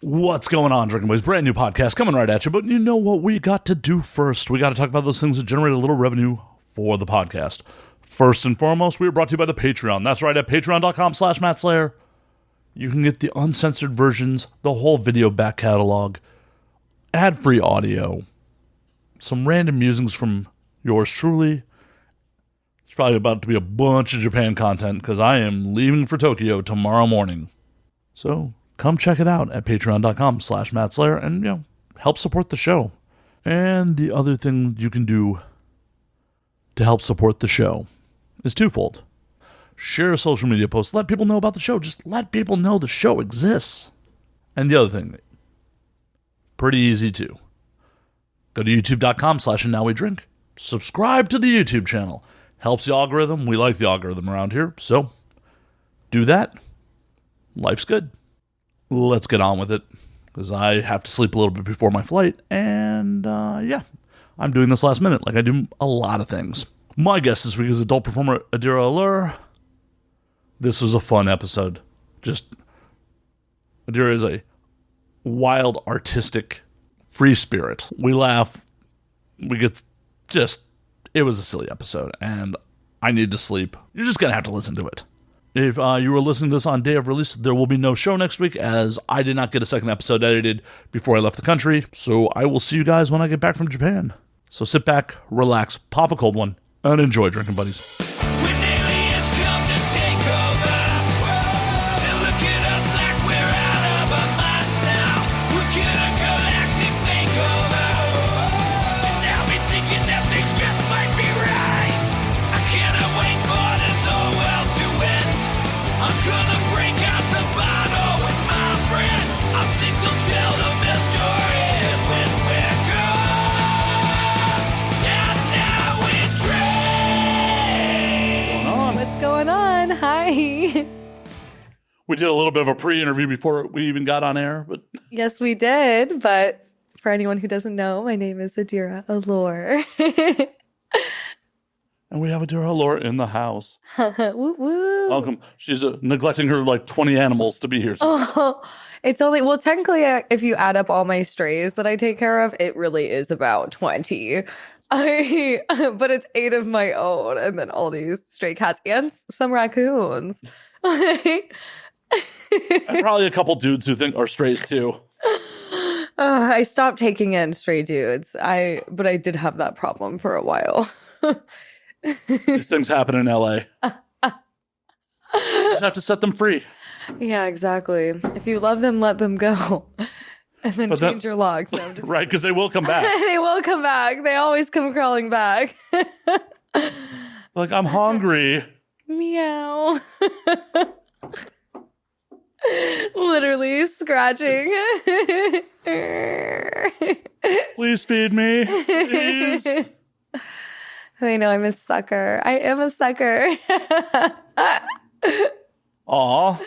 What's going on, Drinking Boys? Brand new podcast coming right at you, but you know what we got to do first? We got to talk about those things that generate a little revenue for the podcast. First and foremost, we are brought to you by the Patreon. That's right, at patreon.com/MattSlayer. You can get the uncensored versions, the whole video back catalog, ad-free audio, some random musings from yours truly. It's probably about to be a bunch of Japan content because I am leaving for Tokyo tomorrow morning. So come check it out at patreon.com/MattSlayer and, help support the show. And the other thing you can do to help support the show is twofold. Share a social media post. Let people know about the show. Just let people know the show exists. And the other thing, pretty easy too. Go to youtube.com/andnowwedrink. Subscribe to the YouTube channel. Helps the algorithm. We like the algorithm around here. So do that. Life's good. Let's get on with it, because I have to sleep a little bit before my flight, and I'm doing this last minute like I do a lot of things. My guest this week is adult performer Adira Allure. This was a fun episode. Adira is a wild, artistic, free spirit. We laugh. It was a silly episode, and I need to sleep. You're just going to have to listen to it. If you were listening to this on day of release, there will be no show next week, as I did not get a second episode edited before I left the country. So I will see you guys when I get back from Japan. So sit back, relax, pop a cold one, and enjoy Drinking Buddies. Hi. We did a little bit of a pre-interview before we even got on air, but yes, we did. But for anyone who doesn't know, my name is Adira Allure. And we have Adira Allure in the house. Woo woo. Welcome. She's neglecting her 20 animals to be here. Oh, it's only, technically, if you add up all my strays that I take care of, it really is about 20. But it's 8 of my own, and then all these stray cats and some raccoons. And probably a couple dudes who think are strays too. I stopped taking in stray dudes. But I did have that problem for a while. These things happen in LA. You just have to set them free. Yeah, exactly. If you love them, let them go. And then change your logs. No, right, because they will come back. They will come back. They always come crawling back. I'm hungry. Meow. Literally scratching. Please feed me. Please. They know I'm a sucker. I am a sucker. Aw.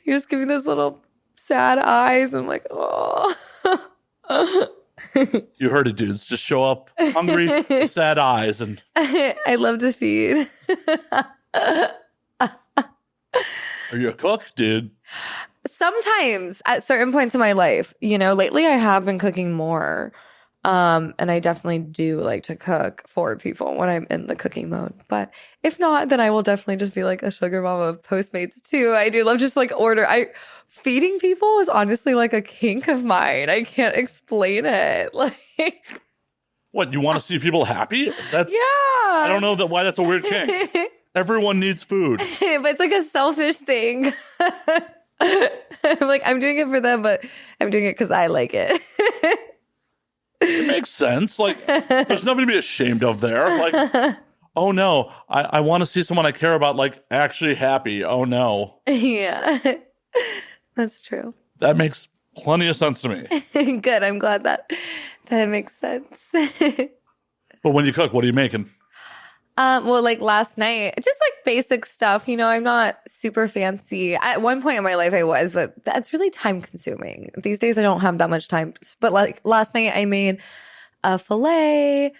You're just giving those little sad eyes. I'm like, oh. You heard it, dudes. Just show up hungry, sad eyes, and I love to feed. Are you a cook, dude? Sometimes at certain points in my life, lately I have been cooking more. And I definitely do like to cook for people when I'm in the cooking mode. But if not, then I will definitely just be like a sugar mama of Postmates too. I do love just order. Feeding people is honestly a kink of mine. I can't explain it. What, you want to see people happy? Yeah. I don't know why that's a weird kink. Everyone needs food. But it's a selfish thing. I'm doing it for them, but I'm doing it because I like it. It makes sense. There's nothing to be ashamed of there. Oh no, I want to see someone I care about actually happy. Oh no. Yeah, that's true. That makes plenty of sense to me. Good. I'm glad that makes sense. But when you cook, what are you making? Last night, just basic stuff. I'm not super fancy. At one point in my life I was, but that's really time consuming. These days I don't have that much time. But last night I made a filet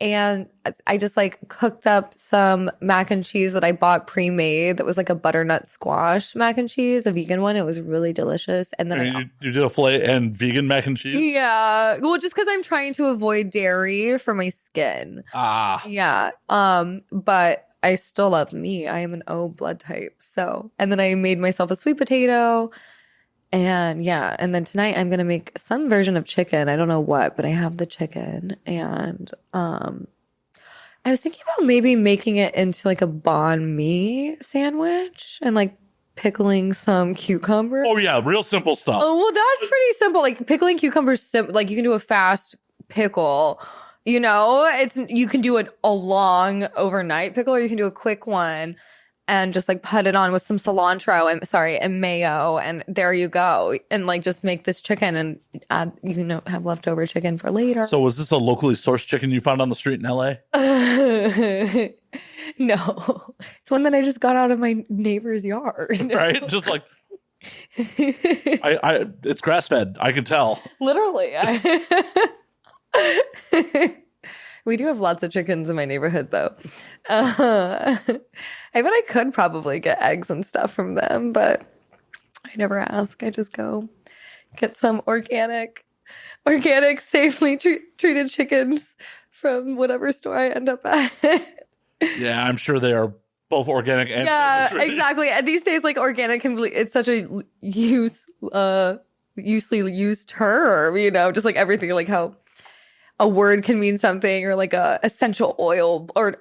And I just like cooked up some mac and cheese that I bought pre-made that was like a butternut squash mac and cheese, a vegan one. It was really delicious. And then you did a filet and vegan mac and cheese? Yeah. Well, just because I'm trying to avoid dairy for my skin. Yeah. But I still love meat. I am an O blood type. So, and then I made myself a sweet potato. And yeah, and then tonight I'm gonna make some version of chicken. I don't know what, but I have the chicken. And I was thinking about maybe making it into like a banh mi sandwich and like pickling some cucumber. Oh yeah, real simple stuff. Oh well, that's pretty simple. Like pickling cucumbers, like you can do a fast pickle. You know, you can do a long overnight pickle, or you can do a quick one. And just like put it on with some cilantro and mayo, and there you go. And like just make this chicken and you can have leftover chicken for later. So was this a locally sourced chicken you found on the street in LA? No, it's one that I just got out of my neighbor's yard. Right? Just like it's grass fed. I can tell. Literally. We do have lots of chickens in my neighborhood, though. I bet I could probably get eggs and stuff from them, but I never ask. I just go get some organic, safely treated chickens from whatever store I end up at. Yeah, I'm sure they are both organic and exactly. And these days, like organic it's such a loosely used term, you know, just like everything, like how a word can mean something, or like a essential oil or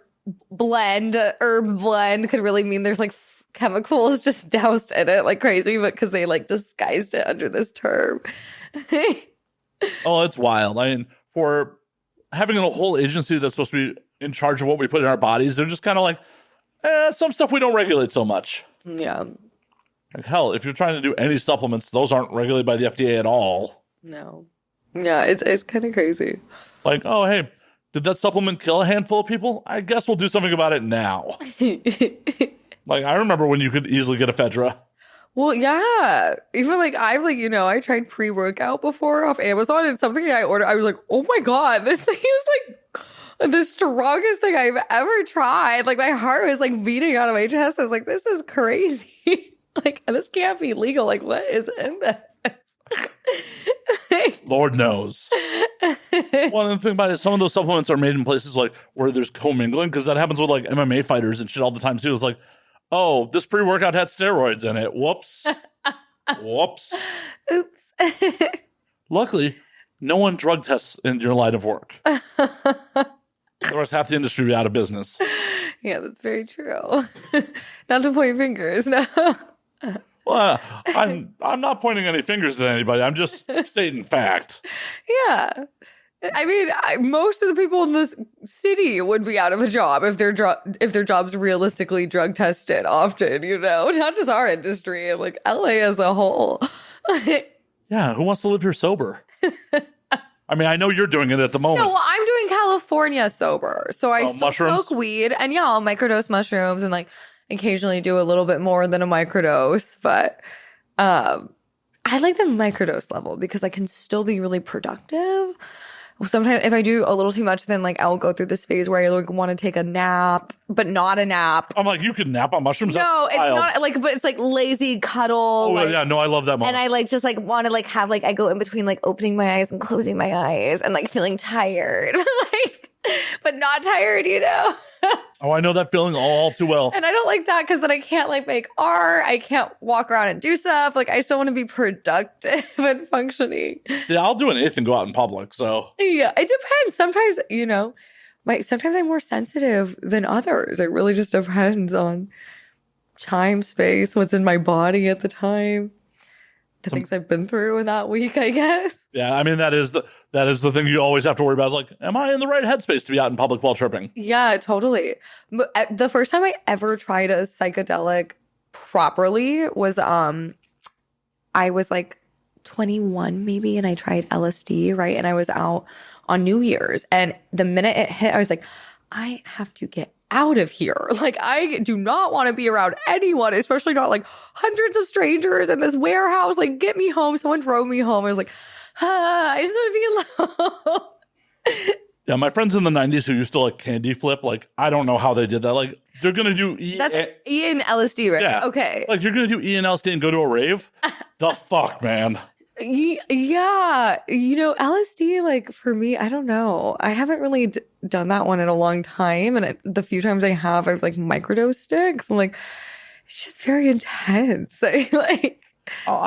herb blend could really mean there's like chemicals just doused in it like crazy, but because they like disguised it under this term. Oh, it's wild. I mean, for having a whole agency that's supposed to be in charge of what we put in our bodies, they're just kind of like, some stuff we don't regulate so much. Yeah. Like hell, if you're trying to do any supplements, those aren't regulated by the FDA at all. No. Yeah, it's kind of crazy. Like, oh, hey, did that supplement kill a handful of people? I guess we'll do something about it now. Like, I remember when you could easily get ephedra. Well, yeah. Even like, I tried pre-workout before off Amazon, and something I ordered, I was like, oh my God, this thing is like the strongest thing I've ever tried. Like, my heart was like beating out of my chest. I was like, this is crazy. Like, this can't be legal. Like, what is in this? Lord knows. Well, the thing about it, some of those supplements are made in places like where there's commingling, because that happens with like MMA fighters and shit all the time too. It's like, oh, this pre-workout had steroids in it. Whoops. Whoops. Oops. Luckily, no one drug tests in your line of work. Otherwise, half the industry would be out of business. Yeah, that's very true. Not to point fingers, no. Well, I'm not pointing any fingers at anybody. I'm just stating fact. Yeah. I mean, most of the people in this city would be out of a job if their job's realistically drug tested often, you know? Not just our industry, like LA as a whole. Yeah, who wants to live here sober? I mean, I know you're doing it at the moment. No, well, I'm doing California sober. So I still smoke weed, and yeah, I'll microdose mushrooms and like occasionally do a little bit more than a microdose, but I like the microdose level because I can still be really productive. Sometimes if I do a little too much, then like I'll go through this phase where I like want to take a nap, but not a nap. I'm like, you can nap on mushrooms? No, it's not like, but it's like lazy cuddle. Oh, like, yeah, no, I love that moment. And I like just like want to like have like I go in between like opening my eyes and closing my eyes and like feeling tired, like, but not tired, you know? Oh, I know that feeling all too well. And I don't like that because then I can't like make art. I can't walk around and do stuff. Like I still want to be productive and functioning. See, I'll do anything and go out in public. So yeah, it depends. Sometimes, you know, sometimes I'm more sensitive than others. It really just depends on time, space, what's in my body at the time, the things I've been through in that week, I guess. Yeah, I mean that is the thing you always have to worry about. Is like, am I in the right headspace to be out in public while tripping? Yeah, totally. The first time I ever tried a psychedelic properly was I was like 21 maybe, and I tried LSD, right? And I was out on New Year's, and the minute it hit, I was like, I have to get out of here. Like, I do not want to be around anyone, especially not like hundreds of strangers in this warehouse. Like, get me home. Someone drove me home. I was like, I just want to be alone. Yeah, my friends in the 90s who used to like candy flip, like, I don't know how they did that. Like, they're going to do That's E and LSD, right? Yeah. Okay. Like, you're going to do E and LSD and go to a rave? The fuck, man. Yeah. LSD, like, for me, I don't know. I haven't really done that one in a long time. And the few times I have, I've like microdosed it. 'Cause I'm like, it's just very intense. I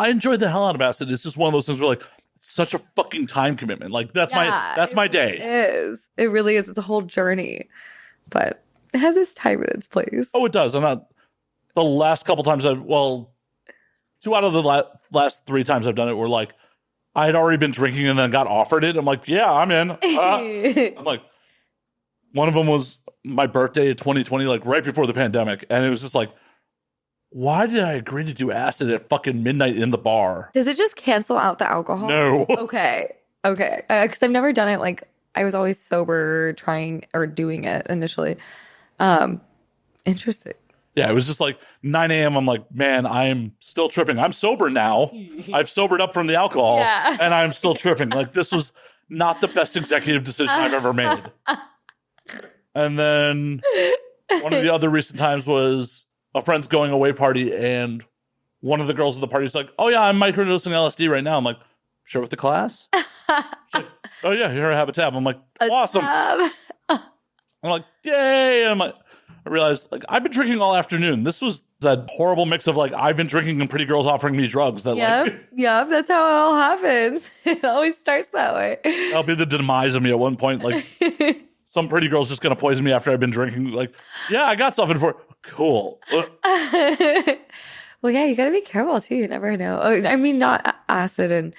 enjoyed the hell out of acid. It's just one of those things where, like, such a fucking time commitment. Like, that's my day. It is. It really is. It's a whole journey. But it has its time and its place. Oh, it does. The last couple times 2 out of the last 3 times I've done it were like, I had already been drinking and then got offered it. I'm like, yeah, I'm in. I'm like, one of them was my birthday in 2020, like right before the pandemic. And it was just like, why did I agree to do acid at fucking midnight in the bar? Does it just cancel out the alcohol? No. Okay. Because I've never done it. Like, I was always sober trying or doing it initially. Interesting. Yeah, it was just like 9 a.m. I'm like, man, I'm still tripping. I'm sober now. I've sobered up from the alcohol, and I'm still tripping. Like, this was not the best executive decision I've ever made. And then one of the other recent times was a friend's going away party, and one of the girls at the party is like, oh, yeah, I'm microdosing LSD right now. I'm like, sure, with the class? Like, oh, yeah, here I have a tab. I'm like, awesome. I'm like, yay. And I'm like, I realized, like, I've been drinking all afternoon. This was that horrible mix of, like, I've been drinking and pretty girls offering me drugs. That Yep, that's how it all happens. It always starts that way. That'll be the demise of me at one point. Like, some pretty girl's just going to poison me after I've been drinking. Like, yeah, I got something for it. Cool. Well, yeah, you got to be careful, too. You never know. I mean, not acid and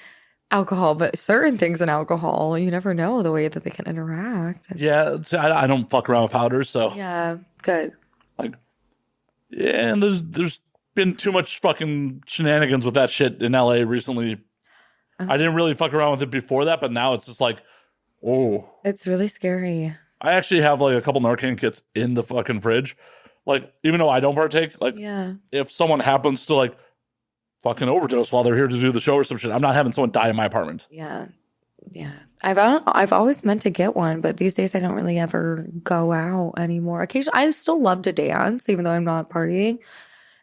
alcohol, but certain things in alcohol, you never know the way that they can interact. Yeah, I don't fuck around with powders, so. Yeah, good. Like, yeah, and there's been too much fucking shenanigans with that shit in LA recently. I didn't really fuck around with it before that, but now it's just like, oh. It's really scary. I actually have like a couple Narcan kits in the fucking fridge. Like, even though I don't partake, like, if someone happens to like fucking overdose while they're here to do the show or some shit, I'm not having someone die in my apartment. Yeah. I've always meant to get one, but these days I don't really ever go out anymore. Occasionally, I still love to dance, even though I'm not partying.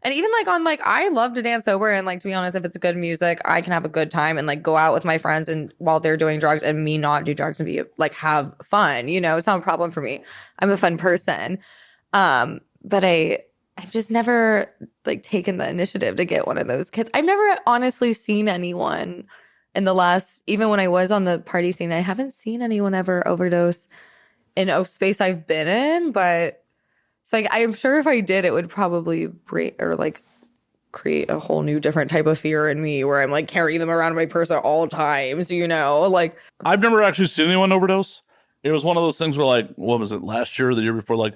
And even I love to dance sober. And like, to be honest, if it's good music, I can have a good time and like go out with my friends and while they're doing drugs and me not do drugs and be like, have fun. It's not a problem for me. I'm a fun person. But I've just never like taken the initiative to get one of those kits. I've never honestly seen anyone in the last, even when I was on the party scene, I haven't seen anyone ever overdose in a space I've been in. But it's like, I'm sure if I did, it would probably break or like create a whole new different type of fear in me where I'm like carrying them around in my purse at all times, like. I've never actually seen anyone overdose. It was one of those things where like, what was it, last year or the year before? Like,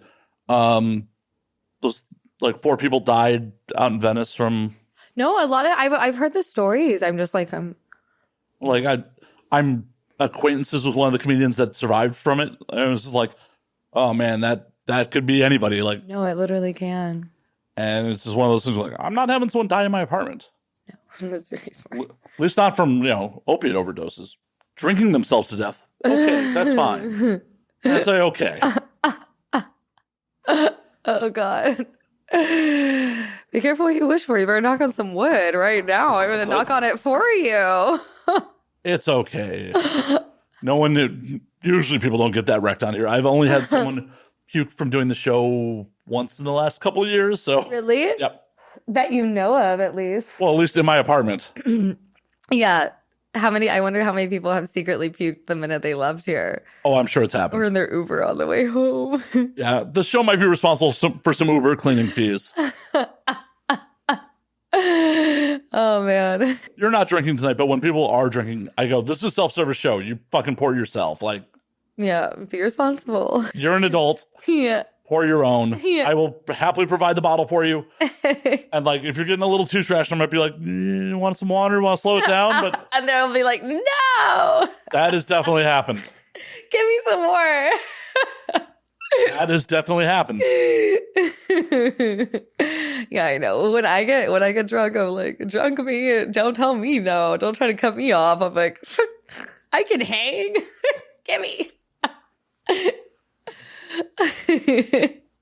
those like 4 people died out in Venice from. No, a lot of I've heard the stories. I'm just like I'm acquaintances with one of the comedians that survived from it. And it was just like, oh man, that could be anybody. Like, no, it literally can. And it's just one of those things like, I'm not having someone die in my apartment. No, that's very smart. At least not from opiate overdoses, drinking themselves to death. Okay, that's fine. That's okay. Oh God. Be careful what you wish for. You better knock on some wood right now. I'm going to knock on it for you. It's okay. No one, usually people don't get that wrecked on here. I've only had someone puke from doing the show once in the last couple of years. So really? Yep. That you know of, at least. Well, at least in my apartment. Yeah. I wonder how many people have secretly puked the minute they left here. Oh, I'm sure it's happened. Or in their Uber on the way home. Yeah, the show might be responsible for some Uber cleaning fees. Oh, man. You're not drinking tonight, but when people are drinking, I go, this is a self-service show. You fucking pour yourself. Like, yeah, be responsible. You're an adult. Yeah. Pour your own. Yeah. I will happily provide the bottle for you. And like, if you're getting a little too trashed, I might be like, you want some water? Want to slow it down? But and they'll be like, no. That has definitely happened. Give me some more. That has definitely happened. Yeah, I know. When I get drunk, I'm like, drunk me. Don't tell me no. Don't try to cut me off. I'm like, I can hang. Gimme.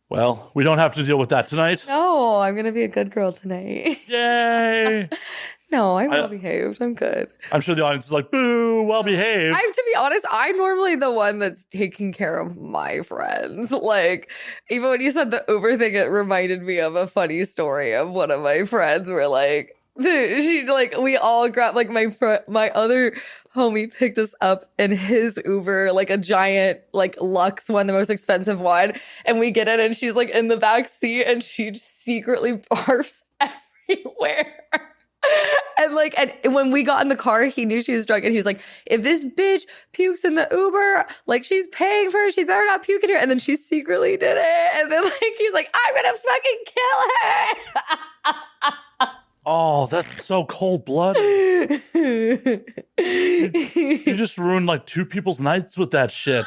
Well, we don't have to deal with that tonight. No, I'm going to be a good girl tonight. Yay! No, I'm well behaved. I'm good. I'm sure the audience is like, boo, well behaved. To be honest, I'm normally the one that's taking care of my friends. Like, even when you said the Uber thing, it reminded me of a funny story of one of my friends where, like, we all grabbed, like, my other homie picked us up in his Uber, like a giant, like, Lux one, the most expensive one. And we get in and she's, like, in the back seat and she secretly barfs everywhere. And when we got in the car, he knew she was drunk, and he was like, if this bitch pukes in the Uber, like, she's paying for it, she better not puke in here. And then she secretly did it. And then, like, he's like, I'm gonna fucking kill her. Oh, that's so cold-blooded. You just ruined, like, 2 people's nights with that shit.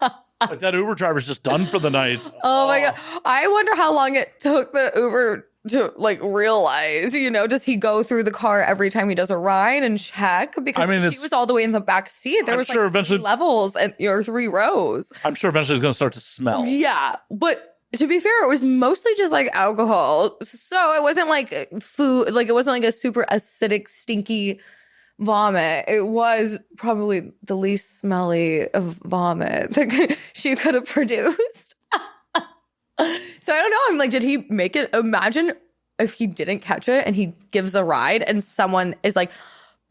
Like, that Uber driver's just done for the night. Oh my God. I wonder how long it took the Uber to, like, realize, does he go through the car every time he does a ride and check? Because she was all the way in the back seat. There was, like, 3 levels or 3 rows. I'm sure eventually it's going to start to smell. Yeah, but to be fair, it was mostly just, like, alcohol. So it wasn't, like, food. Like, it wasn't, like, a super acidic, stinky vomit. It was probably the least smelly of vomit that she could have produced. So I don't know. I'm like, did he make it? Imagine if he didn't catch it and he gives a ride and someone is like,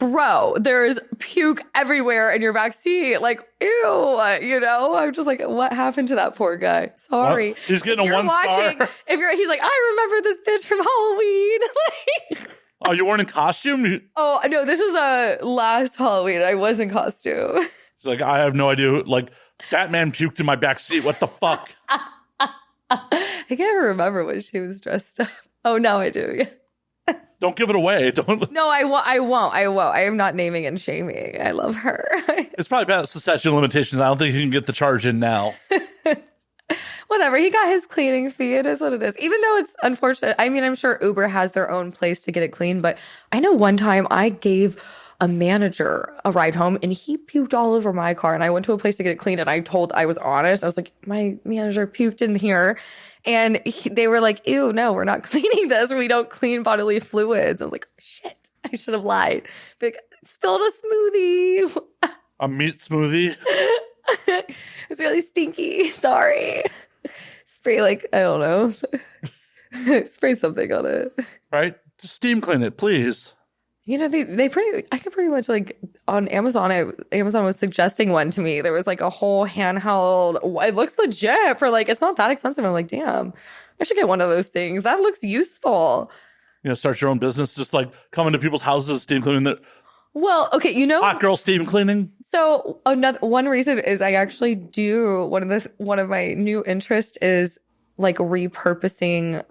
bro, there's puke everywhere in your back seat. Like, ew, I'm just like, what happened to that poor guy? Sorry. What? He's getting a 1 star. He's like, I remember this bitch from Halloween. Oh, you weren't in costume? Oh, no, this was last Halloween. I was in costume. He's like, I have no idea. Like, Batman puked in my back seat. What the fuck? I can't remember what she was dressed up. Oh, now I do. Yeah. Don't give it away. Don't. No, I won't. I am not naming and shaming. I love her. It's probably past the statute of limitations. I don't think he can get the charge in now. Whatever. He got his cleaning fee. It is what it is. Even though it's unfortunate. I mean, I'm sure Uber has their own place to get it clean. But I know one time I gave a manager a ride home and he puked all over my car. And I went to a place to get it cleaned and I was honest. I was like, my manager puked in here. And they were like, ew, no, we're not cleaning this. We don't clean bodily fluids. I was like, shit, I should have lied. But spilled a smoothie. A meat smoothie? It's really stinky. Sorry. Spray, like, I don't know. Spray something on it. Right? Just steam clean it, please. I could pretty much, like, on Amazon, Amazon was suggesting one to me. There was, like, a whole handheld, it looks legit for, like, it's not that expensive. I'm like, damn, I should get one of those things. That looks useful. Start your own business, just, like, come into people's houses, steam cleaning it. Well, okay, hot girl steam cleaning. So one reason is I actually do, one of my new interests is, like, repurposing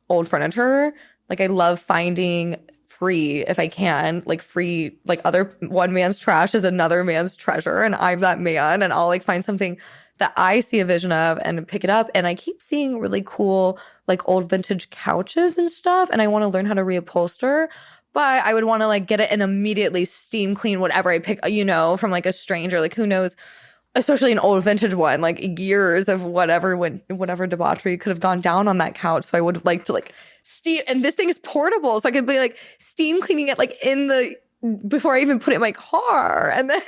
old furniture. Like, I love finding free, if I can, like, free, like, other one man's trash is another man's treasure, and I'm that man, and I'll, like, find something that I see a vision of and pick it up. And I keep seeing really cool, like, old vintage couches and stuff, and I want to learn how to reupholster, but I would want to, like, get it and immediately steam clean whatever I pick, from, like, a stranger. Like, who knows, especially an old vintage one, like, years of whatever debauchery could have gone down on that couch. So I would like to, like, steam, and this thing is portable, so I could be, like, steam cleaning it, like, before I even put it in my car. And then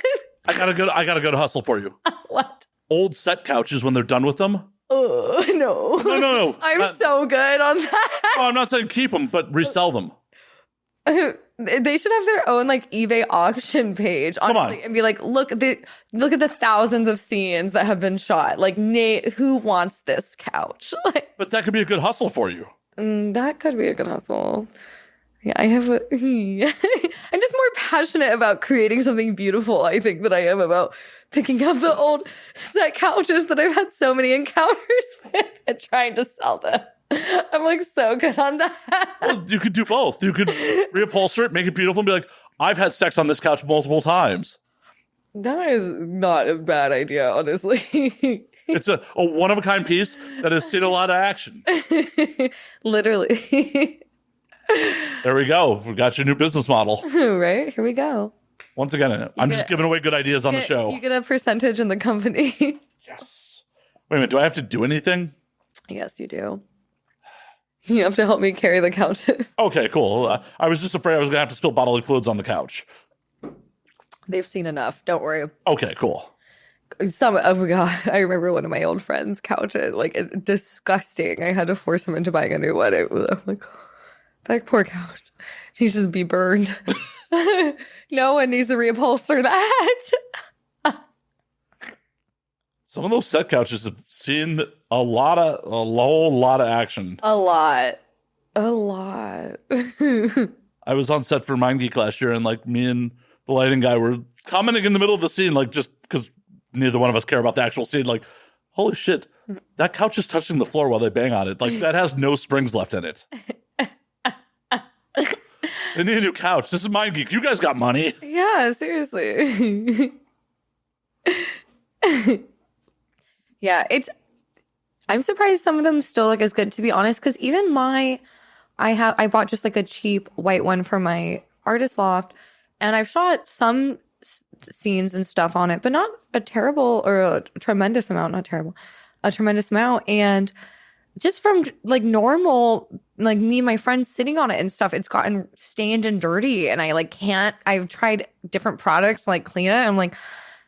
I got a good hustle for you. What? Old set couches, when they're done with them. Oh, no. No. I'm so good on that. No, I'm not saying keep them, but resell them. They should have their own, like, eBay auction page, honestly, and be like, look at the thousands of scenes that have been shot. Like, who wants this couch? Like, but that could be a good hustle for you. That could be a good hustle. Yeah, I'm just more passionate about creating something beautiful, I think, than I am about picking up the old set couches that I've had so many encounters with and trying to sell them. I'm, like, so good on that. Well, you could do both. You could reupholster it, make it beautiful, and be like, I've had sex on this couch multiple times. That is not a bad idea, honestly. It's a one-of-a-kind piece that has seen a lot of action. Literally. There we go. We got your new business model. Right? Here we go. Once again, I'm just giving away good ideas on the show. You get a percentage in the company. Yes. Wait a minute, do I have to do anything? Yes, you do. You have to help me carry the couches. Okay, cool. I was just afraid I was going to have to spill bodily fluids on the couch. They've seen enough. Don't worry. Okay, cool. Oh my God. I remember one of my old friends' couches. Like, disgusting. I had to force him into buying a new one. I'm like, that poor couch. He should be burned. No one needs to reupholster that. Some of those set couches have seen a whole lot of action. A lot. I was on set for Mind Geek last year, and like me and the lighting guy were commenting in the middle of the scene, like just because neither one of us care about the actual scene. Like, holy shit, that couch is touching the floor while they bang on it. Like that has no springs left in it. They need a new couch. This is Mind Geek. You guys got money. Yeah, seriously. Yeah, I'm surprised some of them still look as good, to be honest, because even I bought just like a cheap white one for my artist loft, and I've shot some scenes and stuff on it, but not a terrible or a tremendous amount, not terrible, a tremendous amount. And just from like normal, like me and my friends sitting on it and stuff, it's gotten stained and dirty, and I've tried different products to like clean it, and I'm like,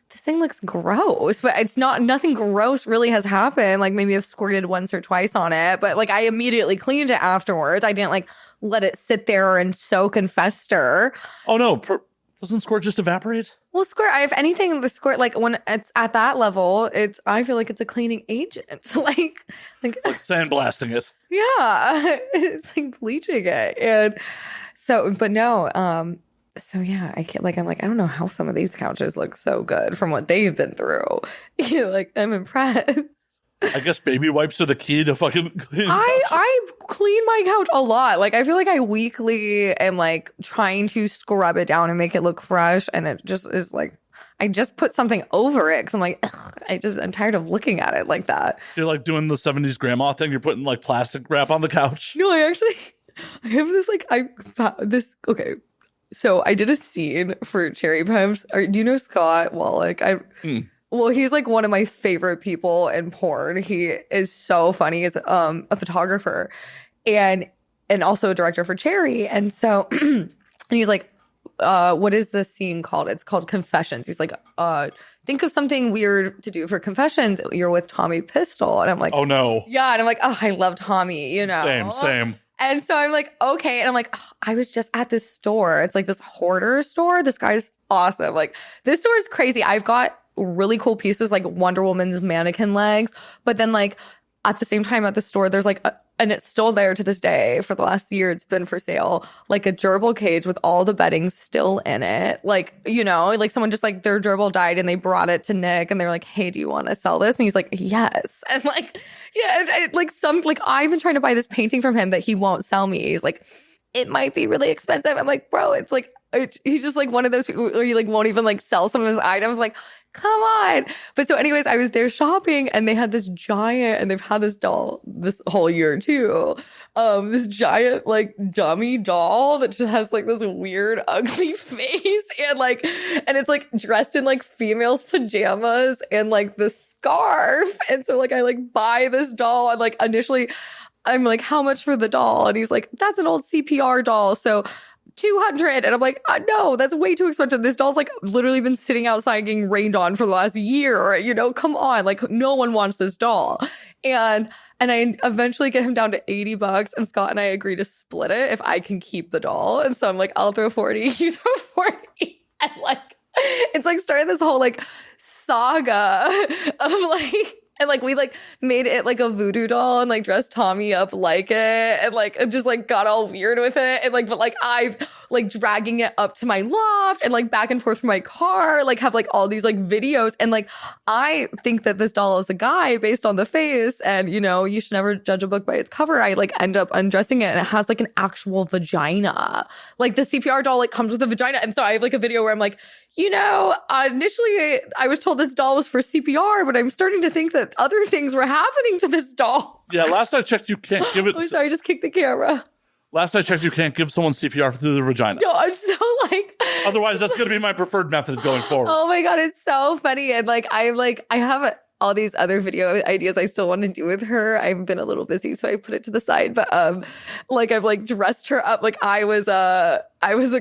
this thing looks gross, but nothing gross really has happened. Like maybe I've squirted once or twice on it, but like I immediately cleaned it afterwards. I didn't like let it sit there and soak and fester. Oh no, doesn't squirt just evaporate? Well, squirt, if anything, the squirt, like when it's at that level, I feel like it's a cleaning agent. like it's like sandblasting it. Yeah, it's like bleaching it. And so, but no, so yeah, I'm like, I don't know how some of these couches look so good from what they've been through. Like, I'm impressed. I guess baby wipes are the key to fucking cleaning I clean my couch a lot. Like, I feel like I weekly am like trying to scrub it down and make it look fresh, and it just is like, I just put something over it because I'm like, I'm tired of looking at it like that. You're like doing the 70s grandma thing. You're putting like plastic wrap on the couch. No, I have this okay. So I did a scene for Cherry Pumps. Do you know Scott Wallach? Well, he's like one of my favorite people in porn. He is so funny. He's a photographer and also a director for Cherry. And so and he's like, what is the scene called? It's called Confessions. He's like, think of something weird to do for Confessions. You're with Tommy Pistol. And I'm like, oh no. Yeah. And I'm like, oh, I love Tommy, you know? Same. And so I'm like, okay. And I'm like, oh, I was just at this store. It's like this hoarder store. This guy's awesome. Like, this store is crazy. I've got really cool pieces like Wonder Woman's mannequin legs. But then like at the same time at the store, there's like, and it's still there to this day for the last year, it's been for sale, like a gerbil cage with all the bedding still in it. Like, you know, like someone just like their gerbil died and they brought it to Nick and they're like, hey, do you want to sell this? And he's like, yes. And like, yeah, I've been trying to buy this painting from him that he won't sell me. He's like, it might be really expensive. I'm like, bro, it's like, he's just like one of those people where he like won't even like sell some of his items. Like, come on. But so anyways, I was there shopping and they had this giant, and they've had this doll this whole year too. This giant like dummy doll that just has like this weird ugly face and it's like dressed in like female's pajamas and like the scarf. And so like I like buy this doll and like initially I'm like, how much for the doll? And he's like, that's an old CPR doll. So 200. And I'm like, no, that's way too expensive. This doll's like literally been sitting outside getting rained on for the last year. You know, come on. Like, no one wants this doll. And I eventually get him down to $80, and Scott and I agree to split it if I can keep the doll. And so I'm like, I'll throw 40, you throw 40. And like, it's like started this whole like saga of like, and like we like made it like a voodoo doll and like dressed Tommy up like it, and like it just like got all weird with it, and like but like I've like dragging it up to my loft and like back and forth from my car, like have like all these like videos, and like I think that this doll is a guy based on the face, and you know you should never judge a book by its cover. I like end up undressing it and it has like an actual vagina. Like the CPR doll like comes with a vagina, and so I have like a video where I'm like, you know, initially I was told this doll was for CPR, but I'm starting to think that other things were happening to this doll. Yeah, last I checked, you can't give it. I'm sorry, I just kicked the camera. Last I checked, you can't give someone CPR through the vagina. No, I'm so like. Otherwise, that's going to be my preferred method going forward. Oh my God, it's so funny. And like, I have all these other video ideas I still want to do with her. I've been a little busy, so I put it to the side. But like I've like dressed her up like I was a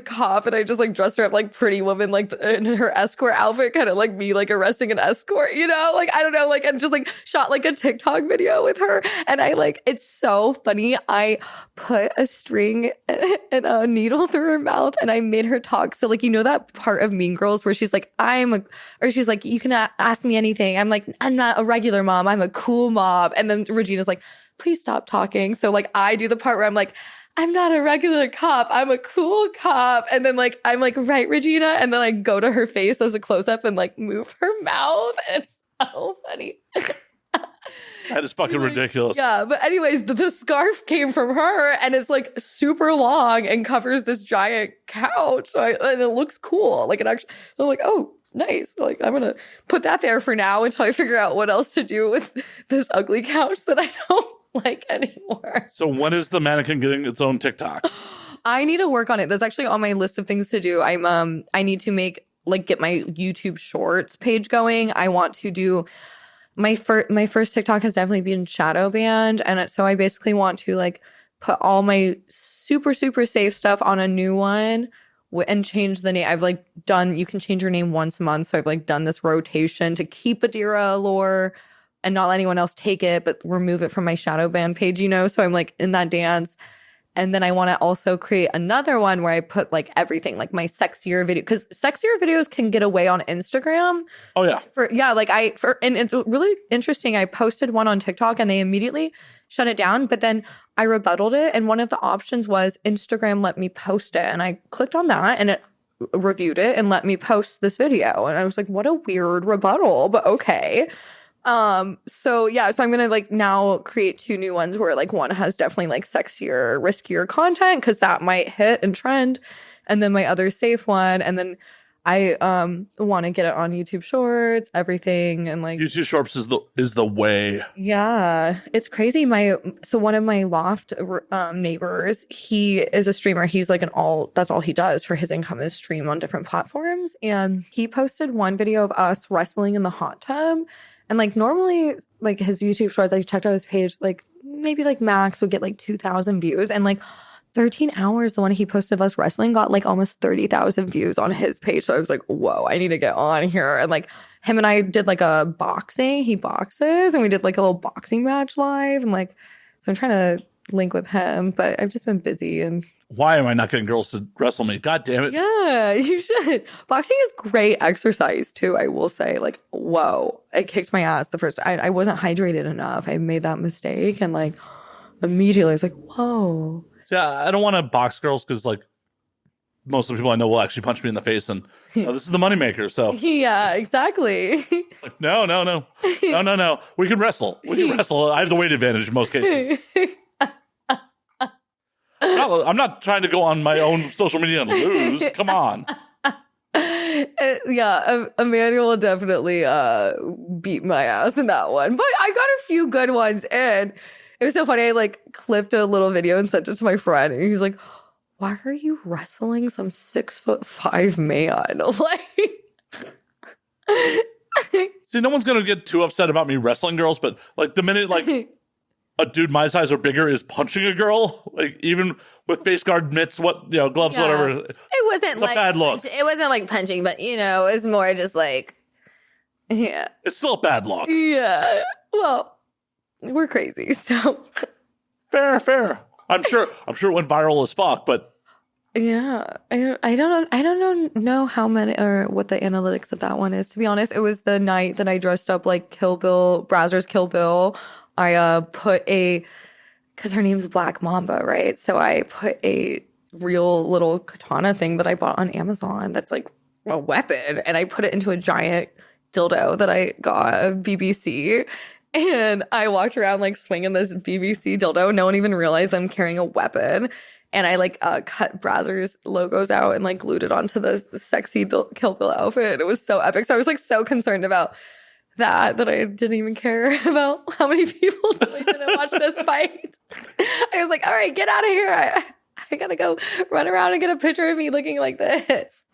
cop, and I just like dressed her up like Pretty Woman, like in her escort outfit, kind of like me like arresting an escort, you know? Like I don't know, like and just like shot like a TikTok video with her, and I like it's so funny. I put a string and a needle through her mouth, and I made her talk. So like you know that part of Mean Girls where she's like or she's like you can ask me anything. I'm like I'm not a regular mom. I'm a cool mom. And then Regina's like, please stop talking. So like I do the part where I'm like, I'm not a regular cop. I'm a cool cop. And then like, I'm like, right, Regina. And then I go to her face as a close up and like move her mouth. It's so funny. That is fucking ridiculous. Yeah. But anyways, the scarf came from her and it's like super long and covers this giant couch. And it looks cool. Like it actually, so I'm like, oh, nice. Like I'm gonna put that there for now until I figure out what else to do with this ugly couch that I don't like anymore. So when is the mannequin getting its own TikTok? I need to work on it. That's actually on my list of things to do. I need to get my YouTube Shorts page going. I want to do my first TikTok has definitely been shadow banned, and so I basically want to like put all my super safe stuff on a new one. And change the name. I've like done, you can change your name once a month. So I've like done this rotation to keep Adira Allure and not let anyone else take it, but remove it from my shadow ban page, you know? So I'm like in that dance. And then I want to also create another one where I put like everything, like my sexier video, because sexier videos can get away on Instagram. Oh yeah. And it's really interesting. I posted one on TikTok and they immediately shut it down, but then I rebutted it. And one of the options was Instagram let me post it. And I clicked on that and it reviewed it and let me post this video. And I was like, what a weird rebuttal, but okay. So I'm gonna like now create 2 new ones where like one has definitely like sexier, riskier content because that might hit and trend, and then my other safe one, and then I want to get it on YouTube Shorts, everything, and like YouTube Shorts is the way. Yeah, it's crazy. One of my loft neighbors, he is a streamer. He's like that's all he does for his income is stream on different platforms, and he posted one video of us wrestling in the hot tub. And like normally, like his YouTube Shorts, I checked out his page, like maybe like max would get like 2,000 views. And like 13 hours, the one he posted of us wrestling got like almost 30,000 views on his page. So I was like, whoa, I need to get on here. And like him and I did like a boxing, he boxes, and we did like a little boxing match live. And like, so I'm trying to link with him, but I've just been busy and why am I not getting girls to wrestle me? God damn it. Yeah, you should. Boxing is great exercise too, I will say. Like, whoa, it kicked my ass the first I wasn't hydrated enough. I made that mistake and like immediately I was like, whoa. Yeah, I don't want to box girls because like most of the people I know will actually punch me in the face and this is the moneymaker. So yeah, exactly. Like, no. We can wrestle. I have the weight advantage in most cases. I'm not trying to go on my own social media and lose. Come on. Emmanuel definitely beat my ass in that one. But I got a few good ones in. It was so funny. I like clipped a little video and sent it to my friend. And he's like, why are you wrestling some 6'5" man? Like, see, no one's going to get too upset about me wrestling girls. But like the minute like a dude my size or bigger is punching a girl, like even with face guard, mitts, gloves, whatever. It wasn't like a bad look. It wasn't like punching, but it was more just like, yeah. It's still a bad look. Yeah. Well, we're crazy, so fair. I'm sure it went viral as fuck, but yeah, I don't know how many or what the analytics of that one is. To be honest, it was the night that I dressed up like Kill Bill, Brazzers Kill Bill. I put because her name's Black Mamba, right? So I put a real little katana thing that I bought on Amazon that's like a weapon, and I put it into a giant dildo that I got at BBC. And I walked around like swinging this BBC dildo. No one even realized I'm carrying a weapon. And I like cut Brazzers logos out and like glued it onto the sexy Kill Bill outfit. It was so epic. So I was like so concerned about that I didn't even care about how many people didn't watch us fight. I was like, all right, get out of here. I gotta go run around and get a picture of me looking like this.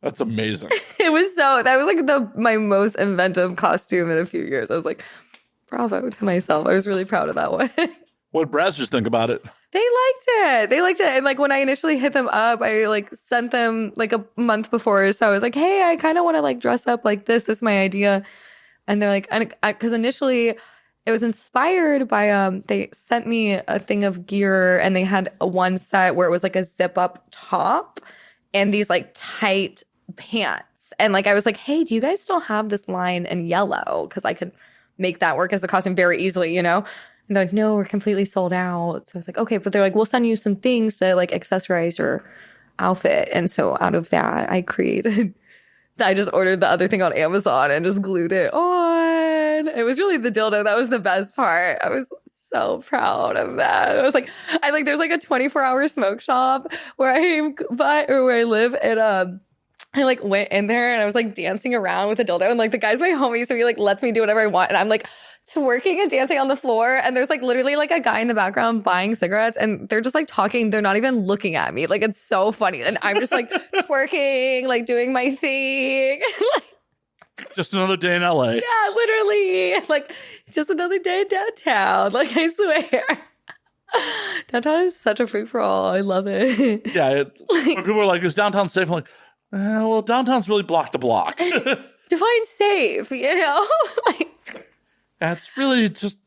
That's amazing. That was like my most inventive costume in a few years. I was like, bravo to myself. I was really proud of that one. What did Brazzers think about it? They liked it. And like when I initially hit them up, I like sent them like a month before. So I was like, hey, I kind of want to like dress up like this. This is my idea. And they're like, because initially it was inspired by, they sent me a thing of gear and they had one set where it was like a zip up top and these like tight pants. And like, I was like, hey, do you guys still have this line in yellow? Because I could make that work as the costume very easily, you know? And they're like, no, we're completely sold out. So I was like, okay, but they're like, we'll send you some things to like accessorize your outfit. And so out of that, I just ordered the other thing on Amazon and just glued it on. It was really the dildo. That was the best part. I was so proud of that. I was like, there's like a 24-hour smoke shop where I live and I like went in there and I was like dancing around with a dildo and like the guy's my homie, so he like lets me do whatever I want and I'm like twerking and dancing on the floor and there's like literally like a guy in the background buying cigarettes and they're just like talking. They're not even looking at me. Like it's so funny. And I'm just like twerking, like doing my thing. Just another day in LA. Yeah, literally. Like just another day downtown. Like I swear. Downtown is such a free for all. I love it. Yeah. When people are like, is downtown safe? I'm like, well, downtown's really block to block. Define safe, you know? Like, it's really just,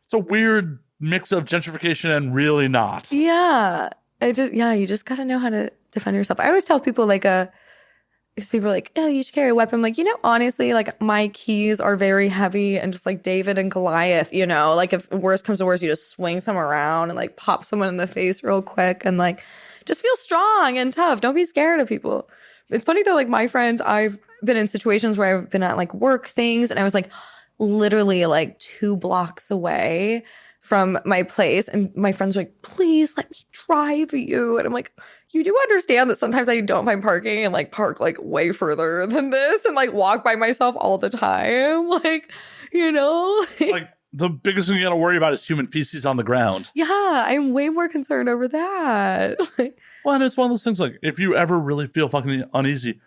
it's a weird mix of gentrification and really not. Yeah. You just got to know how to defend yourself. I always tell people like, because people are like, oh, you should carry a weapon. I'm like, honestly, like my keys are very heavy and just like David and Goliath, like if worst comes to worst, you just swing some around and like pop someone in the face real quick and like just feel strong and tough. Don't be scared of people. It's funny though, like my friends, I've been in situations where I've been at like work things and I was like literally like 2 blocks away from my place and my friends are like, please let me drive you. And I'm like, you do understand that sometimes I don't find parking and like park like way further than this and like walk by myself all the time. Like, like the biggest thing you got to worry about is human feces on the ground. Yeah, I'm way more concerned over that. Well, and it's one of those things like if you ever really feel fucking uneasy,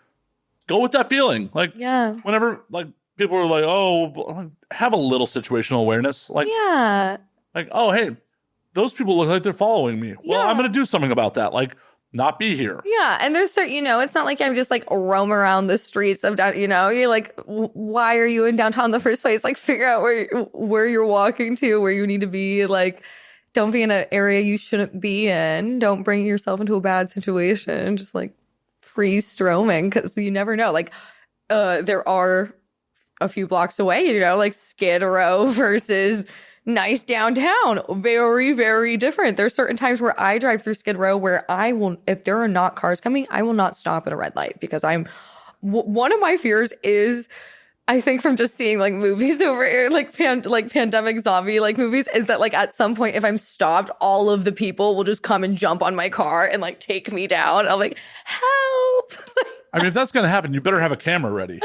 go with that feeling. Like, yeah, whenever like people are like, oh, have a little situational awareness. Like, yeah, like, oh, hey, those people look like they're following me. Well, I'm going to do something about that. Like, not be here. Yeah, and there's certain, it's not like I'm just like roam around the streets of down. You're like, why are you in downtown in the first place? Like, figure out where you're walking to, where you need to be. Like, don't be in an area you shouldn't be in. Don't bring yourself into a bad situation. Just like free stroming because you never know. Like, there are a few blocks away, like Skid Row versus nice downtown. Very, very different. There's certain times where I drive through Skid Row where I will, if there are not cars coming, I will not stop at a red light because one of my fears is, I think from just seeing like movies over here, like pandemic zombie like movies, is that like at some point if I'm stopped, all of the people will just come and jump on my car and like take me down. I'm like, help. I mean, if that's going to happen, you better have a camera ready.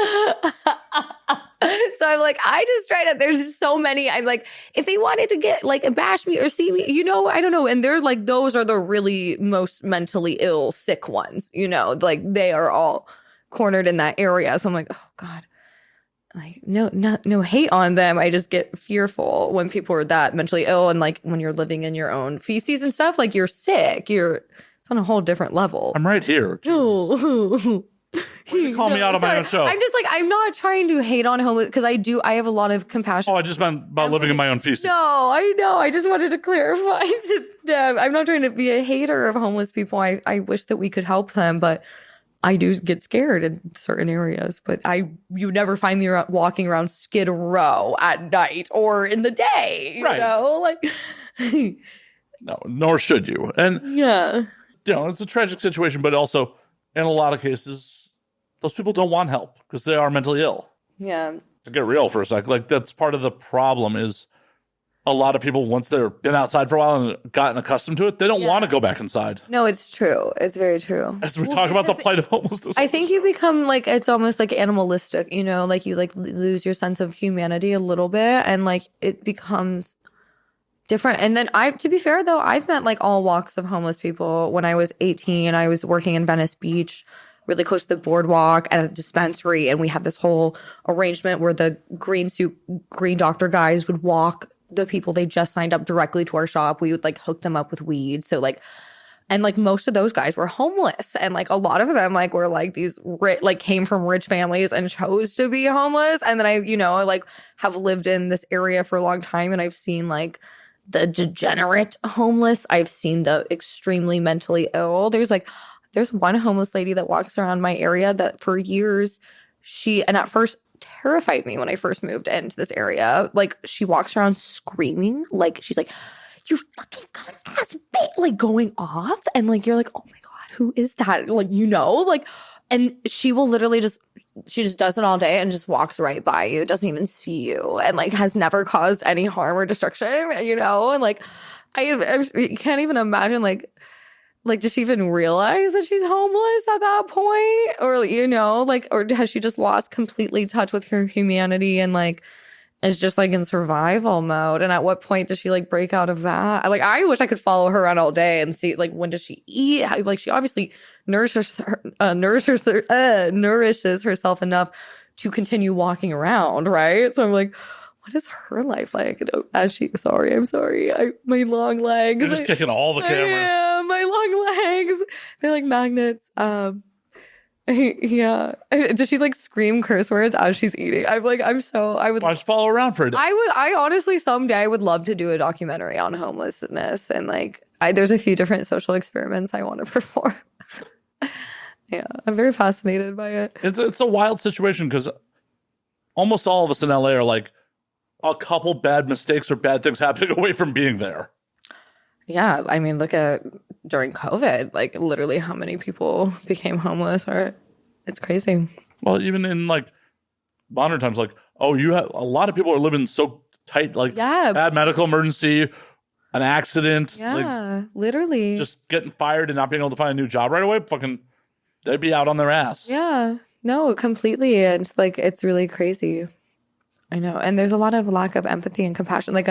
So I'm like, I just try to, there's just so many. I'm like, if they wanted to get like bash me or see me, I don't know. And they're like, those are the really most mentally ill, sick ones, like they are all cornered in that area. So I'm like, oh God, like no hate on them. I just get fearful when people are that mentally ill. And like when you're living in your own feces and stuff, like you're sick, it's on a whole different level. I'm right here. You call me out on my own show. I'm just like, I'm not trying to hate on homeless because I have a lot of compassion. Oh, I just meant about living in my own feces. No, I know. I just wanted to clarify to them. I'm not trying to be a hater of homeless people. I wish that we could help them, but I do get scared in certain areas. But you never find me walking around Skid Row at night or in the day. Right. Like, no, nor should you. And yeah, it's a tragic situation, but also in a lot of cases, those people don't want help because they are mentally ill. Yeah. To get real for a sec, like that's part of the problem is a lot of people, once they've been outside for a while and gotten accustomed to it, they don't want to go back inside. No, it's true. It's very true. As we talk about the plight of homelessness. I think you become like, it's almost like animalistic, like you like lose your sense of humanity a little bit and like it becomes different. And then to be fair though, I've met like all walks of homeless people. When I was 18, I was working in Venice Beach really close to the boardwalk at a dispensary. And we had this whole arrangement where the green doctor guys would walk the people they just signed up directly to our shop. We would like hook them up with weed. So like, and like most of those guys were homeless, and like a lot of them like were like these like came from rich families and chose to be homeless. And then I like have lived in this area for a long time, and I've seen like the degenerate homeless. I've seen the extremely mentally ill. There's one homeless lady that walks around my area that for years and at first terrified me when I first moved into this area. Like she walks around screaming, like she's like, "You fucking cut ass bitch," like going off. And like, you're like, oh my God, who is that? Like, like, and she will literally she just does it all day and just walks right by you, doesn't even see you, and like has never caused any harm or destruction, and like, I can't even imagine like, does she even realize that she's homeless at that point? Or, like, or has she just lost completely touch with her humanity and like, is just like in survival mode? And at what point does she like break out of that? Like, I wish I could follow her around all day and see like, when does she eat? Like, she obviously nourishes herself enough to continue walking around, right? So I'm like, what is her life like? I'm sorry. My long legs. You're just kicking all the cameras. Yeah, my long legs. They're like magnets. Yeah. Does she like scream curse words as she's eating? I would. Why just follow around for a day? I honestly someday I would love to do a documentary on homelessness, and like there's a few different social experiments I want to perform. Yeah, I'm very fascinated by it. It's a wild situation because almost all of us in LA are like a couple bad mistakes or bad things happening away from being there. Yeah, I mean, look at during COVID, like literally how many people became homeless, or it's crazy. Well, even in like modern times, like, you have a lot of people are living so tight, like bad medical emergency, an accident. Yeah, like, literally. Just getting fired and not being able to find a new job right away. They'd be out on their ass. Yeah, no, completely. And it's like, it's really crazy. I know. And there's a lot of lack of empathy and compassion. Like,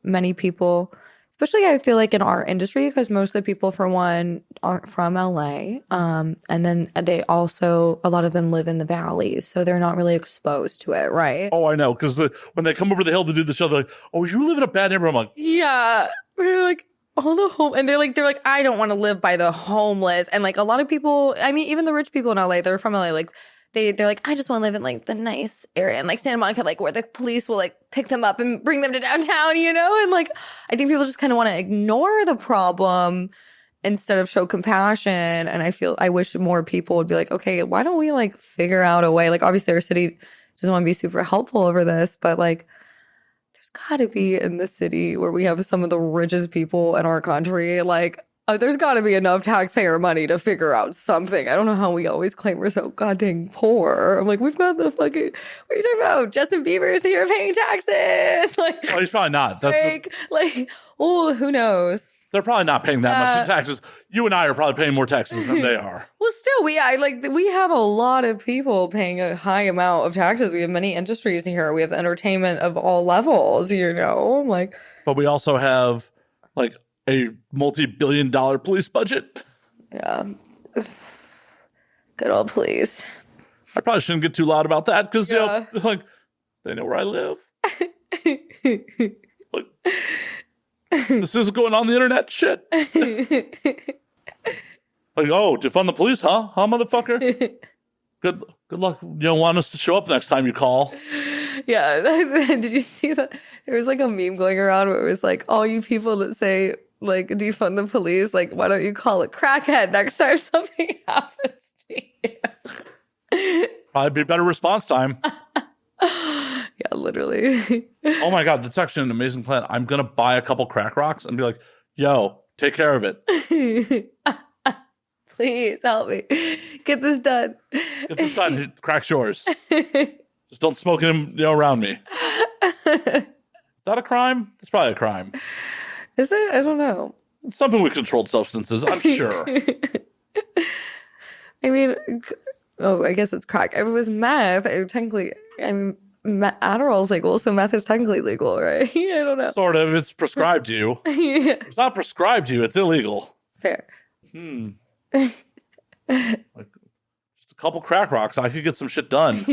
many people, especially I feel like in our industry, because most of the people, for one, aren't from LA. And then they also, a lot of them live in the valleys, so they're not really exposed to it, right? Oh, I know. Because when they come over the hill to do the show, they're like, "Oh, you live in a bad neighborhood." I'm like, yeah. We're like, all the home, and they're like, I don't want to live by the homeless. And like a lot of people, I mean, even the rich people in LA, they're from LA, like they're like, I just want to live in like the nice area, and like Santa Monica, like where the police will like pick them up and bring them to downtown, and like I think people just kind of want to ignore the problem instead of show compassion. And I wish more people would be like, okay, why don't we like figure out a way? Like obviously our city doesn't want to be super helpful over this, but like got to be in the city where we have some of the richest people in our country. Like, there's got to be enough taxpayer money to figure out something. I don't know how we always claim we're so goddamn poor. I'm like, we've got the fucking, what are you talking about? Justin Bieber's here paying taxes. Like, oh, he's probably not. Who knows? They're probably not paying that much in taxes. You and I are probably paying more taxes than they are. Well, still, we have a lot of people paying a high amount of taxes. We have many industries here. We have entertainment of all levels, like. But we also have like a multi-billion-dollar police budget. Yeah. Good old police. I probably shouldn't get too loud about that because like they know where I live. Like, this isn't going on the internet, shit. Like, defund the police, huh, motherfucker? Good luck. You don't want us to show up next time you call. Yeah. Did you see that? There was like a meme going around where it was like, all you people that say like defund the police, like, why don't you call it crackhead next time something happens to you? Probably be better response time. Yeah, literally. Oh my God, that's actually an amazing plan. I'm going to buy a couple crack rocks and be like, yo, take care of it. Please help me. Get this done. Get this done. Crack's yours. Just don't smoke him around me. Is that a crime? It's probably a crime. Is it? I don't know. It's something with controlled substances, I'm sure. I mean, I guess it's crack. If it was meth, technically, I mean, Adderall's legal, so meth is technically legal, right? I don't know. Sort of. It's prescribed to you. Yeah. It's not prescribed to you. It's illegal. Fair. Like, couple crack rocks, I could get some shit done.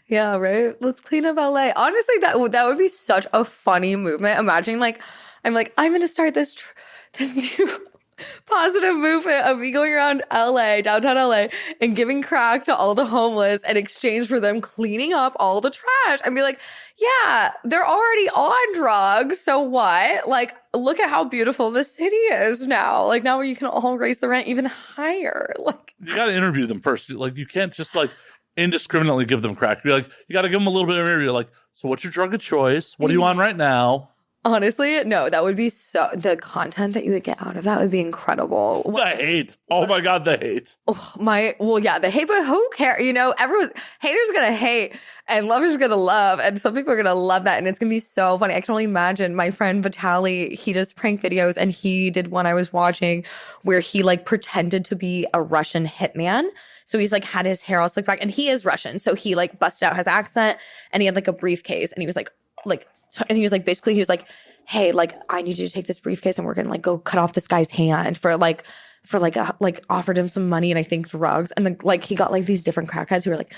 Yeah, right. Let's clean up LA. Honestly, that would be such a funny movement. Imagine I'm going to start this new positive movement of me going around LA, downtown LA, and giving crack to all the homeless in exchange for them cleaning up all the trash. I'd be like, yeah, they're already on drugs. So what? Like, look at how beautiful the city is now. Like, now you can all raise the rent even higher. Like, you got to interview them first. Like, you can't just like indiscriminately give them crack. Be like, you got to give them a little bit of interview. Like, so what's your drug of choice? What are you on right now? Honestly, no, that would be the content that you would get out of that would be incredible. The hate. Oh my God, the hate. The hate, but who cares? You know, haters gonna hate and lovers gonna love, and some people are gonna love that, and it's gonna be so funny. I can only imagine my friend Vitaly, he does prank videos, and he did one I was watching where he like pretended to be a Russian hitman. So he's like had his hair all slicked back, and he is Russian. So he like busted out his accent, and he had like a briefcase, and he was like, and he was like, basically, he was like, hey, like, I need you to take this briefcase and we're going to like go cut off this guy's hand offered him some money and I think drugs. And then like, he got like these different crackheads who were like,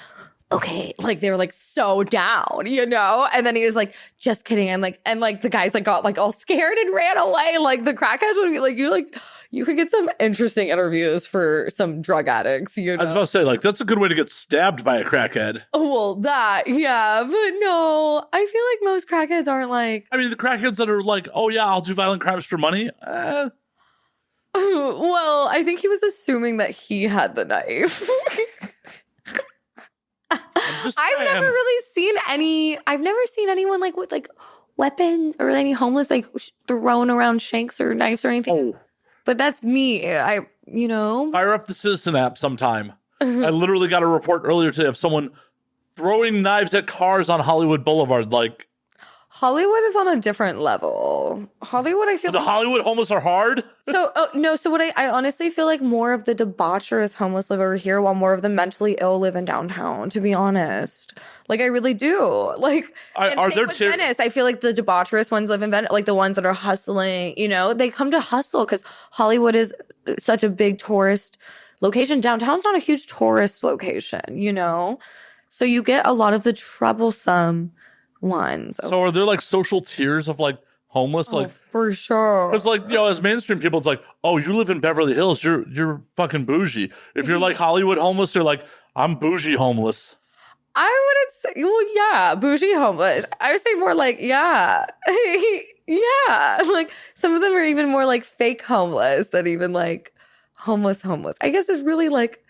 okay, like they were like so down, you know? And then he was like, just kidding. And the guys like got like all scared and ran away. Like the crackheads would be like, you could get some interesting interviews for some drug addicts, you know? I was about to say, like, that's a good way to get stabbed by a crackhead. Oh, well, yeah. But no, I feel like most crackheads aren't like... I mean, the crackheads that are like, oh, yeah, I'll do violent crimes for money. Well, I think he was assuming that he had the knife. I've never seen anyone like with like weapons or any homeless like throwing around shanks or knives or anything. Oh. But that's me. Fire up the Citizen app sometime. I literally got a report earlier today of someone throwing knives at cars on Hollywood Boulevard. Like, Hollywood is on a different level. Hollywood, I feel the Hollywood homeless are hard. So what I honestly feel like more of the debaucherous homeless live over here, while more of the mentally ill live in downtown. To be honest, like I really do. Like, are there Venice? I feel like the debaucherous ones live in Venice, like the ones that are hustling. You know, they come to hustle because Hollywood is such a big tourist location. Downtown's not a huge tourist location. You know, so you get a lot of the troublesome ones. So are there like social tiers of like homeless? Like for sure. Because like, you know, as mainstream people, it's like, oh, you live in Beverly Hills, you're fucking bougie. If you're like Hollywood homeless, they're like, I'm bougie homeless. I wouldn't say, well, yeah, bougie homeless. I would say more like, yeah. Yeah. Like some of them are even more like fake homeless than even like homeless. I guess it's really like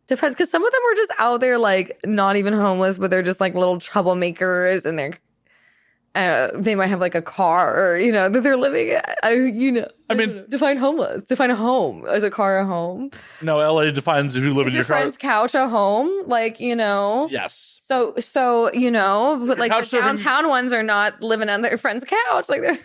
depends, because some of them are just out there like not even homeless, but they're just like little troublemakers, and they might have like a car, or you know, that they're living at. Define homeless. Define a home. Is a car a home? No, LA defines if you live in your friend's couch a home. Like, you know. Yes. So you know, but like the downtown ones are not living on their friend's couch. Like they're.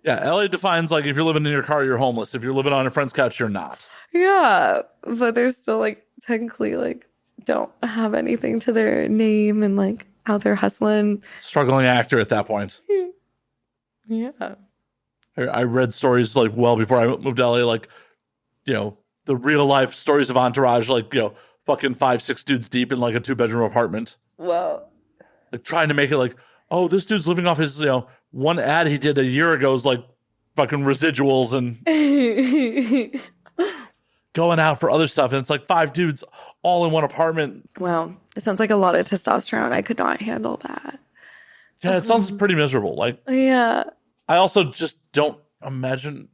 Yeah, LA defines like if you're living in your car, you're homeless. If you're living on a friend's couch, you're not. Yeah, but they're still like technically like don't have anything to their name and like out there hustling. Struggling actor at that point. Yeah. I read stories like well before I moved to LA, like, you know, the real life stories of Entourage, like, you know, fucking 5-6 dudes deep in like a 2-bedroom apartment. Well, like trying to make it like, oh, this dude's living off his, you know, one ad he did a year ago is like fucking residuals and going out for other stuff. And it's like 5 dudes all in one apartment. Well, it sounds like a lot of testosterone. I could not handle that. Yeah, it sounds pretty miserable. Like, yeah. I also just don't imagine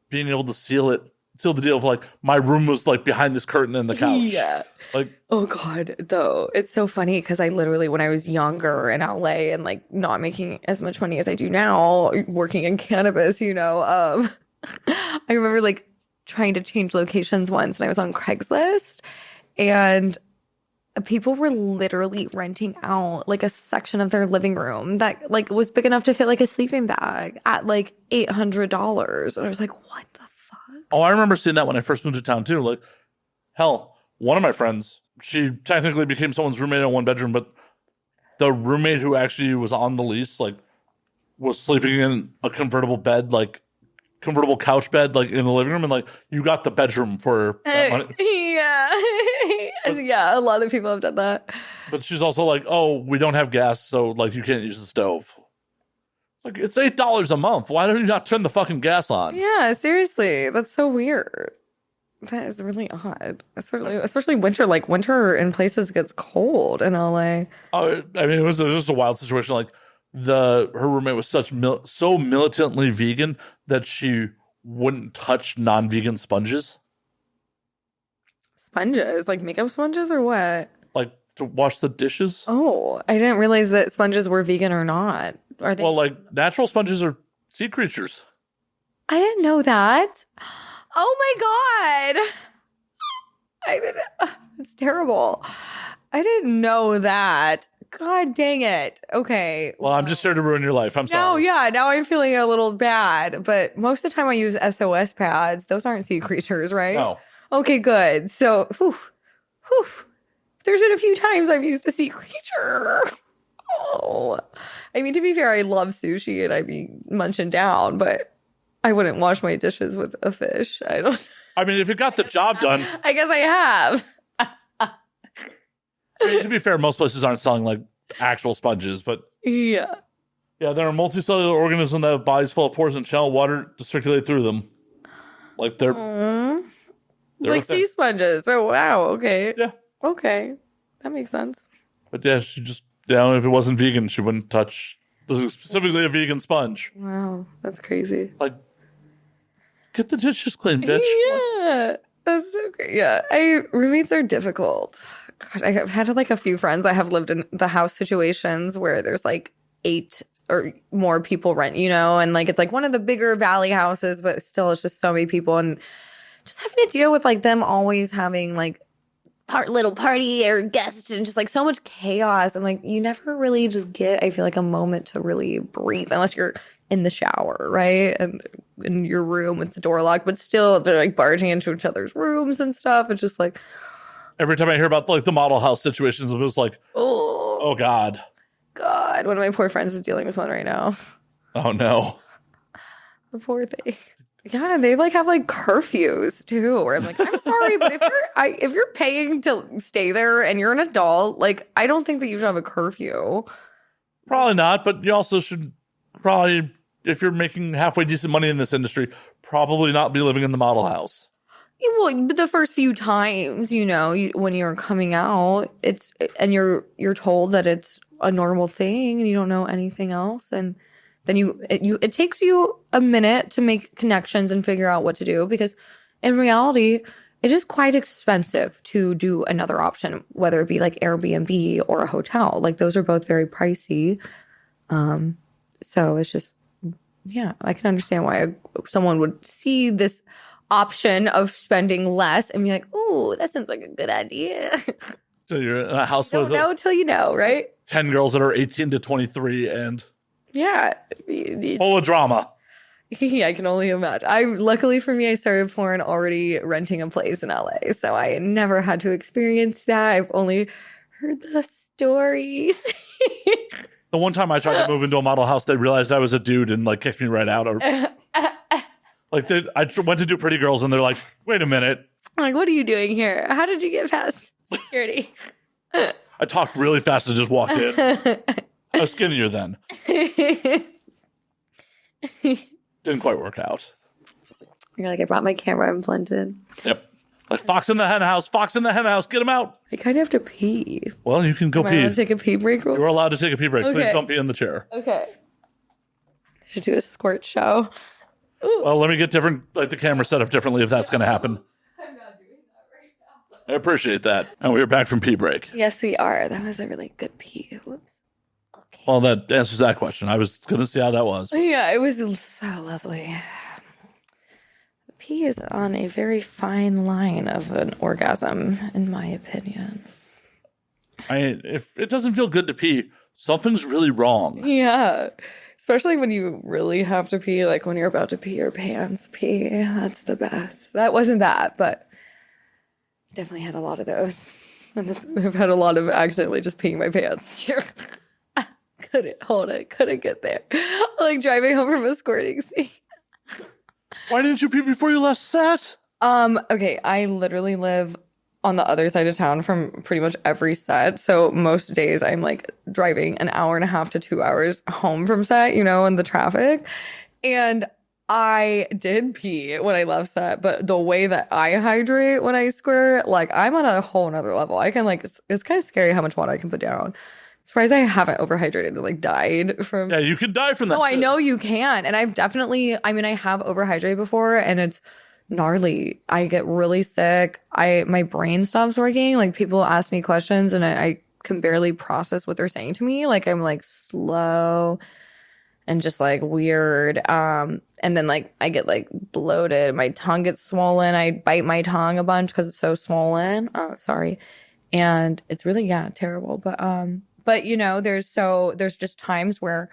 being able to seal the deal of like my room was like behind this curtain and the couch. Yeah. Like, oh God, though. It's so funny because I literally, when I was younger in LA and like not making as much money as I do now, working in cannabis, you know, I remember like trying to change locations once, and I was on Craigslist, and people were literally renting out like a section of their living room that like was big enough to fit like a sleeping bag at like $800. And I was like, what the fuck? Oh, I remember seeing that when I first moved to town too. Like, hell, one of my friends, she technically became someone's roommate in one bedroom, but the roommate who actually was on the lease, like, was sleeping in a convertible bed, like, convertible couch bed like in the living room, and like you got the bedroom for that money. Yeah, a lot of people have done that. But she's also like, oh, we don't have gas, so like you can't use the stove. It's like it's $8 a month. Why don't you not turn the fucking gas on? Yeah, seriously, that's so weird. That is really odd, especially winter. Like winter in places gets cold in LA. Oh, I mean, it was just a wild situation. Like her roommate was so militantly vegan that she wouldn't touch non-vegan sponges, Sponges, like makeup sponges or what? like to wash the dishes. Oh, I didn't realize that sponges were vegan or not. Are they? Well, like natural sponges are sea creatures. I didn't know that. Oh my God. It's terrible. I didn't know that. God dang it. Okay. Well, I'm just here to ruin your life. I'm Now, sorry. yeah, now I'm feeling a little bad. But most of the time I use SOS pads. Those aren't sea creatures, right? No. Okay, good. So, there's been a few times I've used a sea creature. Oh. I mean, to be fair, I love sushi and I'd be munching down, but I wouldn't wash my dishes with a fish. I mean, if it got the job done. I guess I have. I mean, to be fair, most places aren't selling like actual sponges, but Yeah. yeah, they're a multicellular organism that have bodies full of pores and channel water to circulate through them. Like they're like sea sponges. Oh, wow. Okay. Yeah. Okay. That makes sense. But yeah, she just, if it wasn't vegan, she wouldn't touch specifically a vegan sponge. Wow. That's crazy. Like, get the dishes clean, bitch. Yeah. That's so great. Yeah. Roommates are difficult. God, I have had like a few friends. I have lived in the house situations where there's like 8 or more people rent, and like it's like one of the bigger valley houses, but still it's just so many people, and just having to deal with like them always having like little party or guests and just like so much chaos, and like you never really just get, I feel like, a moment to really breathe unless you're in the shower, right? And in your room with the door locked, but still they're like barging into each other's rooms and stuff. It's just like every time I hear about like the model house situations, it was like, oh God. One of my poor friends is dealing with one right now. Oh no. The poor thing. Yeah, they like have like curfews too. Where I'm like, I'm sorry, but if you're paying to stay there and you're an adult, like I don't think that you should have a curfew. Probably not, but you also should probably, if you're making halfway decent money in this industry, probably not be living in the model house. Well, the first few times, when you're coming out, and you're told that it's a normal thing and you don't know anything else, and then it takes you a minute to make connections and figure out what to do, because in reality it is quite expensive to do another option, whether it be like Airbnb or a hotel. Like those are both very pricey. So it's just, yeah, I can understand why someone would see this option of spending less and be like, "Oh, that sounds like a good idea." So you're in a house Don't with know till you know, right? 10 girls that are 18 to 23 and Yeah. full of drama. Yeah, I can only imagine. Luckily for me, I started porn already renting a place in LA, so I never had to experience that. I've only heard the stories. The one time I tried to move into a model house, they realized I was a dude and like kicked me right out. Like I went to do Pretty Girls and they're like, "Wait a minute." I'm like, what are you doing here? How did you get past security? I talked really fast and just walked in. I was skinnier then. Didn't quite work out. You're like, I brought my camera and blended. Yep. Like Fox in the hen house, Fox in the hen house, get him out. I kind of have to pee. Well, you can go Am I pee. allowed to take a pee break? You're allowed to take a pee break. Okay. Please don't pee in the chair. Okay. Should do a squirt show. Ooh. Well, let me get the camera set up differently if that's going to happen. I'm not doing that right now. I appreciate that. And we're back from pee break. Yes, we are. That was a really good pee. Whoops. Okay. Well, that answers that question. I was going to see how that was. Yeah, it was so lovely. Pee is on a very fine line of an orgasm, in my opinion. If it doesn't feel good to pee, something's really wrong. Yeah. Especially when you really have to pee, like when you're about to pee your pants pee. That's the best. That wasn't that, but definitely had a lot of those. And I've had a lot of accidentally just peeing my pants. Couldn't hold it. Couldn't get there. Like driving home from a squirting scene. Why didn't you pee before you left set? Okay, I literally live on the other side of town from pretty much every set. So most days I'm like driving an hour and a half to 2 hours home from set, you know, in the traffic. And I did pee when I left set, but the way that I hydrate when I squirt, like I'm on a whole nother level. I can like, it's kind of scary how much water I can put down. Surprised I haven't overhydrated and like died from. Yeah, you could die from that. No, I know you can. And I've definitely, I mean, I have overhydrated before and it's gnarly. I get really sick. My brain stops working. Like people ask me questions and I can barely process what they're saying to me. Like I'm like slow and just like weird. And then like I get like bloated. My tongue gets swollen. I bite my tongue a bunch because it's so swollen. Sorry. And it's really, terrible. But you know, there's just times where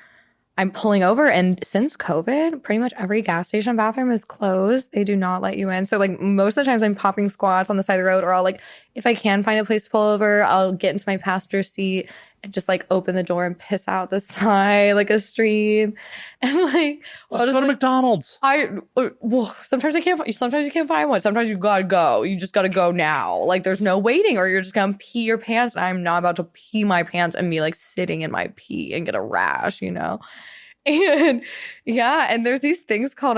I'm pulling over, and since COVID, pretty much every gas station bathroom is closed. They do not let you in. So like most of the times I'm popping squats on the side of the road, or I'll like, if I can find a place to pull over, I'll get into my passenger seat and just like open the door and piss out the side like a stream. And like, I'll just go to McDonald's. Well, sometimes you can't find one. Sometimes you gotta go. You just gotta go now. Like there's no waiting, or you're just gonna pee your pants. And I'm not about to pee my pants and be like sitting in my pee and get a rash, you know? And and there's these things called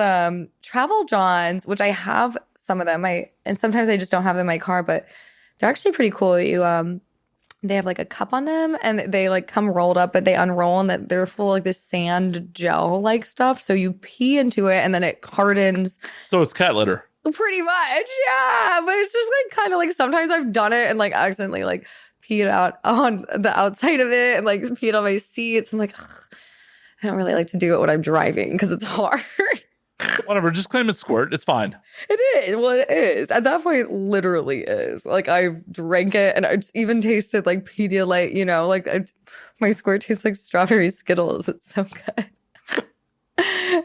travel johns, which I have some of them. And sometimes I just don't have them in my car, but they're actually pretty cool. They have like a cup on them and they like come rolled up, but they unroll and that they're full of like this sand gel like stuff. So you pee into it and then it hardens. So it's cat litter. Pretty much, yeah. But it's just like kind of like sometimes I've done it and like accidentally like peed out on the outside of it and like peed on my seats. I'm like, ugh, I don't really like to do it when I'm driving because it's hard. Whatever, just claim it's squirt. It's fine. It is. Well, it is. At that point, it literally is. Like, I've drank it and it's even tasted like Pedialyte, you know, like my squirt tastes like strawberry Skittles. It's so good.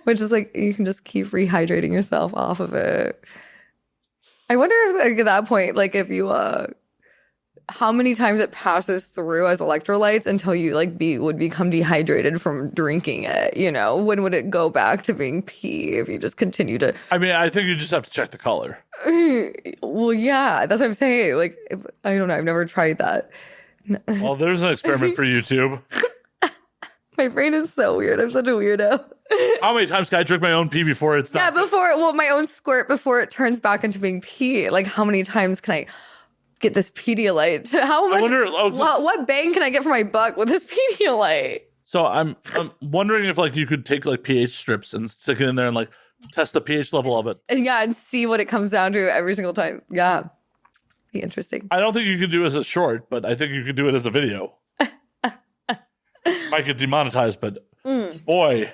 Which is like, you can just keep rehydrating yourself off of it. I wonder if like, at that point, like if you, how many times it passes through as electrolytes until you like would become dehydrated from drinking it, you know? When would it go back to being pee if you just continue to? I mean, I think you just have to check the color. Well, yeah, that's what I'm saying. Like, I don't know. I've never tried that. Well, there's an experiment for YouTube. My brain is so weird. I'm such a weirdo. How many times can I drink my own pee before it's done? Yeah, my own squirt before it turns back into being pee. Like, how many times can I get this Pedialyte? How much? What bang can I get for my buck with this Pedialyte? So I'm wondering if like you could take like pH strips and stick it in there and like test the pH level of it. And see what it comes down to every single time. Yeah, be interesting. I don't think you could do it as a short, but I think you could do it as a video. Might get demonetized, but boy,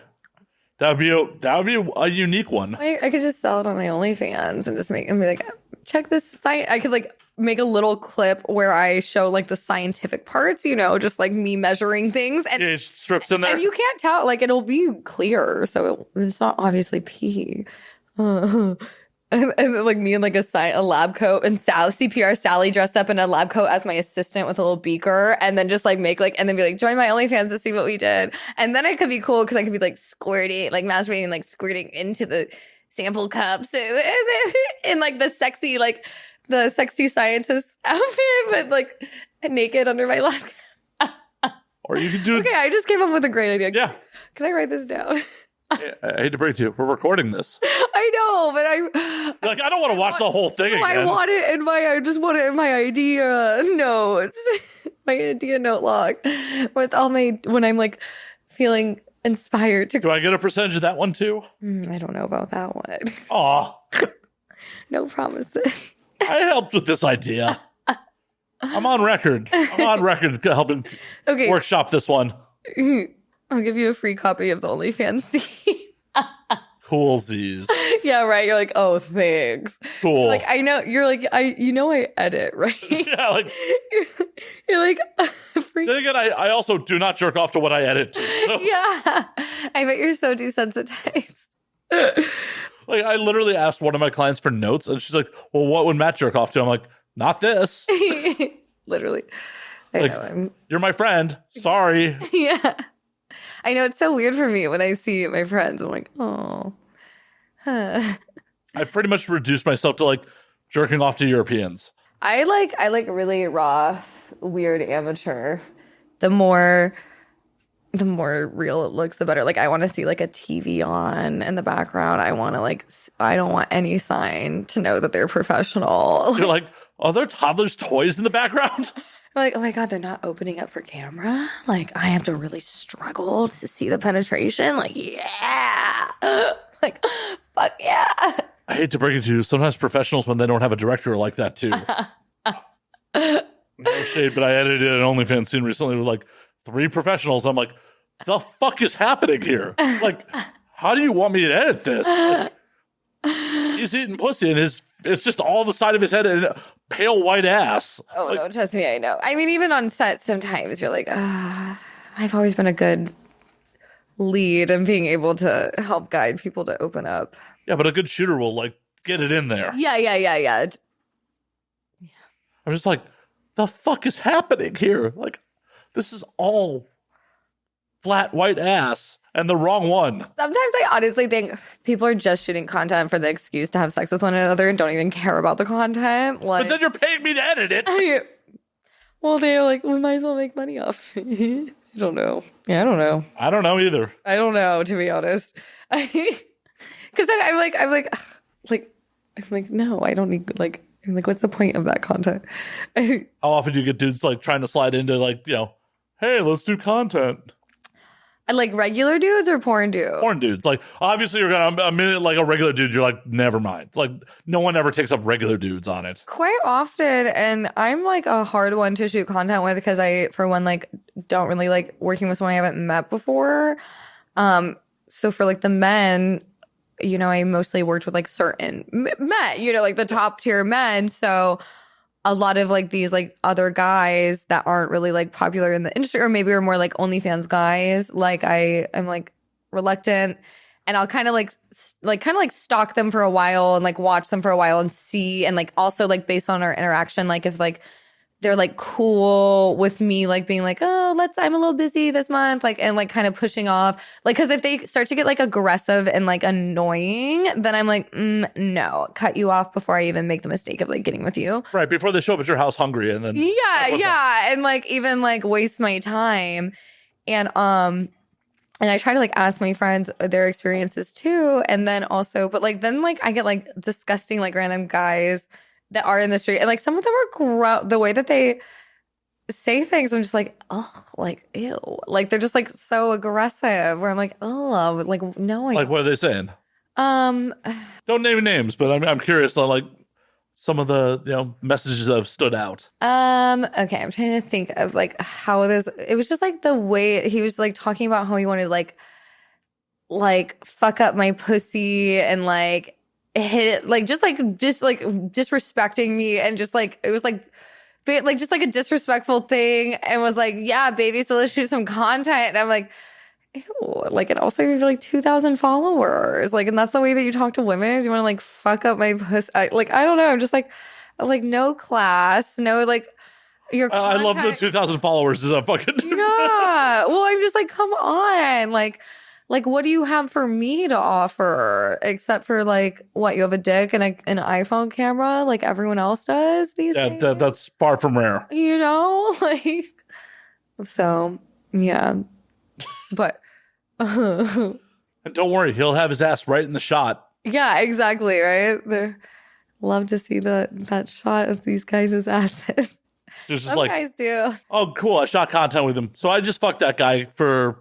that would be a unique one. I could just sell it on my OnlyFans and just be like, check this site. I could like make a little clip where I show like the scientific parts, you know, just like me measuring things and pH strips in there, and you can't tell. Like it'll be clear, so it's not obviously pee. And like me in like a lab coat and CPR Sally dressed up in a lab coat as my assistant with a little beaker, and then just like and then be like, join my OnlyFans to see what we did. And then it could be cool because I could be like squirting, like masturbating, like squirting into the sample cups in like the sexy scientist outfit, but like naked under my lap. Or you could do it. Okay, I just came up with a great idea. Yeah. Can I write this down? I hate to break to you. We're recording this. I know, but I don't want to watch the whole thing again. I just want it in my idea notes. My idea note log. With all when I'm like feeling inspired to. Do I get a percentage of that one too? I don't know about that one. Aw. No promises. I helped with this idea. I'm on record. Helping workshop this one. I'll give you a free copy of the OnlyFans scene. Coolsies. Yeah, right. You're like, oh, thanks. Cool. Like, I know. You're like, I edit, right? Yeah, like. You're like, then again, I also do not jerk off to what I edit to. So. Yeah. I bet you're so desensitized. Like, I literally asked one of my clients for notes, and she's like, well, what would Matt jerk off to? I'm like, not this. Literally. I know. You're my friend. Sorry. Yeah. I know, it's so weird for me when I see my friends. I'm like, oh. Huh. I've pretty much reduced myself to like jerking off to Europeans. I like really raw, weird amateur. The more real it looks, the better. Like I want to see like a TV on in the background. I want to I don't want any sign to know that they're professional. You're like, are there toddlers' toys in the background? I'm like, oh my God, they're not opening up for camera. Like I have to really struggle to see the penetration. Like, yeah. Like, fuck yeah. I hate to break it to you. Sometimes professionals, when they don't have a director, are like that too. No shade, but I edited an OnlyFans scene recently with like 3 professionals. I'm like, the fuck is happening here? Like, how do you want me to edit this? Like, he's eating pussy and it's just all the side of his head and a pale white ass. Oh, like, no, trust me, I know. I mean, even on set, sometimes you're like, I've always been a good lead and being able to help guide people to open up. Yeah, but a good shooter will like get it in there. Yeah. I'm just like, the fuck is happening here? Like, this is all flat white ass and the wrong one. Sometimes I honestly think people are just shooting content for the excuse to have sex with one another and don't even care about the content. Like, but then you're paying me to edit it. Well, they're like, we might as well make money off. I don't know. Yeah, I don't know. I don't know either. I don't know, to be honest. Because then I'm like, no, I don't need, like, I'm like, what's the point of that content? How often do you get dudes like trying to slide into like, you know, hey, let's do content? Like regular dudes or porn dudes? Porn dudes. Like, obviously you're going to, a minute like a regular dude, you're like, never mind. Like, no one ever takes up regular dudes on it. Quite often. And I'm like a hard one to shoot content with because I, for one, like, don't really like working with someone I haven't met before. So for like the men, you know, I mostly worked with like certain men, you know, like the top tier men. So a lot of like these like other guys that aren't really like popular in the industry, or maybe are more like OnlyFans guys, like I am like reluctant, and I'll kind of like stalk them for a while and like watch them for a while and see, and like also like based on our interaction, like if like they're like cool with me like being like, oh, I'm a little busy this month, like, and like kind of pushing off, like, because if they start to get like aggressive and like annoying, then I'm like, no, cut you off before I even make the mistake of like getting with you. Right, before they show up at your house hungry and then and like even like waste my time. And I try to like ask my friends their experiences too, and then also, but like then like I get like disgusting like random guys that are in the street, and like some of them are the way that they say things, I'm just like, oh, like ew, like they're just like so aggressive. Where I'm like, oh, like no, like what are they saying? Don't name names, but I'm curious on like some of the messages that have stood out. Okay, I'm trying to think of like how this. It was just like the way he was like talking about how he wanted like fuck up my pussy and like hit it, like just disrespecting me, and just like it was like just like a disrespectful thing, and was like, yeah, baby, so let's shoot some content. And I'm like, ew, like, and also you have like 2,000 followers, like, and that's the way that you talk to women, is you want to like fuck up my pussy. I don't know, I'm just like no class, no like your content. I love the 2,000 followers is a fucking yeah. Well, I'm just like, come on, like, what do you have for me to offer except for like what, you have a dick and an iPhone camera like everyone else does these days? That's far from rare. You know, like, so yeah, but and don't worry, he'll have his ass right in the shot. Yeah, exactly, right? They love to see that shot of these guys' asses. Just Some like, guys do. Oh, cool! I shot content with him, so I just fucked that guy for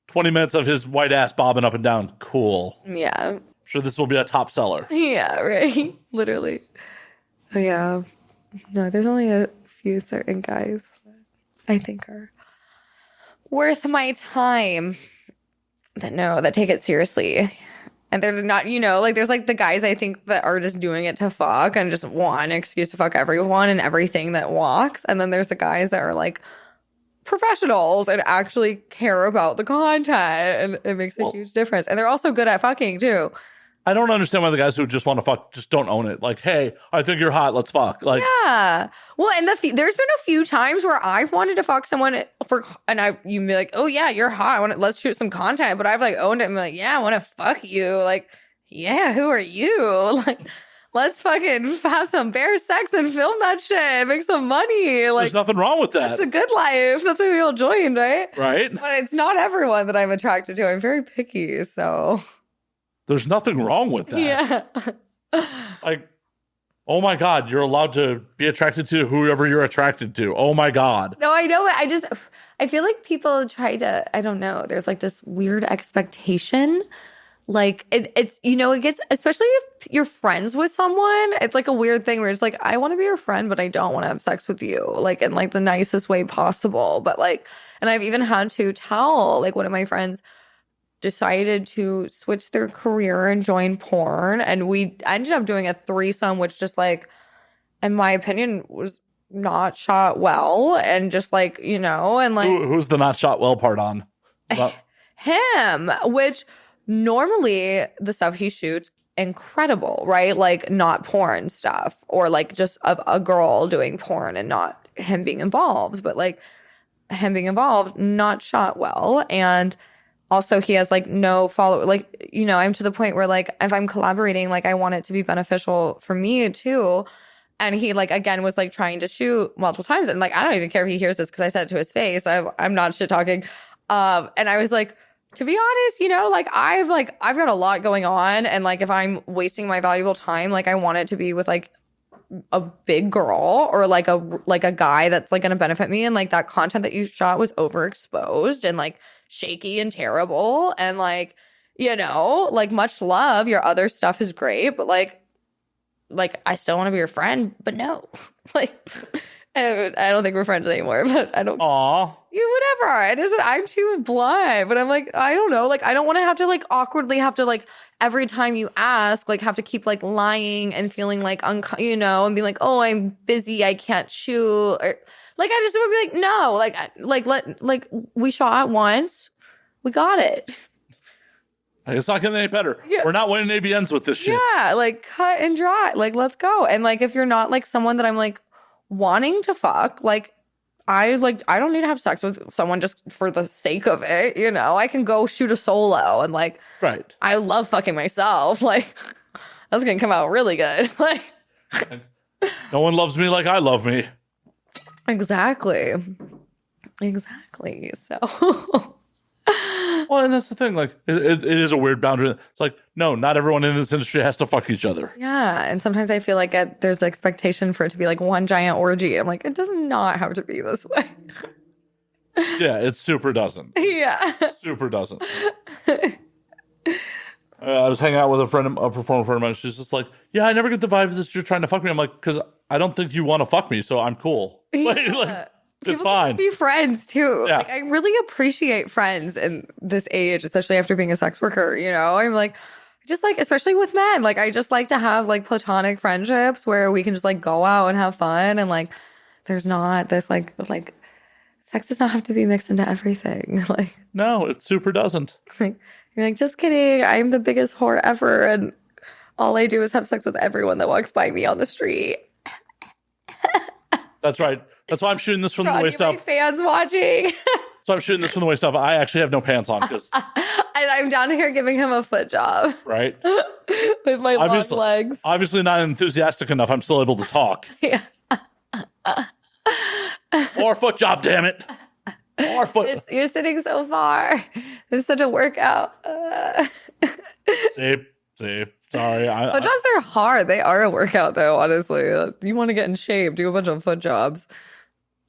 20 minutes of his white ass bobbing up and down. Cool. Yeah. I'm sure this will be a top seller. Yeah, right. Literally. Yeah. No, there's only a few certain guys that I think are worth my time that take it seriously. And they're not, like there's like the guys I think that are just doing it to fuck and just want an excuse to fuck everyone and everything that walks. And then there's the guys that are like professionals and actually care about the content, and it makes a huge difference. And they're also good at fucking too. I don't understand why the guys who just want to fuck just don't own it. Like, hey, I think you're hot, let's fuck. Like, yeah. Well, and there's been a few times where I've wanted to fuck someone you can be like, oh yeah, you're hot, let's shoot some content. But I've like owned it and be like, yeah, I want to fuck you. Like, yeah, who are you? Like, let's fucking have some bare sex and film that shit. Make some money. Like, there's nothing wrong with that. That's a good life. That's what we all joined, right? Right. But it's not everyone that I'm attracted to. I'm very picky, so. There's nothing wrong with that. Yeah. Like, oh my God, you're allowed to be attracted to whoever you're attracted to. Oh my God. No, I know it. I feel like people try to, I don't know, there's like this weird expectation. Like it's, it gets, especially if you're friends with someone, it's like a weird thing where it's like, I want to be your friend, but I don't want to have sex with you, like in like the nicest way possible. But like, and I've even had to tell like one of my friends decided to switch their career and join porn. And we ended up doing a threesome, which just like, in my opinion, was not shot well. And just like, and like. Who's the not shot well part on? Him, which normally the stuff he shoots, incredible, right? Like not porn stuff or like just a girl doing porn and not him being involved. But like him being involved, not shot well. And also, he has like no follow, like, I'm to the point where like if I'm collaborating, like I want it to be beneficial for me too. And he like, again, was like trying to shoot multiple times. And like, I don't even care if he hears this because I said it to his face. I'm not shit talking. And I was like, to be honest, like I've got a lot going on. And like if I'm wasting my valuable time, like I want it to be with like a big girl or like a guy that's like going to benefit me. And like that content that you shot was overexposed and like shaky and terrible. And like, like much love. Your other stuff is great, but like I still want to be your friend, but no, like I don't think we're friends anymore, but I don't. Aw. Whatever. It isn't, I'm too blunt, but I'm like, I don't know. Like, I don't want to have to like awkwardly have to like every time you ask, like have to keep like lying and feeling like, and be like, oh, I'm busy. I can't shoot. Or like, I just would be like, no, like we shot once. We got it. It's not getting any better. Yeah. We're not winning AVNs with this shit. Yeah. Like cut and dry. Like, let's go. And like, if you're not like someone that I'm like wanting to fuck, like, I don't need to have sex with someone just for the sake of it, I can go shoot a solo and like, right. I love fucking myself. Like, that's gonna come out really good. Like, no one loves me like I love me. Exactly. So, well, and that's the thing. Like, it is a weird boundary. It's like, no, not everyone in this industry has to fuck each other. Yeah, and sometimes I feel like there's the expectation for it to be like one giant orgy. I'm like, it does not have to be this way. Yeah, it super doesn't. Yeah, super doesn't. I was hanging out with a performer friend of mine. She's just like, yeah, I never get the vibe that you're trying to fuck me. I'm like, because I don't think you want to fuck me, so I'm cool. Yeah. It's People fine. Be friends too. Yeah. Like I really appreciate friends in this age, especially after being a sex worker. I'm like, just like, especially with men, like I just like to have like platonic friendships where we can just like go out and have fun, and like there's not this like sex does not have to be mixed into everything. Like no, it super doesn't. Like, you're like, just kidding. I'm the biggest whore ever, and all I do is have sex with everyone that walks by me on the street. That's right. That's why I'm shooting this from the waist up. Fans watching. So I'm shooting this from the waist up. I actually have no pants on because I'm down here giving him a foot job. Right. With my long legs. Obviously not enthusiastic enough. I'm still able to talk. Yeah. Or foot job, damn it. Or foot. You're sitting so far. This is such a workout. See. Sorry. Foot jobs are hard. They are a workout, though, honestly. You want to get in shape, do a bunch of foot jobs.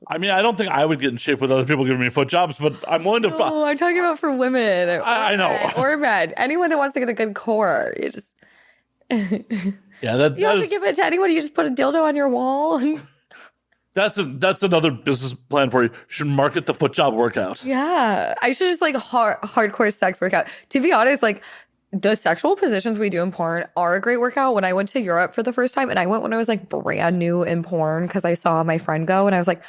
I mean, I don't think I would get in shape with other people giving me foot jobs, but I'm willing to. No, I'm talking about for women. I know. Or men. Anyone that wants to get a good core. You just. Yeah, that. You have to give it to anyone. You just put a dildo on your wall. That's another business plan for you. You should market the foot job workout. Yeah. I should just like hardcore sex workout. To be honest, like the sexual positions we do in porn are a great workout. When I went to Europe for the first time, and I went when I was like brand new in porn because I saw my friend go, and I was like,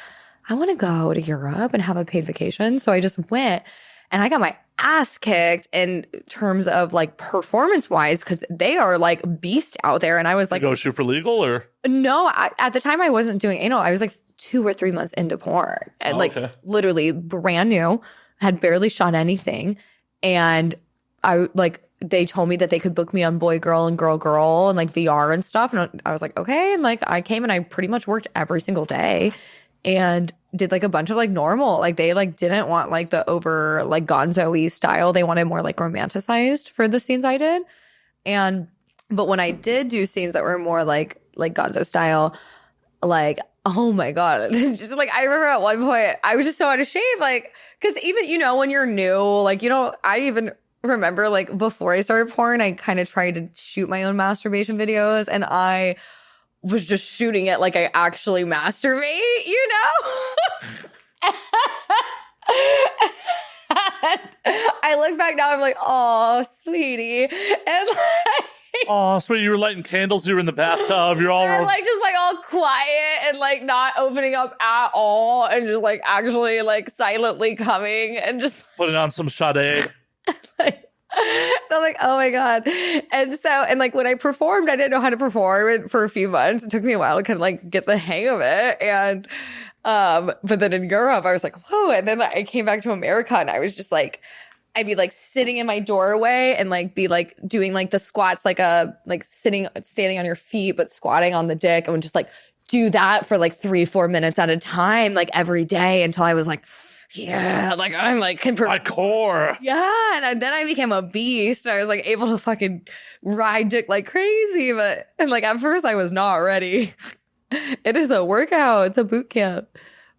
I want to go to Europe and have a paid vacation. So I just went, and I got my ass kicked in terms of like performance wise because they are like beasts out there. And I was like, you go shoot for legal or no? At the time I wasn't doing anal. I was like 2 or 3 months into porn and literally brand new, had barely shot anything, and I like they told me that they could book me on Boy Girl and Girl Girl and like VR and stuff. And I was like, okay. And like I came and I pretty much worked every single day and did like a bunch of like normal. Like they like didn't want like the over like gonzo-y style. They wanted more like romanticized for the scenes I did. But when I did do scenes that were more like gonzo style, like, oh my God. Just like, I remember at one point, I was just so out of shape. Like, because even, you know, when you're new, like, you know, I even remember like before I started porn, I kind of tried to shoot my own masturbation videos and I was just shooting it like I actually masturbate, you know? I look back now, I'm like, oh, sweetie. And like, oh, sweet, you were lighting candles, you were in the bathtub, you're all like just like all quiet and like not opening up at all and just like actually like silently coming and just putting on some Sade. like, I'm like, oh my God. And so, and like when I performed, I didn't know how to perform it for a few months. It took me a while to kind of like get the hang of it. And, but then in Europe, I was like, whoa. And then I came back to America and I was just like, I'd be like sitting in my doorway and like be like doing like the squats, like standing on your feet, but squatting on the dick and just like do that for like 3-4 minutes at a time, like every day until I was like, yeah, like I'm like my core. Yeah, and then I became a beast. I was like able to fucking ride dick like crazy, and like at first I was not ready. It is a workout. It's a boot camp.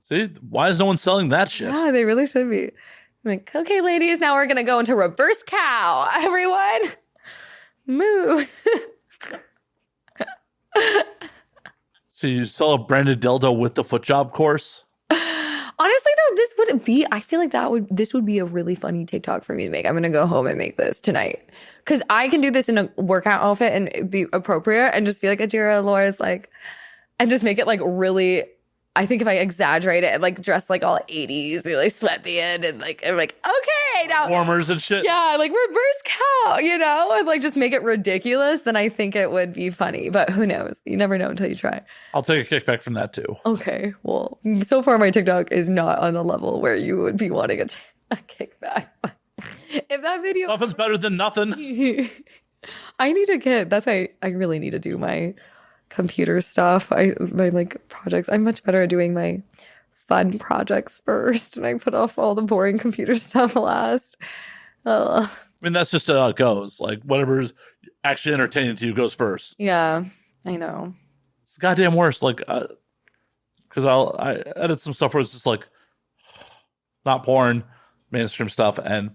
See, why is no one selling that shit? Yeah, they really should be. I'm like, okay, ladies, now we're gonna go into reverse cow. Everyone, move. So you sell a branded dildo with the foot job course? Honestly, though, this would be, I feel like this would be a really funny TikTok for me to make. I'm going to go home and make this tonight. Because I can do this in a workout outfit and it'd be appropriate and just be like, Adira, Laura's like, and just make it like really, I think if I exaggerate it and like dress like all 80s, like sweatband and like, I'm like, okay, now. Warmers and shit. Yeah, like reverse cow, you know, and like just make it ridiculous, then I think it would be funny. But who knows? You never know until you try. I'll take a kickback from that too. Okay, well, so far my TikTok is not on a level where you would be wanting a kickback. If that video, nothing's better than nothing. I need a kid. That's why I really need to do my computer stuff. My like projects. I'm much better at doing my fun projects first, and I put off all the boring computer stuff last. I mean, that's just how it goes. Like whatever's actually entertaining to you goes first. Yeah, I know. It's the goddamn worst. Like, because I edit some stuff where it's just like not porn, mainstream stuff, and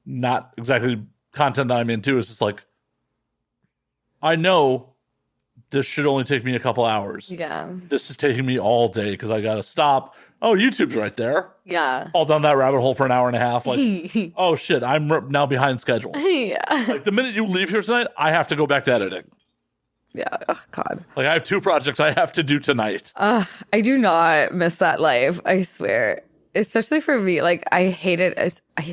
not exactly content that I'm into. It's just like I know this should only take me a couple hours. Yeah. This is taking me all day because I got to stop. Oh, YouTube's right there. Yeah. All down that rabbit hole for an hour and a half. Like, oh shit, I'm now behind schedule. Yeah. Like the minute you leave here tonight, I have to go back to editing. Yeah. Oh, God. Like I have 2 projects I have to do tonight. I do not miss that life. I swear. Especially for me. Like I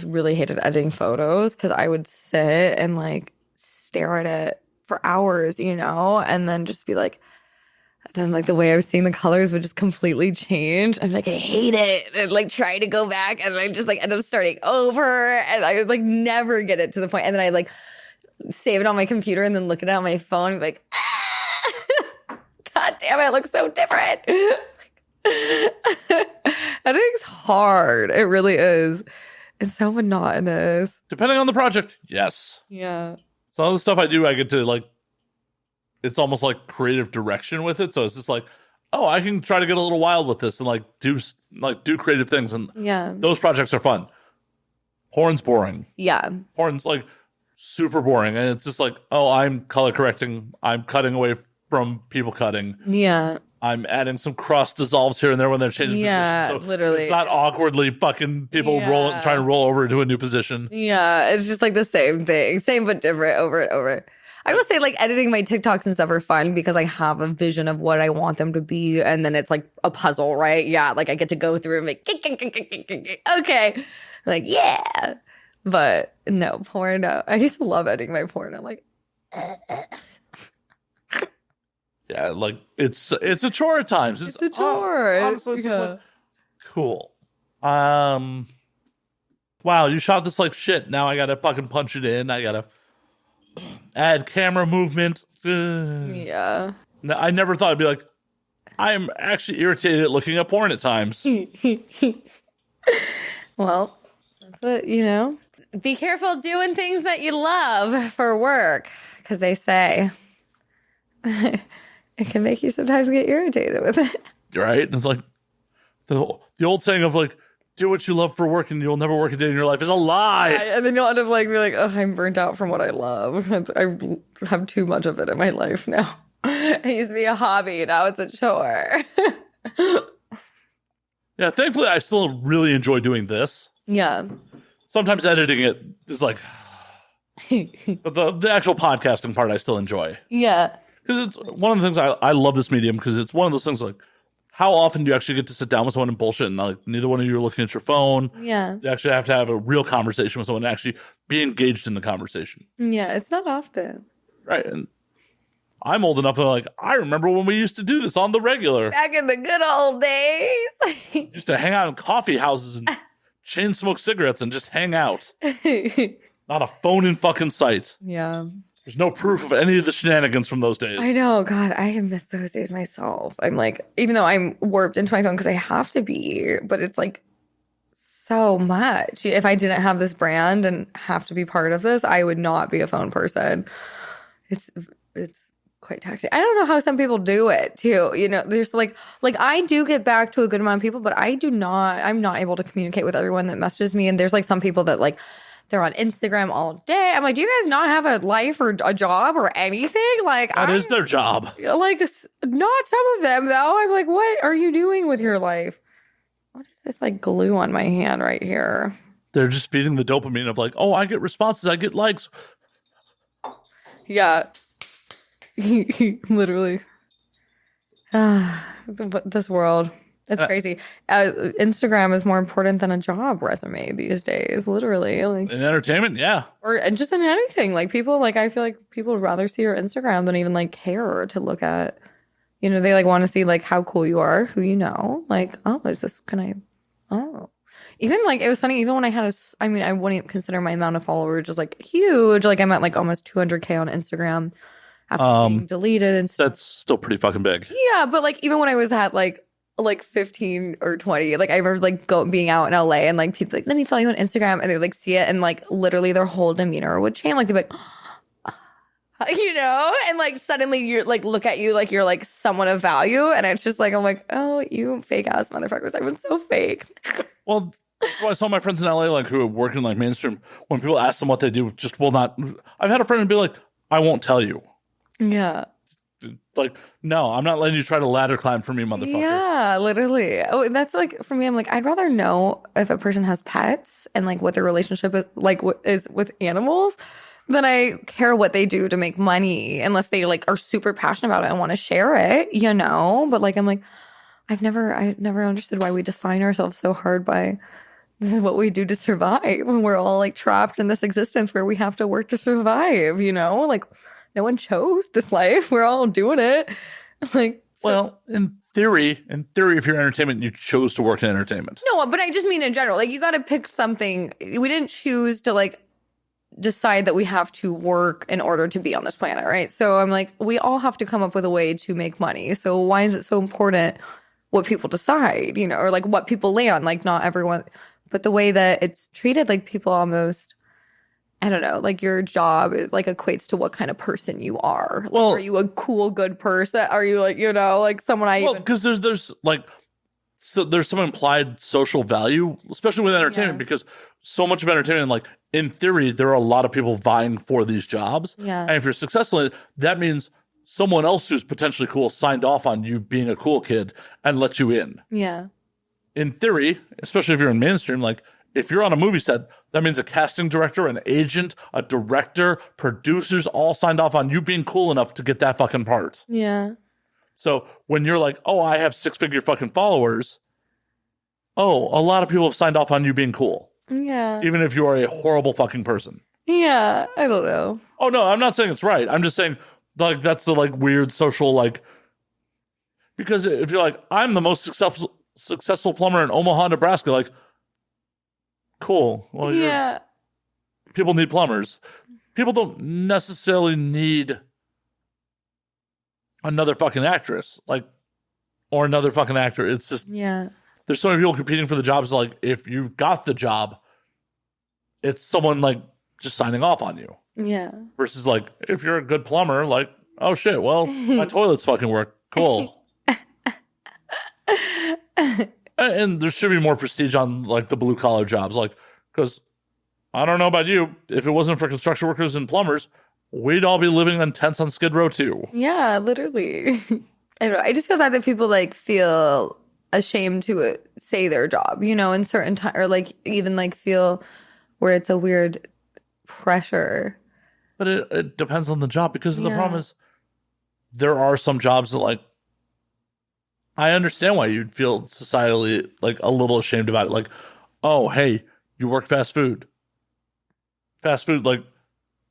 really hated editing photos because I would sit and like stare at it for hours, you know, and then just be like, then like the way I was seeing the colors would just completely change. I'm like, I hate it. And like try to go back and I just like end up starting over and I would like never get it to the point. And then I like save it on my computer and then look at it on my phone and be like, God damn, it looks so different. Editing's hard. It really is. It's so monotonous. Depending on the project, yes. Yeah. Some of the stuff I do, I get to like, it's almost like creative direction with it. So it's just like, oh, I can try to get a little wild with this and like do creative things. And yeah, those projects are fun. Porn's boring. Yeah. Porn's like super boring. And it's just like, oh, I'm color correcting. I'm cutting away from people cutting. Yeah. I'm adding some cross dissolves here and there when they're changing position. So literally. It's not awkwardly fucking people trying to roll over to a new position. Yeah, it's just like the same thing. Same but different over and over. I will say like editing my TikToks and stuff are fun because I have a vision of what I want them to be. And then it's like a puzzle, right? Yeah, like I get to go through and make, okay. Like, yeah. But no, porn, no. I used to love editing my porn. I'm like, yeah, like it's a chore at times. It's a chore. Honestly, it's just like, cool. Wow, you shot this like shit. Now I gotta fucking punch it in. I gotta add camera movement. Yeah. I never thought I'd be like, I'm actually irritated at looking at porn at times. Well, that's what, you know. Be careful doing things that you love for work, because they say it can make you sometimes get irritated with it. Right? It's like the old saying of like, do what you love for work and you'll never work a day in your life is a lie. Yeah, and then you'll end up like be like, oh, I'm burnt out from what I love. I have too much of it in my life now. It used to be a hobby, now it's a chore. Yeah, thankfully I still really enjoy doing this. Yeah. Sometimes editing it is like, but the actual podcasting part I still enjoy. Yeah. Because it's one of the things I love this medium, because it's one of those things like, how often do you actually get to sit down with someone and bullshit and like neither one of you are looking at your phone? Yeah. You actually have to have a real conversation with someone and actually be engaged in the conversation. Yeah, it's not often. Right. And I'm old enough to like, I remember when we used to do this on the regular. Back in the good old days. Used to hang out in coffee houses and chain smoke cigarettes and just hang out. Not a phone in fucking sight. Yeah. There's no proof of any of the shenanigans from those days. I know. God, I have missed those days myself. I'm like, even though I'm warped into my phone because I have to be, but it's like so much. If I didn't have this brand and have to be part of this, I would not be a phone person. It's quite taxing. I don't know how some people do it too. You know, there's like I do get back to a good amount of people, but I'm not able to communicate with everyone that messages me. And there's like some people that like, they're on Instagram all day. I'm like, do you guys not have a life or a job or anything? Like, that is their job. Like, not some of them, though. I'm like, what are you doing with your life? What is this, like, glue on my hand right here? They're just feeding the dopamine of like, oh, I get responses, I get likes. Yeah. Literally. This world. It's crazy. Instagram is more important than a job resume these days, literally. Like in entertainment, yeah. Or just in anything. Like people, like I feel like people would rather see your Instagram than even like care to look at. You know, they like want to see like how cool you are, who you know. Like, oh, even like it was funny. Even when I had I wouldn't consider my amount of followers just like huge. Like I'm at like almost 200K on Instagram after being deleted and stuff. That's still pretty fucking big. Yeah, but like even when I was at like 15 or 20, like I remember like being out in LA and like people like, let me follow you on Instagram, and they like see it and like literally their whole demeanor would change. Like they'd be like, you know, and like suddenly you're like look at you like you're like someone of value, and it's just like I'm like, oh, you fake ass motherfuckers, I've been so fake. Well, that's why some of my friends in LA like who work in like mainstream, when people ask them what they do, just will not. I've had a friend be like, I won't tell you. Yeah. Like, no, I'm not letting you try to ladder climb for me, motherfucker. Yeah, literally. Oh, that's like for me. I'm like, I'd rather know if a person has pets and like what their relationship is like is with animals than I care what they do to make money, unless they like are super passionate about it and want to share it, you know. But like, I'm like, I never understood why we define ourselves so hard by this is what we do to survive when we're all like trapped in this existence where we have to work to survive, you know, like. No one chose this life. We're all doing it. Like, so. Well, in theory, if you're entertainment, you chose to work in entertainment. No, but I just mean in general. Like, you got to pick something. We didn't choose to like decide that we have to work in order to be on this planet, right? So I'm like, we all have to come up with a way to make money. So why is it so important what people decide, you know, or like what people land? Like, not everyone, but the way that it's treated, like people almost. I don't know, like your job like equates to what kind of person you are. Like, well, are you a cool, good person? Are you like, you know, like someone because there's like, so there's some implied social value, especially with entertainment, because so much of entertainment, like in theory, there are a lot of people vying for these jobs. Yeah. And if you're successful in it, that means someone else who's potentially cool signed off on you being a cool kid and let you in. Yeah. In theory, especially if you're in mainstream, like, if you're on a movie set, that means a casting director, an agent, a director, producers all signed off on you being cool enough to get that fucking part. Yeah. So when you're like, oh, I have 6-figure fucking followers, oh, a lot of people have signed off on you being cool. Yeah. Even if you are a horrible fucking person. Yeah. I don't know. Oh, no, I'm not saying it's right. I'm just saying, like, that's the, like, weird social, like, because if you're like, I'm the most successful plumber in Omaha, Nebraska, like, cool. Well, yeah. People need plumbers. people don't necessarily need another fucking actress, like, or another fucking actor. It's just, there's so many people competing for the jobs. Like, if you've got the job, it's someone like just signing off on you. Yeah. Versus like, if you're a good plumber, like, oh shit, well, my toilets fucking work. Cool. And there should be more prestige on like the blue collar jobs, like, because I don't know about you, if it wasn't for construction workers and plumbers, we'd all be living in tents on Skid Row too. Yeah, literally. I don't know. I just feel bad that people like feel ashamed to say their job, you know, in certain time, or like even like feel where it's a weird pressure. But it depends on the job, because the problem is there are some jobs that, like, I understand why you'd feel societally like a little ashamed about it. Like, oh, hey, you work fast food. Fast food, like,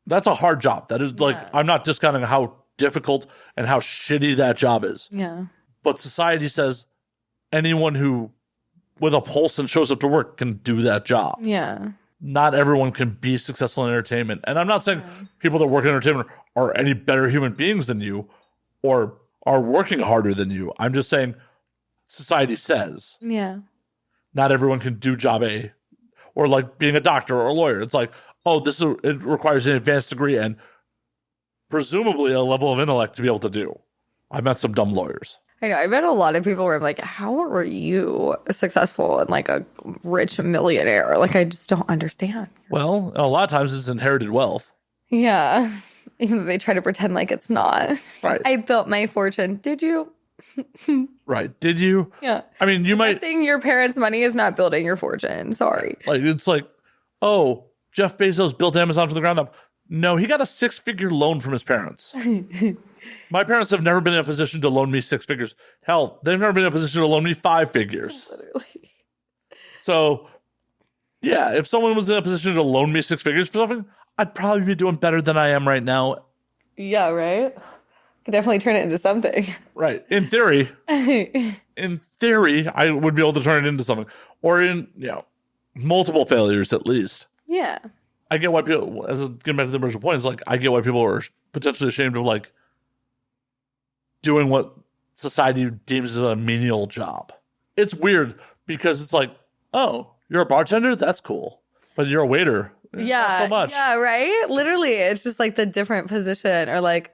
that's a hard job. That is like, I'm not discounting how difficult and how shitty that job is. Yeah. But society says anyone who with a pulse and shows up to work can do that job. Yeah. Not everyone can be successful in entertainment. And I'm not saying people that work in entertainment are any better human beings than you or are working harder than you. I'm just saying society says not everyone can do job A, or like being a doctor or a lawyer. It's like, oh, it requires an advanced degree and presumably a level of intellect to be able to do. I met some dumb lawyers. I know. I met a lot of people where I'm like, how are you successful and like a rich millionaire? Like, I just don't understand. Well, a lot of times it's inherited wealth. Yeah. Even though they try to pretend like it's not. Right. I built my fortune. Did you? Right. Did you? Yeah. I mean, you Investing your parents' money is not building your fortune. Sorry. Like, it's like, oh, Jeff Bezos built Amazon from the ground up. No, he got a 6-figure loan from his parents. My parents have never been in a position to loan me 6 figures. Hell, they've never been in a position to loan me 5 figures. Literally. So, yeah, if someone was in a position to loan me 6 figures for something, I'd probably be doing better than I am right now. Yeah, right? Could definitely turn it into something. Right. In theory, I would be able to turn it into something. Or in, multiple failures at least. Yeah. I get why people, getting back to the original point, it's like, I get why people are potentially ashamed of, like, doing what society deems as a menial job. It's weird because it's like, oh, you're a bartender? That's cool. But you're a waiter. Not so much. Yeah, right? Literally, it's just like the different position, or like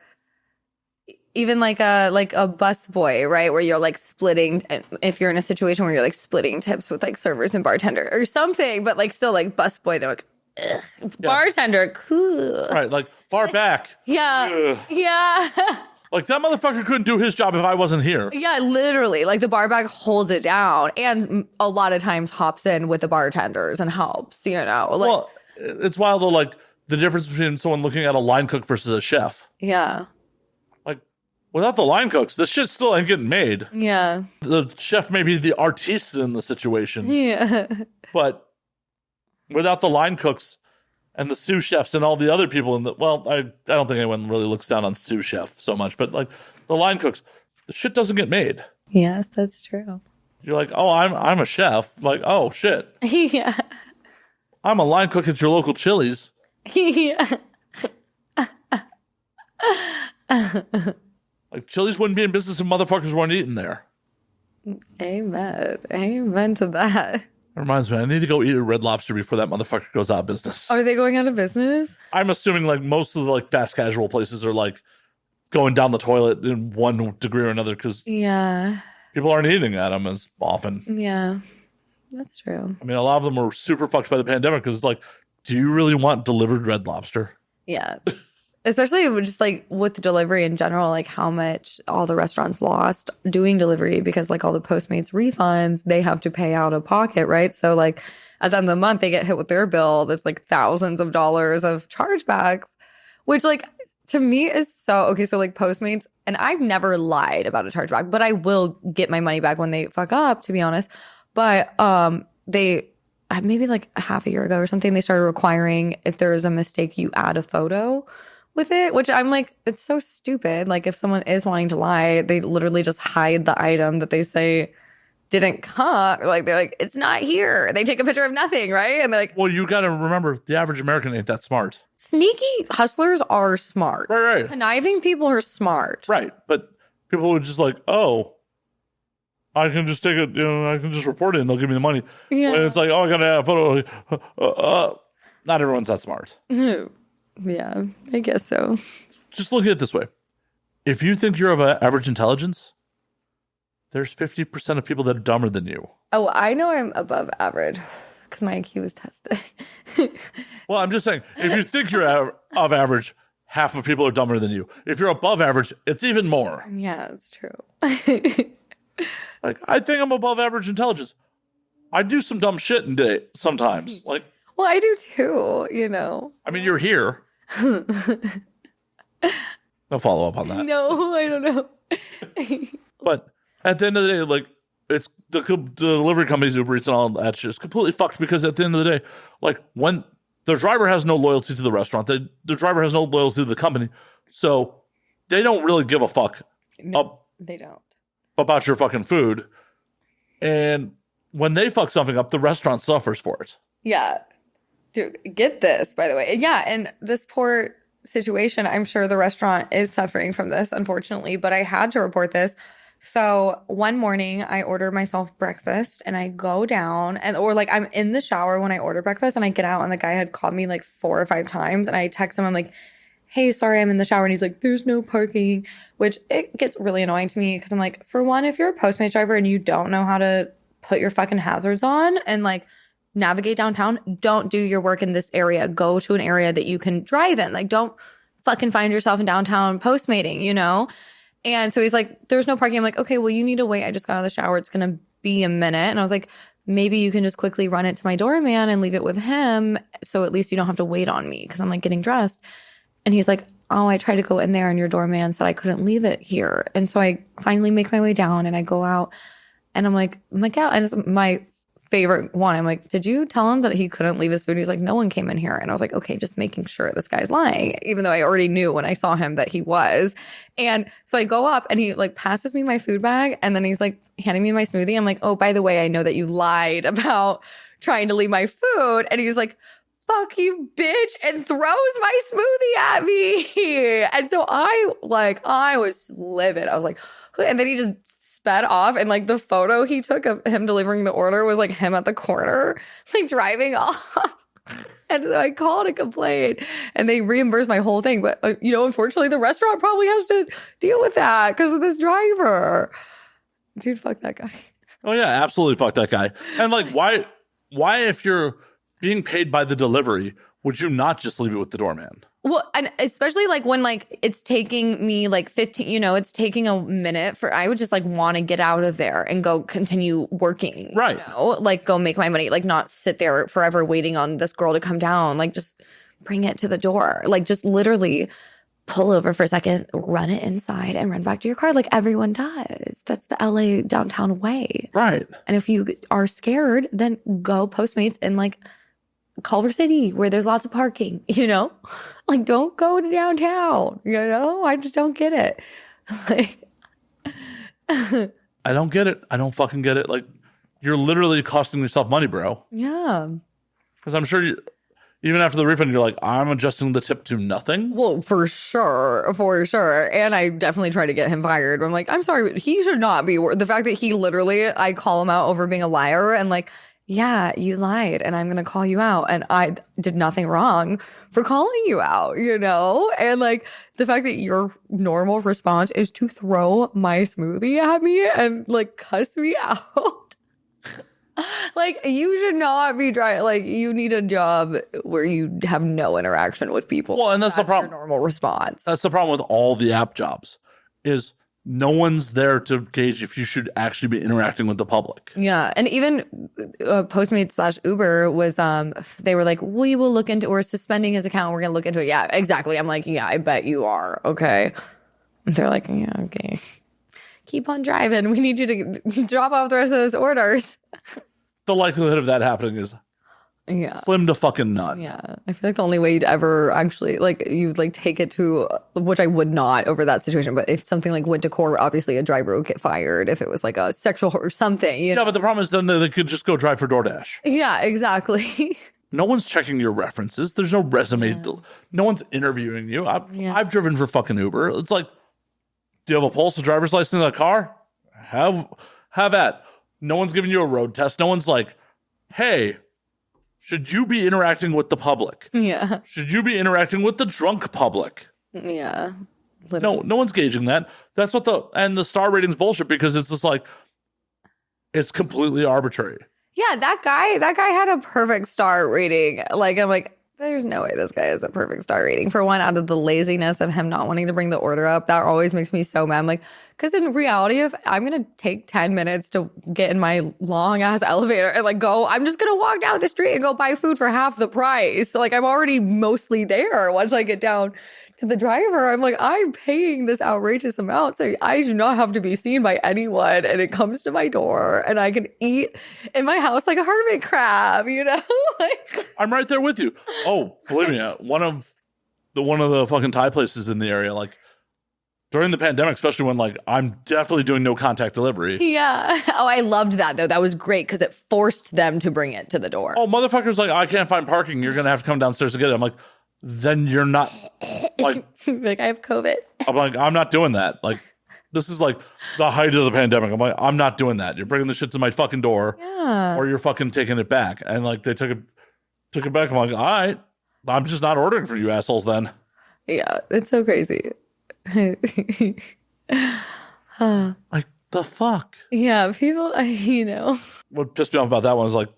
even like a bus boy, right? Where you're like splitting, if you're in a situation where you're like splitting tips with like servers and bartender or something, but like still like bus boy, they're like, ugh. Yeah. Bartender, cool. Right, like bar back. Yeah. Ugh. Yeah. Like, that motherfucker couldn't do his job if I wasn't here. Yeah, literally. Like, the bar back holds it down and a lot of times hops in with the bartenders and helps, you know? Like, well, it's wild, though, like, the difference between someone looking at a line cook versus a chef. Yeah. Like, without the line cooks, this shit still ain't getting made. Yeah. The chef may be the artiste in the situation. Yeah. But without the line cooks and the sous chefs and all the other people I don't think anyone really looks down on sous chef so much, but like the line cooks, the shit doesn't get made. Yes, that's true. You're like, oh, I'm a chef. Like, oh shit. Yeah. I'm a line cook at your local Chili's. Yeah. Like, Chili's wouldn't be in business if motherfuckers weren't eating there. Amen. Amen to that. That reminds me, I need to go eat a Red Lobster before that motherfucker goes out of business. Are they going out of business? I'm assuming like most of the like fast casual places are like going down the toilet in one degree or another because people aren't eating at them as often. Yeah, that's true. I mean, a lot of them were super fucked by the pandemic because it's like, do you really want delivered Red Lobster? Yeah. Especially just like with delivery in general, like how much all the restaurants lost doing delivery because like all the Postmates refunds, they have to pay out of pocket, right? So like at the end of the month, they get hit with their bill that's like thousands of dollars of chargebacks, which like to me is so, okay, so like Postmates, and I've never lied about a chargeback, but I will get my money back when they fuck up, to be honest. But they, maybe like a half a year ago or something, they started requiring if there is a mistake, you add a photo with it, which I'm like, it's so stupid. Like if someone is wanting to lie, they literally just hide the item that they say didn't come. Like, they're like, it's not here. They take a picture of nothing, right? And they're like, Well, you got to remember, the average American ain't that smart. sneaky hustlers are smart. Right. Conniving people are smart. Right. But people would just like, oh, I can just take it, I can just report it and they'll give me the money. Yeah. And it's like, oh, I got to have a photo. Not everyone's that smart. Yeah, I guess so. Just look at it this way. If you think you're of average intelligence, there's 50% of people that are dumber than you. Oh, I know I'm above average because my IQ was tested. Well, I'm just saying, if you think you're of average, half of people are dumber than you. If you're above average, it's even more. Yeah, it's true. Like, I think I'm above average intelligence. I do some dumb shit in day sometimes. Like, well, I do too, I mean, you're here. No follow up on that. No, I don't know. But at the end of the day, like, it's the delivery companies, Uber Eats and all that shit is completely fucked, because at the end of the day, like, when the driver has no loyalty to the restaurant, the driver has no loyalty to the company, so they don't really give a fuck. No, they don't. About your fucking food. And when they fuck something up, the restaurant suffers for it. Yeah. Dude, get this, by the way. Yeah, and this poor situation, I'm sure the restaurant is suffering from this, unfortunately, but I had to report this. So one morning I order myself breakfast and I go down or like I'm in the shower when I order breakfast and I get out and the guy had called me like 4 or 5 times and I text him, I'm like, hey, sorry, I'm in the shower. And he's like, there's no parking, which it gets really annoying to me because I'm like, for one, if you're a Postmates driver and you don't know how to put your fucking hazards on and like navigate downtown, don't do your work in this area. Go to an area that you can drive in. Like, don't fucking find yourself in downtown Postmating, And so he's like, there's no parking. I'm like, okay, well, you need to wait. I just got out of the shower. It's going to be a minute. And I was like, maybe you can just quickly run it to my doorman and leave it with him. So at least you don't have to wait on me because I'm like getting dressed. And he's like, oh, I tried to go in there and your doorman said I couldn't leave it here. And so I finally make my way down and I go out and I'm like, yeah. And it's my favorite one. I'm like, did you tell him that he couldn't leave his food? He's like, no one came in here. And I was like, okay, just making sure this guy's lying, even though I already knew when I saw him that he was. And so I go up and he like passes me my food bag and then he's like handing me my smoothie. I'm like, oh, by the way, I know that you lied about trying to leave my food. And he's like, fuck you, bitch, and throws my smoothie at me. And so I was livid. I was like, and then he just sped off. And like the photo he took of him delivering the order was like him at the corner, like driving off. And so I called a complaint and they reimbursed my whole thing. But, unfortunately, the restaurant probably has to deal with that because of this driver. Dude, fuck that guy. Oh, yeah, absolutely fuck that guy. And like, why if you're being paid by the delivery, would you not just leave it with the doorman? Well, and especially like when like it's taking me like 15, it's taking a minute I would just like want to get out of there and go continue working. Right. Like go make my money, like not sit there forever waiting on this girl to come down. Like just bring it to the door. Like just literally pull over for a second, run it inside and run back to your car like everyone does. That's the LA downtown way. Right. And if you are scared, then go Postmates and like Culver City where there's lots of parking, Like don't go to downtown, I just don't get it. Like I don't get it. I don't fucking get it. Like you're literally costing yourself money, bro. Yeah. Because I'm sure even after the refund, you're like, I'm adjusting the tip to nothing. Well, for sure. And I definitely try to get him fired. I'm like, I'm sorry, but he should not be. The fact that he literally, I call him out over being a liar and like, yeah, you lied and I'm going to call you out. And I did nothing wrong for calling you out, And like the fact that your normal response is to throw my smoothie at me and like cuss me out. Like you should not be driving. Like you need a job where you have no interaction with people. Well, and that's the problem. Your normal response. That's the problem with all the app jobs is no one's there to gauge if you should actually be interacting with the public. Yeah. And even Postmates / Uber was, they were like, we will look into, we're suspending his account. We're going to look into it. Yeah, exactly. I'm like, yeah, I bet you are. Okay. And they're like, yeah, okay. Keep on driving. We need you to drop off the rest of those orders. The likelihood of that happening is Yeah. Slim to fucking none. Yeah. I feel like the only way you'd ever actually, like, you'd, like, take it to, which I would not over that situation, but if something, like, went to court, obviously a driver would get fired if it was, like, a sexual or something. You know? But the problem is then they could just go drive for DoorDash. Yeah, exactly. No one's checking your references. There's no resume. Yeah. No one's interviewing you. I've driven for fucking Uber. It's like, do you have a Pulse, a driver's license in a car? Have at. No one's giving you a road test. No one's like, hey, should you be interacting with the public? Yeah. Should you be interacting with the drunk public? Yeah. No one's gauging that. That's what the star rating's bullshit because it's just like, it's completely arbitrary. Yeah, that guy had a perfect star rating. Like, I'm like, there's no way this guy has a perfect star rating. For one, out of the laziness of him not wanting to bring the order up, that always makes me so mad. I'm like, because in reality, if I'm going to take 10 minutes to get in my long ass elevator and like go, I'm just going to walk down the street and go buy food for half the price. Like, I'm already mostly there once I get down to the driver. I'm like, I'm paying this outrageous amount, so I do not have to be seen by anyone, and it comes to my door, and I can eat in my house like a hermit crab, you know? Like, I'm right there with you. Oh, believe me, one of the fucking Thai places in the area, like during the pandemic, especially when like I'm definitely doing no contact delivery. Yeah. Oh, I loved that though. That was great because it forced them to bring it to the door. Oh, motherfuckers! Like, I can't find parking. You're gonna have to come downstairs to get it. I'm like, then you're not like I have COVID. I'm like, I'm not doing that. Like, this is like the height of the pandemic. I'm like, I'm not doing that. You're bringing the shit to my fucking door, or you're fucking taking it back. And like, they took it back. I'm like, all right, I'm just not ordering for you assholes then. Yeah, it's so crazy. Like, the fuck? Yeah, people, you know. What pissed me off about that one is like,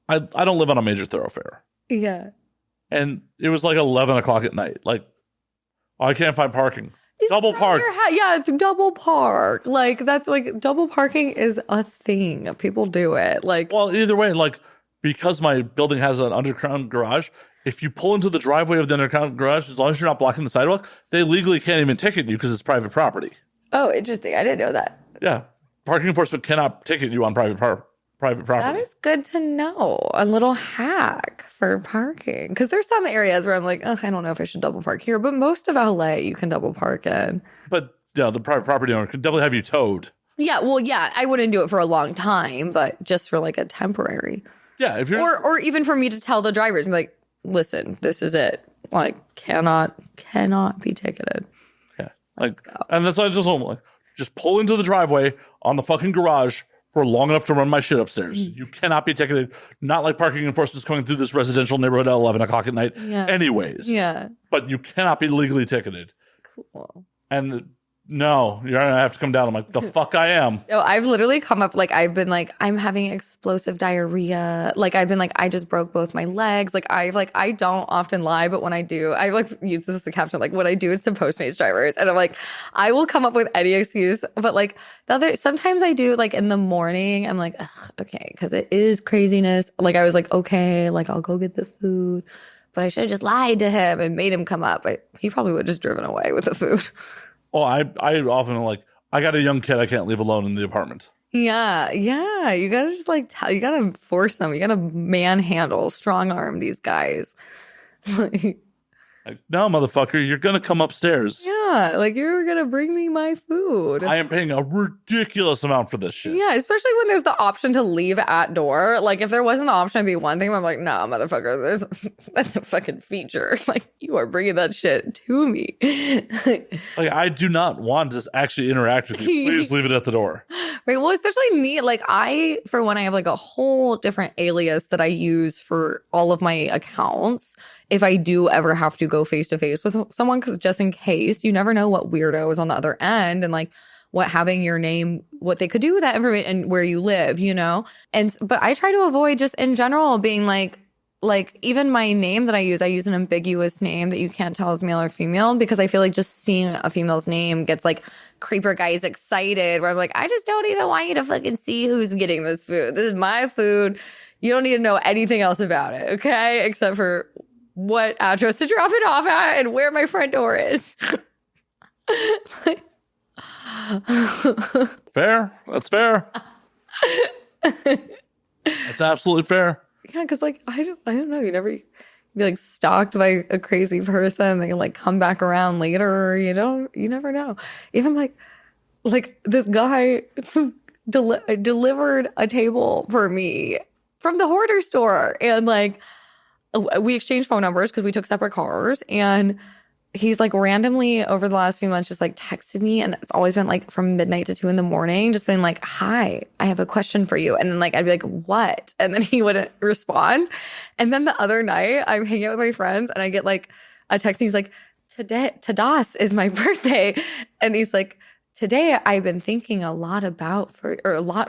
I don't live on a major thoroughfare. Yeah. And it was like 11 o'clock at night. Like, I can't find parking. Double park. Yeah, it's double park. Like, that's like, double parking is a thing. People do it. Like, well, either way, like, because my building has an underground garage, if you pull into the driveway of the underground garage, as long as you're not blocking the sidewalk, they legally can't even ticket you because it's private property. oh, interesting. I didn't know that. Yeah. Parking enforcement cannot ticket you on private property. That is good to know. A little hack for parking. Because there's some areas where I'm like, I don't know if I should double park here. But most of LA, you can double park in. But yeah, the private property owner could definitely have you towed. Yeah, well, yeah, I wouldn't do it for a long time, but just for like a temporary. Yeah, if you're or even for me to tell the drivers, be like, listen, this is it. Like, cannot be ticketed. Yeah, like, and that's why I just pull into the driveway on the fucking garage for long enough to run my shit upstairs. You cannot be ticketed. Not like parking enforcement's coming through this residential neighborhood at 11 o'clock at night. Yeah. Anyways. Yeah. But you cannot be legally ticketed. Cool. And no, you're going to have to come down. I'm like, the fuck I am. No, I've literally come up, like, I've been like, I'm having explosive diarrhea. Like, I've been like, I just broke both my legs. Like, I don't often lie, but when I do, I like use this as a caption. Like, what I do is to Postmates drivers. And I'm like, I will come up with any excuse. But like, sometimes I do, like, in the morning, I'm like, ugh, okay, because it is craziness. Like, I was like, okay, like, I'll go get the food. But I should have just lied to him and made him come up. But he probably would have just driven away with the food. Oh, I often like, I got a young kid I can't leave alone in the apartment. Yeah. You gotta just like you gotta force them. You gotta manhandle, strong arm these guys. Like, no, motherfucker, you're gonna come upstairs. Yeah, like you're gonna bring me my food. I am paying a ridiculous amount for this shit. Yeah, especially when there's the option to leave at door. Like if there wasn't the option to be one thing, I'm like, nah, motherfucker, that's a fucking feature. Like you are bringing that shit to me. Like I do not want to actually interact with you. Please leave it at the door. Right. Well, especially me. Like for one, I have like a whole different alias that I use for all of my accounts. If I do ever have to go face to face with someone, because just in case, you never know what weirdo is on the other end and like what having your name, what they could do with that information and where you live, you know? But I try to avoid just in general being like even my name that I use an ambiguous name that you can't tell is male or female because I feel like just seeing a female's name gets like creeper guys excited where I'm like, I just don't even want you to fucking see who's getting this food. This is my food. You don't need to know anything else about it, okay? Except for what address to drop it off at and where my front door is. Fair. That's fair. That's absolutely fair. Yeah, because like I don't know. You never be like stalked by a crazy person. They can like come back around later. You never know. Even like this guy delivered a table for me from the Hoarder store, and like we exchanged phone numbers because we took separate cars, and he's like randomly over the last few months just like texted me, and it's always been like from midnight to 2 a.m, just been like, hi, I have a question for you. And then like I'd be like, what? And then he wouldn't respond. And then the other night I'm hanging out with my friends and I get like a text, and he's like, Tadas is my birthday. And he's like, today I've been thinking a lot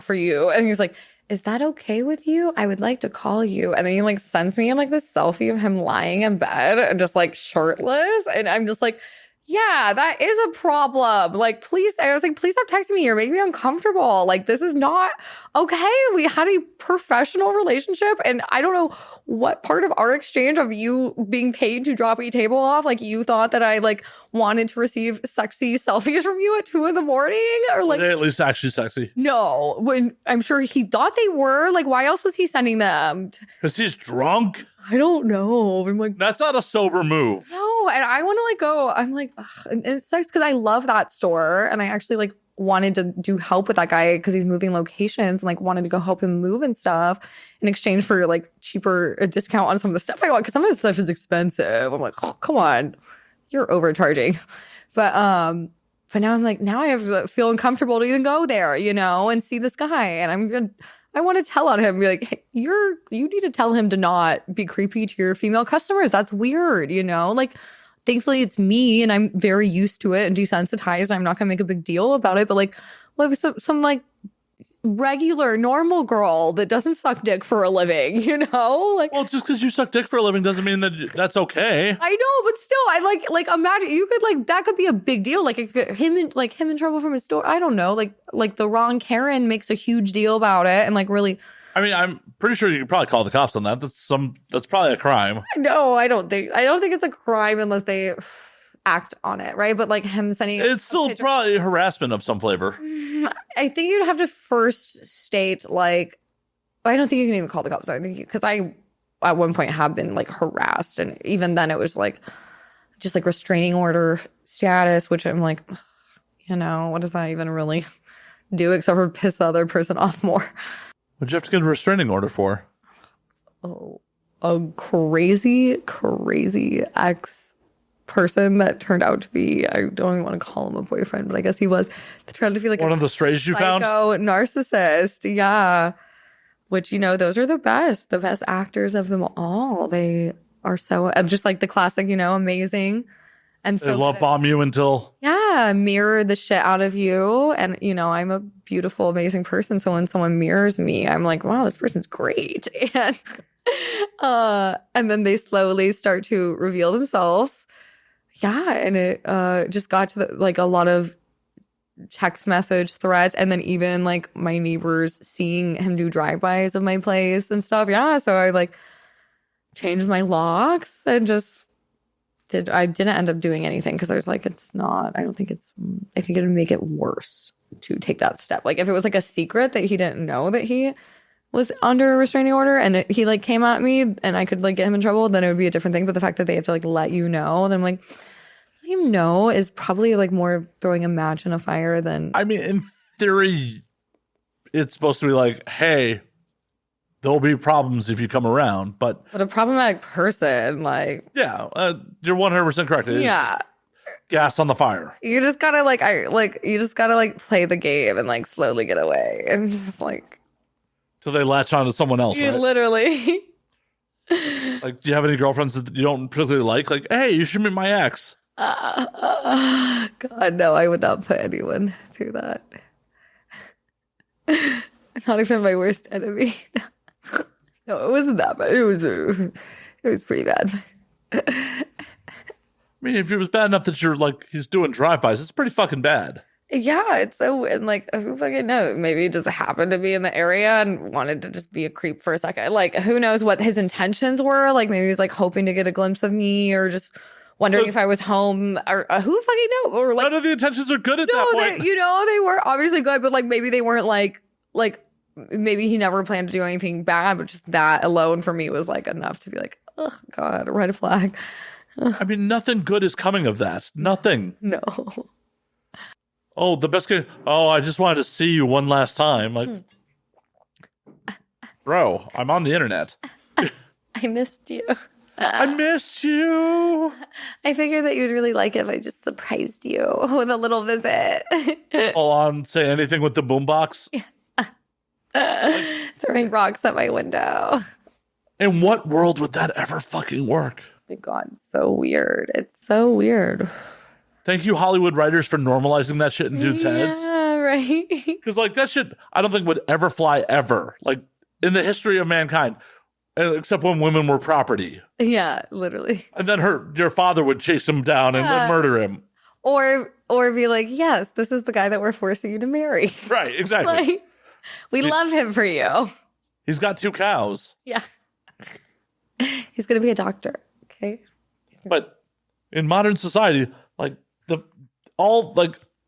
for you. And he's like, is that okay with you? I would like to call you. And then he like sends me like this selfie of him lying in bed and just like shirtless. And I'm just like, yeah, that is a problem. Like, please, I was like, please stop texting me. You're making me uncomfortable. Like, this is not okay. We had a professional relationship, and I don't know what part of our exchange of you being paid to drop a table off, like you thought that I like wanted to receive sexy selfies from you at 2 a.m, or like, were they at least actually sexy? No, when I'm sure he thought they were. Like, why else was he sending them? Because he's drunk. I don't know. I'm like, that's not a sober move. No, and I want to like go. I'm like, ugh. And it sucks because I love that store, and I actually like wanted to do help with that guy because he's moving locations, and like wanted to go help him move and stuff in exchange for like a discount on some of the stuff I want, because some of the stuff is expensive. I'm like, oh, come on, you're overcharging. But now I'm like, now I have to feel uncomfortable to even go there, and see this guy, and I want to tell on him, be like, hey, you need to tell him to not be creepy to your female customers. That's weird, Like, thankfully it's me, and I'm very used to it and desensitized. I'm not gonna make a big deal about it. But like, well, if some like regular normal girl that doesn't suck dick for a living, Like, well, just because you suck dick for a living doesn't mean that that's okay. I know, but still, I like imagine you could like that could be a big deal. Like it could, him in trouble from his store. I don't know. Like the wrong Karen makes a huge deal about it, and like really. I mean, I'm pretty sure you could probably call the cops on that. That's probably a crime. No, I don't think it's a crime unless they act on it, right? But like him sending it's still probably harassment of some flavor. I think you'd have to first state like, I don't think you can even call the cops. I think because I at one point have been like harassed, and even then it was like just like restraining order status, which I'm like, what does that even really do except for piss the other person off more? What'd you have to get a restraining order for? Oh, a crazy ex person that turned out to be, I don't even want to call him a boyfriend, but I guess he was. They turned to be like one of the strays you found? Narcissist, yeah. Which, those are the best actors of them all. They are so, just like the classic, amazing. And so they love bomb you until. Yeah, mirror the shit out of you. And, I'm a beautiful, amazing person. So when someone mirrors me, I'm like, wow, this person's great. And then they slowly start to reveal themselves. Yeah, and it just got to like a lot of text message threats, and then even like my neighbors seeing him do drive-bys of my place and stuff. Yeah, so I like changed my locks and just I didn't end up doing anything because I was like, I think it would make it worse to take that step. Like if it was like a secret that he didn't know that he was under a restraining order, and he like came at me and I could like get him in trouble, then it would be a different thing. But the fact that they have to like let you know, then I'm like, letting him know is probably like more throwing a match in a fire than. I mean, in theory, it's supposed to be like, hey, there'll be problems if you come around, but a problematic person, like, yeah, you're 100% correct. It's yeah, gas on the fire. You just gotta play the game and like slowly get away, and just like till they latch on to someone else. You right? Literally. Like, do you have any girlfriends that you don't particularly like? Like, hey, you should meet my ex. God, no, I would not put anyone through that. Not even my worst enemy. No, it wasn't that bad. It was pretty bad. I mean, if it was bad enough that you're like, he's doing drive-bys, it's pretty fucking bad. Yeah, it's so, and like, who fucking knows? Maybe he just happened to be in the area and wanted to just be a creep for a second. Like, who knows what his intentions were? Like, maybe he was like hoping to get a glimpse of me, or just wondering if I was home, or who fucking knows? Or like, none of the intentions are good at that point. They were obviously good, but like maybe they weren't like maybe he never planned to do anything bad, but just that alone for me was like enough to be like, oh God, red flag. I mean, nothing good is coming of that. Nothing. No. Oh, the best kid. Oh, I just wanted to see you one last time. Like, bro, I'm on the internet. I missed you. I missed you. I figured that you'd really like it if I just surprised you with a little visit. Hold on, say anything with the boombox. Throwing rocks at my window. In what world would that ever fucking work? Oh my God, it's so weird. It's so weird. Thank you, Hollywood writers, for normalizing that shit in dudes' heads. Yeah, right. Because, like, that shit, I don't think would ever fly ever. Like, in the history of mankind. Except when women were property. Yeah, literally. And then your father would chase him down and murder him. Or be like, yes, this is the guy that we're forcing you to marry. Right, exactly. Like, we love him for you. He's got 2 cows. Yeah. He's going to be a doctor, okay? But in modern society, like,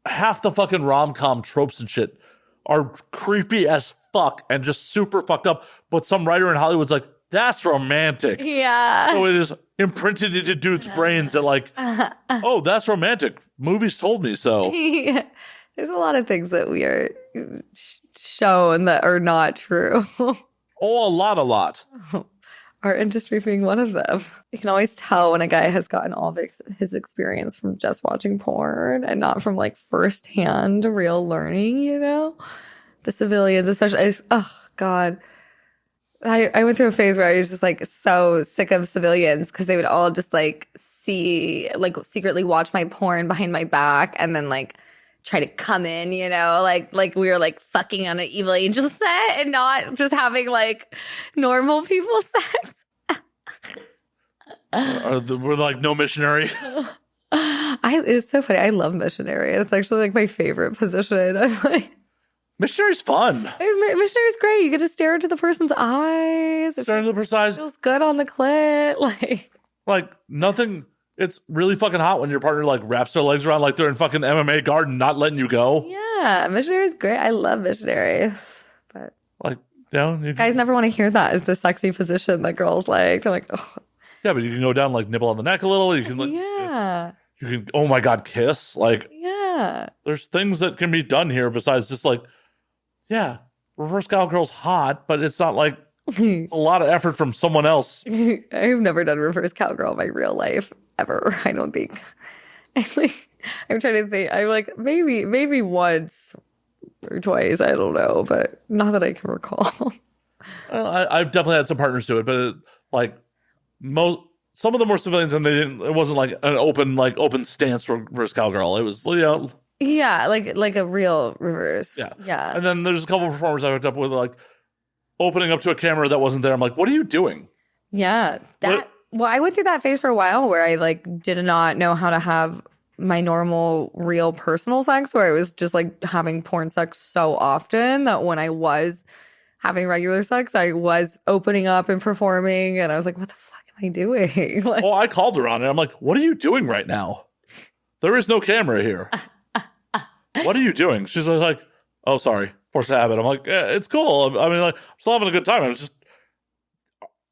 half the fucking rom-com tropes and shit are creepy as fuck and just super fucked up. But some writer in Hollywood's like, that's romantic. Yeah. So it is imprinted into dudes' brains that like, oh, that's romantic. Movies told me so. Yeah. There's a lot of things that we are shown that are not true. Oh, a lot. Our industry being one of them. You can always tell when a guy has gotten all of his experience from just watching porn and not from like firsthand real learning, you know? The civilians, especially, oh God. I went through a phase where I was just like so sick of civilians because they would all just like secretly watch my porn behind my back and then like try to come in, you know, like we were like fucking on an Evil Angel set and not just having like normal people sex. We're like no missionary. It's so funny. I love missionary. It's actually like my favorite position. I'm like, missionary's fun. Missionary's great. You get to stare into the person's eyes. Stare into the person's eyes. Feels good on the clit. Like nothing. It's really fucking hot when your partner like wraps their legs around like they're in fucking MMA garden, not letting you go. Yeah, missionary's great. I love missionary. But like, you know, guys never want to hear that as the sexy position that girls like. They're like, oh. Yeah, but you can go down like nibble on the neck a little. You can like, yeah. You can, oh my God, kiss. Like, yeah. There's things that can be done here besides just like, yeah, reverse cowgirl's hot, but it's not like it's a lot of effort from someone else. I've never done reverse cowgirl in my real life ever. I don't think. I'm trying to think. I'm like maybe once or twice. I don't know, but not that I can recall. Well, I've definitely had some partners do it, but some of them were civilians, and it wasn't like an open stance reverse cowgirl. It was, you know. Yeah, like a real reverse. Yeah. And then there's a couple of performers I hooked up with, like opening up to a camera that wasn't there. I'm like, what are you doing? Yeah, well, I went through that phase for a while where I like did not know how to have my normal, real personal sex, where I was just like having porn sex so often that when I was having regular sex, I was opening up and performing, and I was like, what the fuck am I doing? Like, well, I called her on it. I'm like, what are you doing right now? There is no camera here. What are you doing? She's like, oh, sorry, force of habit. I'm like, yeah, it's cool. I mean, like, I'm still having a good time.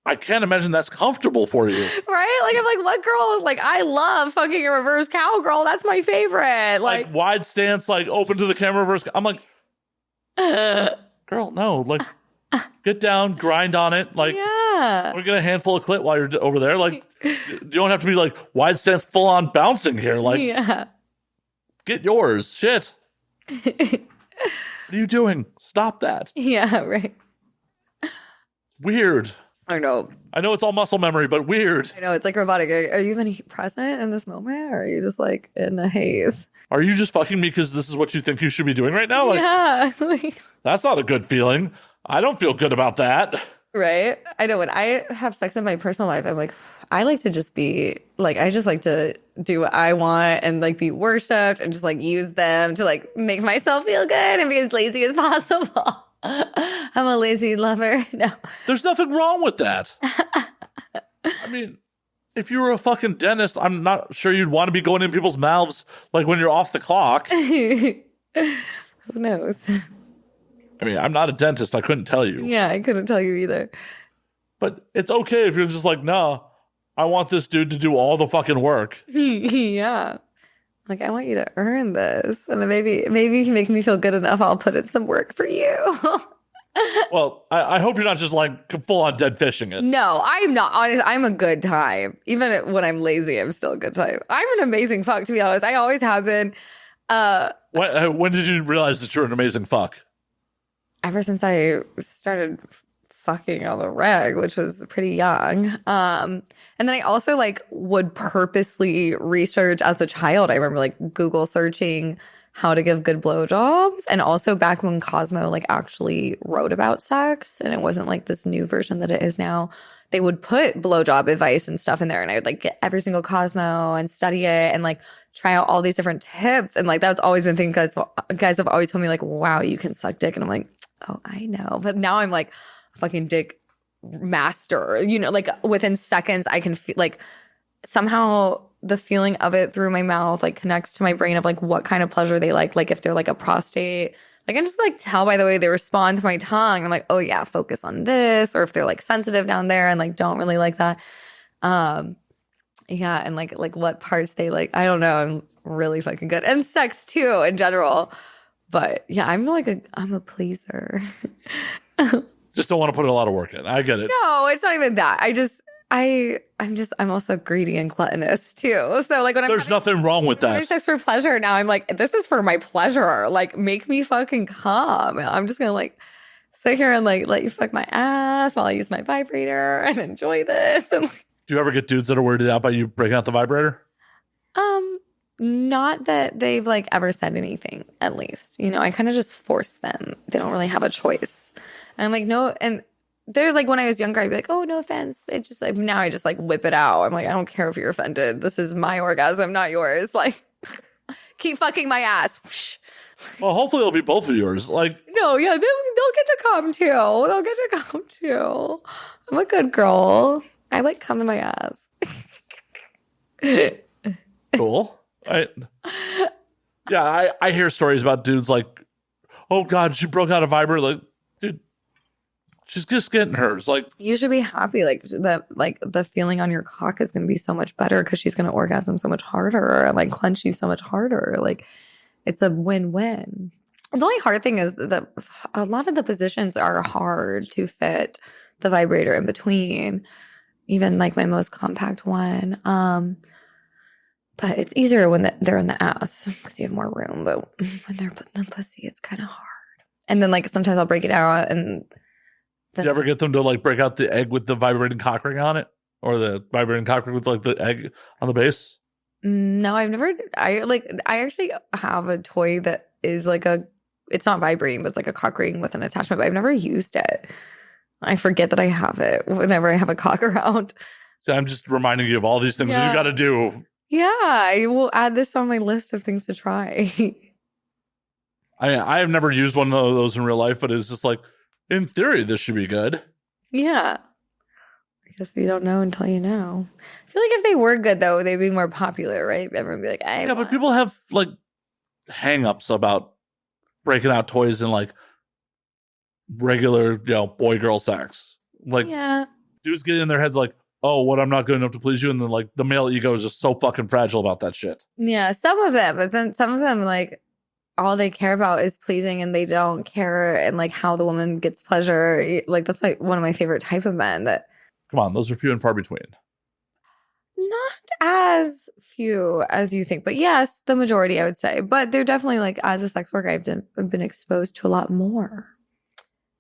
I can't imagine that's comfortable for you. Right? Like, I'm like, what girl is like, I love fucking a reverse cowgirl. That's my favorite. Like wide stance, like open to the camera reverse. I'm like, girl, no. Like, get down, grind on it. Like, yeah. We're get a handful of clit while you're over there. Like, you don't have to be like wide stance, full on bouncing here. Like, yeah. Get yours. Shit. What are you doing? Stop that. Yeah, right. Weird. I know it's all muscle memory, but weird. I know, it's like robotic. Are you even present in this moment, or are you just like in a haze? Are you just fucking me because this is what you think you should be doing right now? Like, yeah. That's not a good feeling. I don't feel good about that. Right? I know when I have sex in my personal life, I'm like, I like to just be like, I just like to do what I want and like be worshipped and just like use them to like make myself feel good and be as lazy as possible. I'm a lazy lover. No. There's nothing wrong with that. I mean, if you were a fucking dentist, I'm not sure you'd want to be going in people's mouths like when you're off the clock. Who knows? I mean, I'm not a dentist. I couldn't tell you. Yeah, I couldn't tell you either. But it's okay if you're just like, no, I want this dude to do all the fucking work. Yeah. Like, I want you to earn this. And then maybe if you make me feel good enough, I'll put in some work for you. Well, I hope you're not just like full on dead fishing it. No, I'm not. Honest, I'm a good time. Even when I'm lazy, I'm still a good time. I'm an amazing fuck, to be honest. I always have been. When did you realize that you're an amazing fuck? Ever since I started fucking on the reg, which was pretty young. And then I also like would purposely research as a child. I remember like Google searching how to give good blowjobs. And also back when Cosmo like actually wrote about sex and it wasn't like this new version that it is now, they would put blowjob advice and stuff in there. And I would like get every single Cosmo and study it and like try out all these different tips. And like that's always been the thing because guys have always told me like, wow, you can suck dick. And I'm like, oh, I know. But now I'm like fucking dick master, you know, like within seconds I can feel like somehow the feeling of it through my mouth like connects to my brain of like what kind of pleasure they like if they're like a prostate, like I can just like tell by the way they respond to my tongue. I'm like, oh yeah, focus on this. Or if they're like sensitive down there and like don't really like that, yeah, and like what parts they like, I don't know. I'm really fucking good, and sex too in general. But yeah, I'm a pleaser. Just don't want to put a lot of work in. I get it. No, it's not even that. I'm also greedy and gluttonous too. So like when there's nothing wrong with that. Sex for pleasure now, I'm like, this is for my pleasure. Like make me fucking come. And I'm just gonna like sit here and like let you fuck my ass while I use my vibrator and enjoy this. And do you ever get dudes that are weirded out by you breaking out the vibrator? Not that they've like ever said anything, at least. You know, I kind of just force them. They don't really have a choice. And I'm like, no. And there's like when I was younger, I'd be like, oh, no offense. It just like now I just like whip it out. I'm like, I don't care if you're offended. This is my orgasm, not yours. Like, keep fucking my ass. Well, hopefully it'll be both of yours. Like, no, yeah, they'll get to come too. They'll get to come too. I'm a good girl. I like come in my ass. Cool. I hear stories about dudes like, oh God, she broke out a vibrator. Like, dude, she's just getting hers. Like, you should be happy. Like the feeling on your cock is going to be so much better because she's going to orgasm so much harder and like clench you so much harder. Like, it's a win-win. The only hard thing is that a lot of the positions are hard to fit the vibrator in between. Even like my most compact one. But it's easier when they're in the ass because you have more room. But when they're putting the pussy, it's kind of hard. And then like sometimes I'll break it out. And do you ever get them to like break out the egg with the vibrating cock ring on it, or the vibrating cock ring with like the egg on the base? No, I've never. I actually have a toy that is like it's not vibrating, but it's like a cock ring with an attachment. But I've never used it. I forget that I have it whenever I have a cock around. So I'm just reminding you of all these things that you got to do. Yeah, I will add this on my list of things to try. I have never used one of those in real life, but it's just like, in theory, this should be good. Yeah. I guess you don't know until you know. I feel like if they were good, though, they'd be more popular, right? Everyone would be like, but people have like hang-ups about breaking out toys in like regular, boy-girl sex. Like, dudes get in their heads like, oh, what, I'm not good enough to please you? And then like the male ego is just so fucking fragile about that shit. Yeah, some of them, but then some of them like all they care about is pleasing and they don't care and like how the woman gets pleasure. Like that's like one of my favorite type of men that. Come on, those are few and far between. Not as few as you think, but yes, the majority I would say. But they're definitely like, as a sex worker, I've been exposed to a lot more.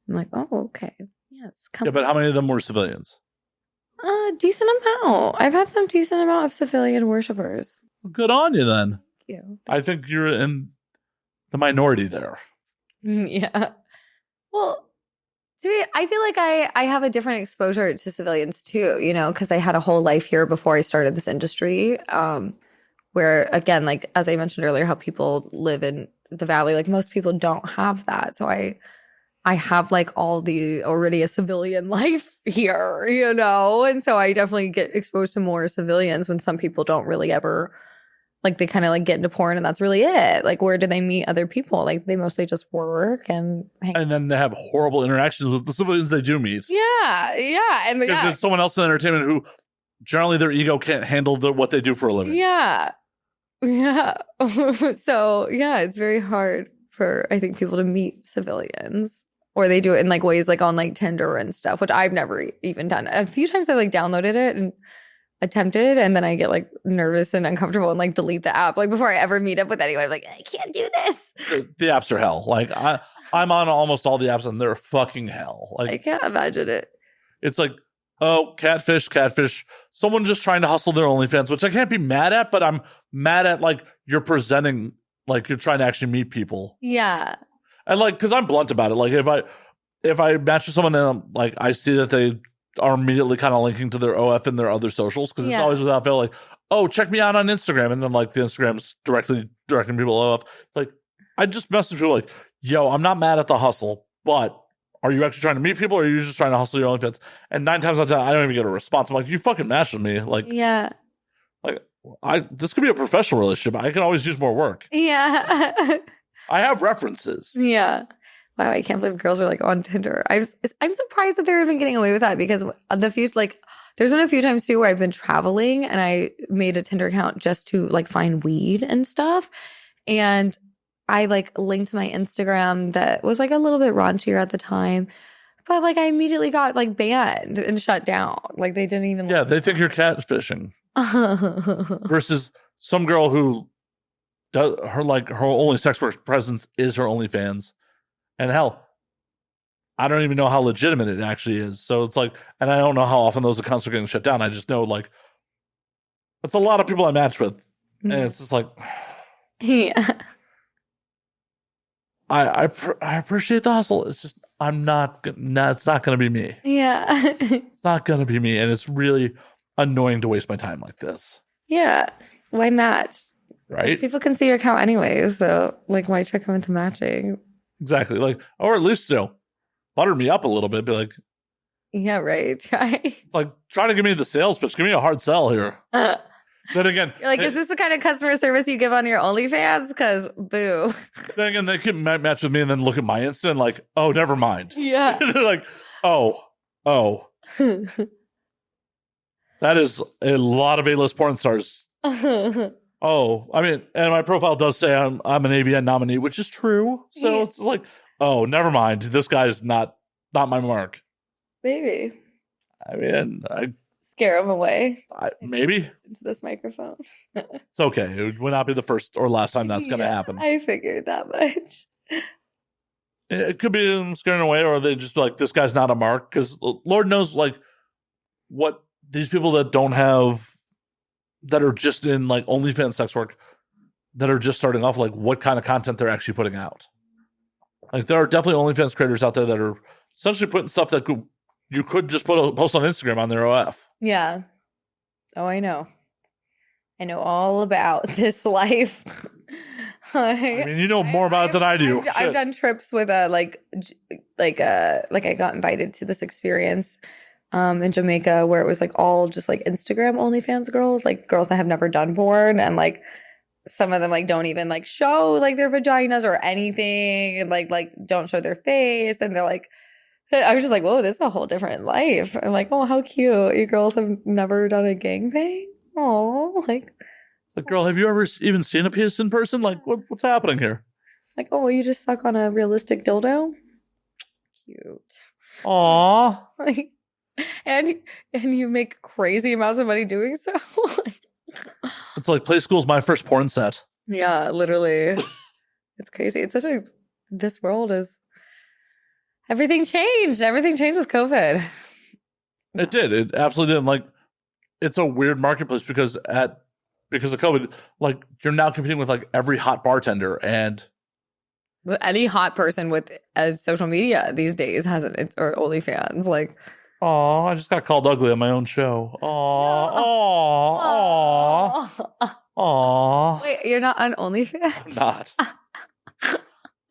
I'm like, oh, okay. Yes. Yeah, but how many of them were civilians? Decent amount. I've had some decent amount of civilian worshipers. Good on you then. Thank you. I think you're in the minority there. Yeah. Well, I feel like I have a different exposure to civilians too, because I had a whole life here before I started this industry. Where again, like as I mentioned earlier, how people live in the valley, like most people don't have that. So I have like already a civilian life here, and so I definitely get exposed to more civilians when some people don't really ever like they kind of like get into porn and that's really it. Like where do they meet other people? Like they mostly just work and hang. And then they have horrible interactions with the civilians they do meet. Yeah. And because it's someone else in entertainment who generally their ego can't handle what they do for a living. Yeah. So it's very hard for, I think, people to meet civilians, or they do it in like ways like on like Tinder and stuff, which I've never even done. A few times I like downloaded it and attempted, and then I get like nervous and uncomfortable and like delete the app like before I ever meet up with anyone. I'm like, I can't do this. The apps are hell. Like I'm on almost all the apps and they're fucking hell. Like I can't imagine it. It's like, oh, catfish. Someone just trying to hustle their OnlyFans, which I can't be mad at, but I'm mad at like you're presenting like you're trying to actually meet people. Yeah. And like, because I'm blunt about it. Like if I match with someone and like I see that they are immediately kind of linking to their OF and their other socials, because it's always without fail like, oh, check me out on Instagram, and then like the Instagram's directly directing people to OF. It's like I just message people like, yo, I'm not mad at the hustle, but are you actually trying to meet people, or are you just trying to hustle your OnlyFans? And 9 times out of 10, I don't even get a response. I'm like, you fucking matched with me. Like, yeah. Like, this could be a professional relationship. I can always use more work. Yeah. I have references. Yeah. Wow, I can't believe girls are like on Tinder. I'm surprised that they're even getting away with that, because there's been a few times too where I've been traveling and I made a Tinder account just to like find weed and stuff. And I like linked my Instagram that was like a little bit raunchier at the time, but like I immediately got like banned and shut down. Like they didn't even. Yeah, they think you're catfishing. Versus some girl who does her only sex work presence is her OnlyFans, and hell, I don't even know how legitimate it actually is. So it's like, and I don't know how often those accounts are getting shut down. I just know like it's a lot of people I match with, and it's just like, yeah. I appreciate the hustle. It's just it's not going to be me. Yeah. It's not going to be me, and it's really annoying to waste my time like this. Yeah. Why match? Right? Like, people can see your account anyways, so like why trick them into matching? Exactly. Like, or at least butter me up a little bit. Be like, yeah, right. Try to give me the sales pitch. Give me a hard sell here. Then again, you're like, is this the kind of customer service you give on your OnlyFans? Because boo. Then again, they can match with me and then look at my Insta and like, oh, never mind. Yeah. They're like, oh. That is a lot of A-list porn stars. Oh, I mean, and my profile does say I'm an AVN nominee, which is true. So it's like, oh, never mind. This guy's not my mark. Maybe. I mean, scare him away. Maybe. Into this microphone. It's okay. It would not be the first or last time that's going to happen. I figured that much. It could be them scaring away, or they just be like, this guy's not a mark. Because Lord knows, like, what these people that are just in, like, OnlyFans sex work, that are just starting off, like, what kind of content they're actually putting out. Like, there are definitely OnlyFans creators out there that are essentially putting stuff that you could just post on Instagram on their OF. Yeah. Oh, I know. I know all about this life. I mean, you know more about it than I do. I've done trips with I got invited to this experience in Jamaica where it was like all just like Instagram OnlyFans girls, like girls that have never done porn, and like some of them like don't even like show like their vaginas or anything, and like don't show their face, and they're like, I was just like, whoa, this is a whole different life. I'm like, oh, how cute. You girls have never done a gangbang? Oh, like, girl, have you ever even seen a penis in person? Like, what's happening here? Like, oh, you just suck on a realistic dildo? Cute. Aww. Like, and you make crazy amounts of money doing so. It's like Play School's my first porn set. Yeah, literally. It's crazy. It's this world is, everything changed. Everything changed with COVID. It did. It absolutely did. Like, it's a weird marketplace because of COVID, like, you're now competing with like every hot bartender and any hot person with social media these days has it, or OnlyFans. Like, oh, I just got called ugly on my own show. Oh. Wait, you're not on OnlyFans? I'm not.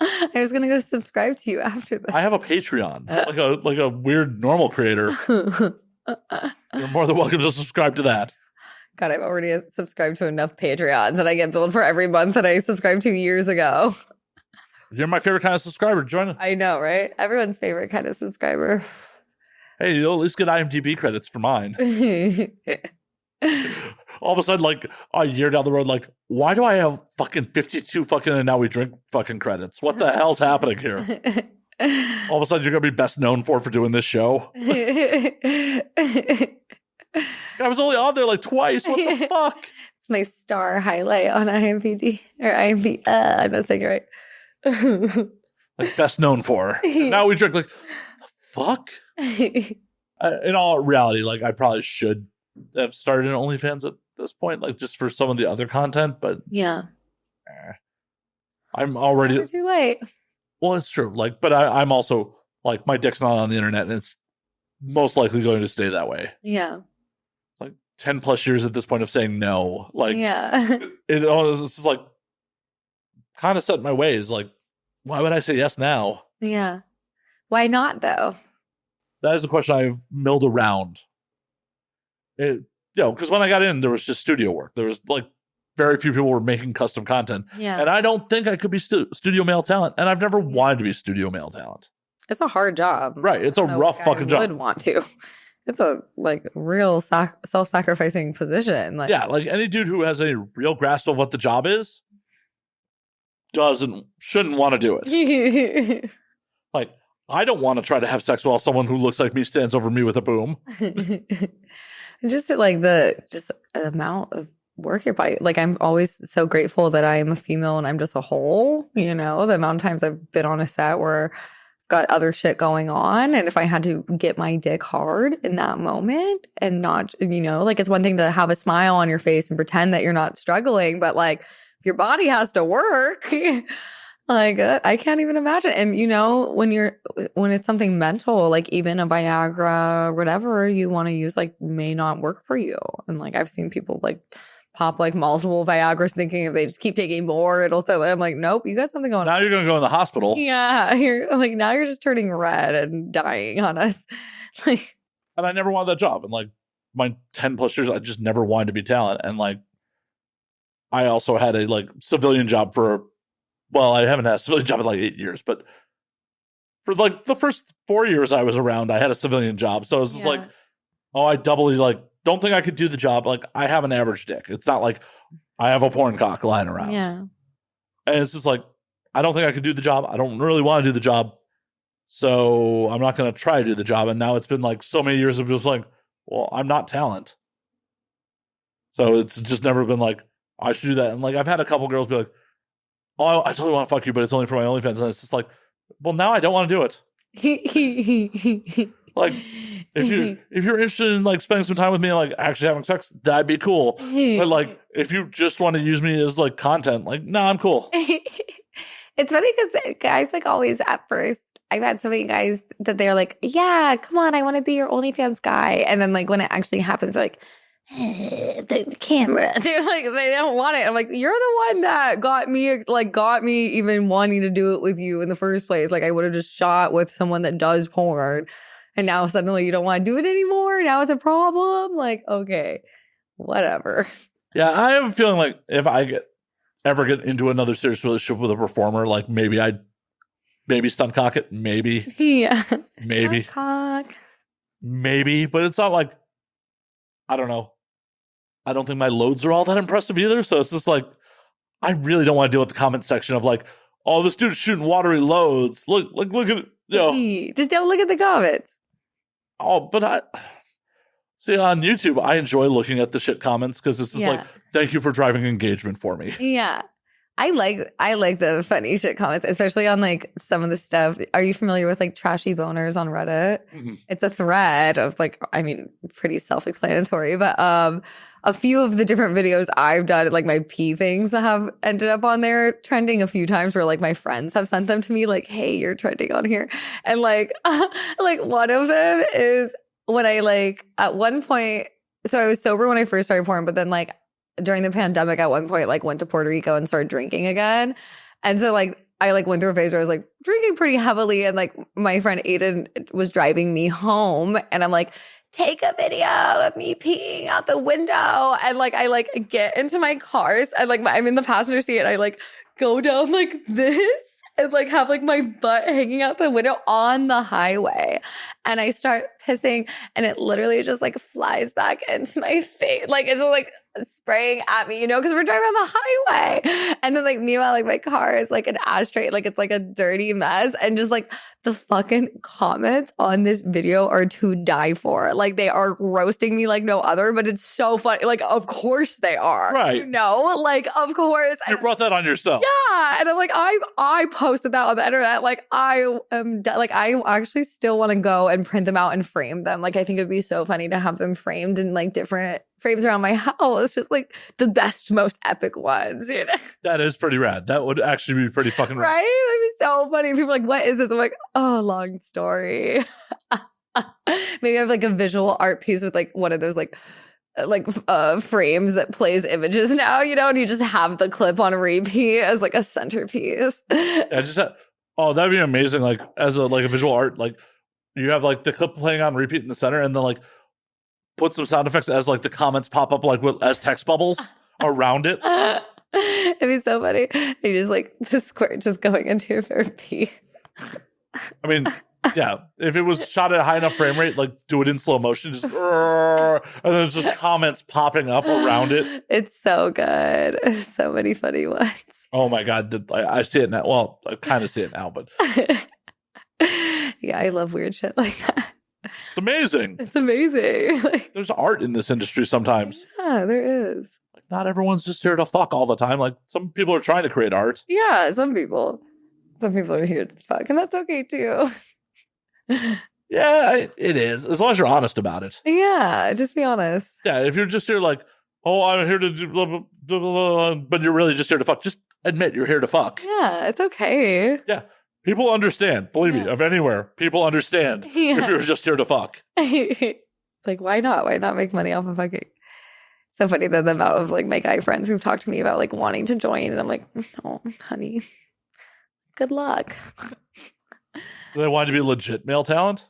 I was gonna go subscribe to you after this. I have a Patreon, like a weird normal creator. You're more than welcome to subscribe to that. God, I've already subscribed to enough Patreons that I get billed for every month that I subscribed to years ago. You're my favorite kind of subscriber. Join it. I know, right? Everyone's favorite kind of subscriber. Hey, you'll at least get IMDb credits for mine. All of a sudden, like a year down the road, like, why do I have fucking 52 fucking And Now We Drink fucking credits? What the hell's happening here? All of a sudden, you're going to be best known for doing this show. I was only on there like twice. What the fuck? It's my star highlight on IMDb or IMDb. I'm not saying it right. Like best known for. And Now We Drink. Like, the fuck? In all reality, like I probably should have started an OnlyFans at this point, like just for some of the other content. But yeah, I'm already never too late. Well, it's true. Like, but I'm also like my dick's not on the internet, and it's most likely going to stay that way. Yeah. 10 plus years at this point of saying no. Like, yeah. It's just like kind of set in my ways. Like, why would I say yes now? Yeah. Why not though? That is a question I've milled around. Because when I got in, there was just studio work. There was like very few people were making custom content. Yeah. And I don't think I could be studio male talent. And I've never wanted to be studio male talent. It's a hard job. Right. It's a rough fucking job. I would want to. It's a like real self-sacrificing position. Like, yeah, like any dude who has a real grasp of what the job is shouldn't want to do it. Like, I don't want to try to have sex while someone who looks like me stands over me with a boom. Just like the amount of work your body. Like, I'm always so grateful that I'm a female and I'm just a whole. You know, the amount of times I've been on a set where got other shit going on, and if I had to get my dick hard in that moment and not, you know, like it's one thing to have a smile on your face and pretend that you're not struggling, but like your body has to work. Like I can't even imagine. And you know, when it's something mental, like even a Viagra or whatever you want to use, like may not work for you. And like I've seen people like pop like multiple Viagras thinking if they just keep taking more, it'll say, I'm like, nope, you got something going on. Now you're going to go in the hospital. Yeah. Now you're just turning red and dying on us. Like, and I never wanted that job. And like my 10 plus years, I just never wanted to be talent. And like, I also had a like civilian job I haven't had a civilian job in like 8 years, but for like the first 4 years I was around, I had a civilian job. So it was just like, I doubly like, don't think I could do the job. Like I have an average dick. It's not like I have a porn cock lying around. Yeah. And it's just like, I don't think I could do the job. I don't really want to do the job. So I'm not going to try to do the job. And now it's been like so many years of just like, well, I'm not talent. So it's just never been like, I should do that. And like, I've had a couple girls be like, oh, I totally want to fuck you, but it's only for my OnlyFans. And it's just like, well, now I don't want to do it. Like, if you're interested in like spending some time with me and like actually having sex, that'd be cool. But like, if you just want to use me as like content, like, no, I'm cool. It's funny because guys like always at first, I've had so many guys that they're like, yeah, come on, I want to be your OnlyFans guy. And then like when it actually happens, they're like, the camera. They're like, they don't want it. I'm like, you're the one that got me even wanting to do it with you in the first place. Like I would have just shot with someone that does porn. And now suddenly you don't want to do it anymore. Now it's a problem. Like, okay, whatever. Yeah, I have a feeling like if I ever get into another serious relationship with a performer, like maybe I'd stunt cock it. Maybe. Yeah. Maybe. Stunt cock. Maybe. But it's not like, I don't know. I don't think my loads are all that impressive either. So it's just like, I really don't want to deal with the comment section of like, oh, this dude's shooting watery loads. Look at it. You know. Just don't look at the comments. Oh, but on YouTube, I enjoy looking at the shit comments because it's just like, thank you for driving engagement for me. Yeah. I like the funny shit comments, especially on like some of the stuff. Are you familiar with like trashy boners on Reddit? Mm-hmm. It's a thread of like, I mean, pretty self-explanatory, but a few of the different videos I've done, like my pee things have ended up on there trending a few times where like my friends have sent them to me like, hey, you're trending on here. And like, like one of them is when I like at one point, so I was sober when I first started porn, but then like during the pandemic at one point, like went to Puerto Rico and started drinking again. And so like, I like went through a phase where I was like drinking pretty heavily. And like my friend Aiden was driving me home and I'm like, take a video of me peeing out the window. And like, I like get into my cars and like I'm in the passenger seat and I like go down like this and like have like my butt hanging out the window on the highway. And I start pissing and it literally just like flies back into my face. Like it's like spraying at me, you know, because we're driving on the highway. And then like meanwhile, like my car is like an ashtray, like it's like a dirty mess. And just like the fucking comments on this video are to die for. Like they are roasting me like no other, but it's so funny. Like, of course they are. Right. You know, like of course. You brought that on yourself. Yeah. And I'm like, I posted that on the internet. Like I am like, I actually still want to go and print them out and frame them. Like I think it'd be so funny to have them framed in like different frames around my house, just like the best, most epic ones, you know? That is pretty rad. That would actually be pretty fucking rad. Right? It'd be so funny. People are like, what is this? I'm like, oh, long story. Maybe I have like a visual art piece with like one of those like frames that plays images now, you know, and you just have the clip on repeat as like a centerpiece. That'd be amazing. Like as a visual art, like you have like the clip playing on repeat in the center and then like put some sound effects as like the comments pop up like as text bubbles around it. It'd be so funny. You just like the squirt just going into your favorite pee. I mean, yeah, if it was shot at a high enough frame rate, like do it in slow motion, just and there's just comments popping up around it. It's so good. So many funny ones. Oh my God. I see it now. Well, I kind of see it now, but yeah, I love weird shit like that. It's amazing. It's amazing. Like, there's art in this industry sometimes. Yeah, there is. Like, not everyone's just here to fuck all the time. Like, some people are trying to create art. Yeah, some people. Some people are here to fuck, and that's okay too. Yeah, it is. As long as you're honest about it. Yeah, just be honest. Yeah, if you're just here like, oh, I'm here to do blah, blah, blah, blah, blah, but you're really just here to fuck, just admit you're here to fuck. Yeah, it's okay. Yeah. People understand. Believe me, of anywhere, people understand if you're just here to fuck. Like, why not? Why not make money off of fucking? So funny that the amount of like my guy friends who've talked to me about like wanting to join, and I'm like, oh, honey, good luck. Do they want to be legit male talent?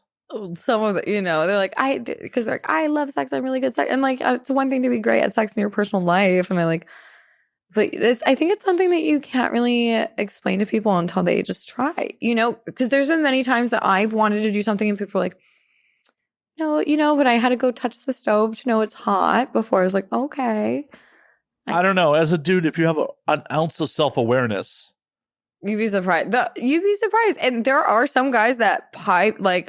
Some of the, you know, they're like, because they're like, I love sex, I'm really good at sex, and like it's one thing to be great at sex in your personal life, and I like. But I think it's something that you can't really explain to people until they just try, you know, because there's been many times that I've wanted to do something and people are like, no, you know, but I had to go touch the stove to know it's hot before. I was like, okay. I don't know. As a dude, if you have an ounce of self-awareness. You'd be surprised. You'd be surprised. And there are some guys that pipe, like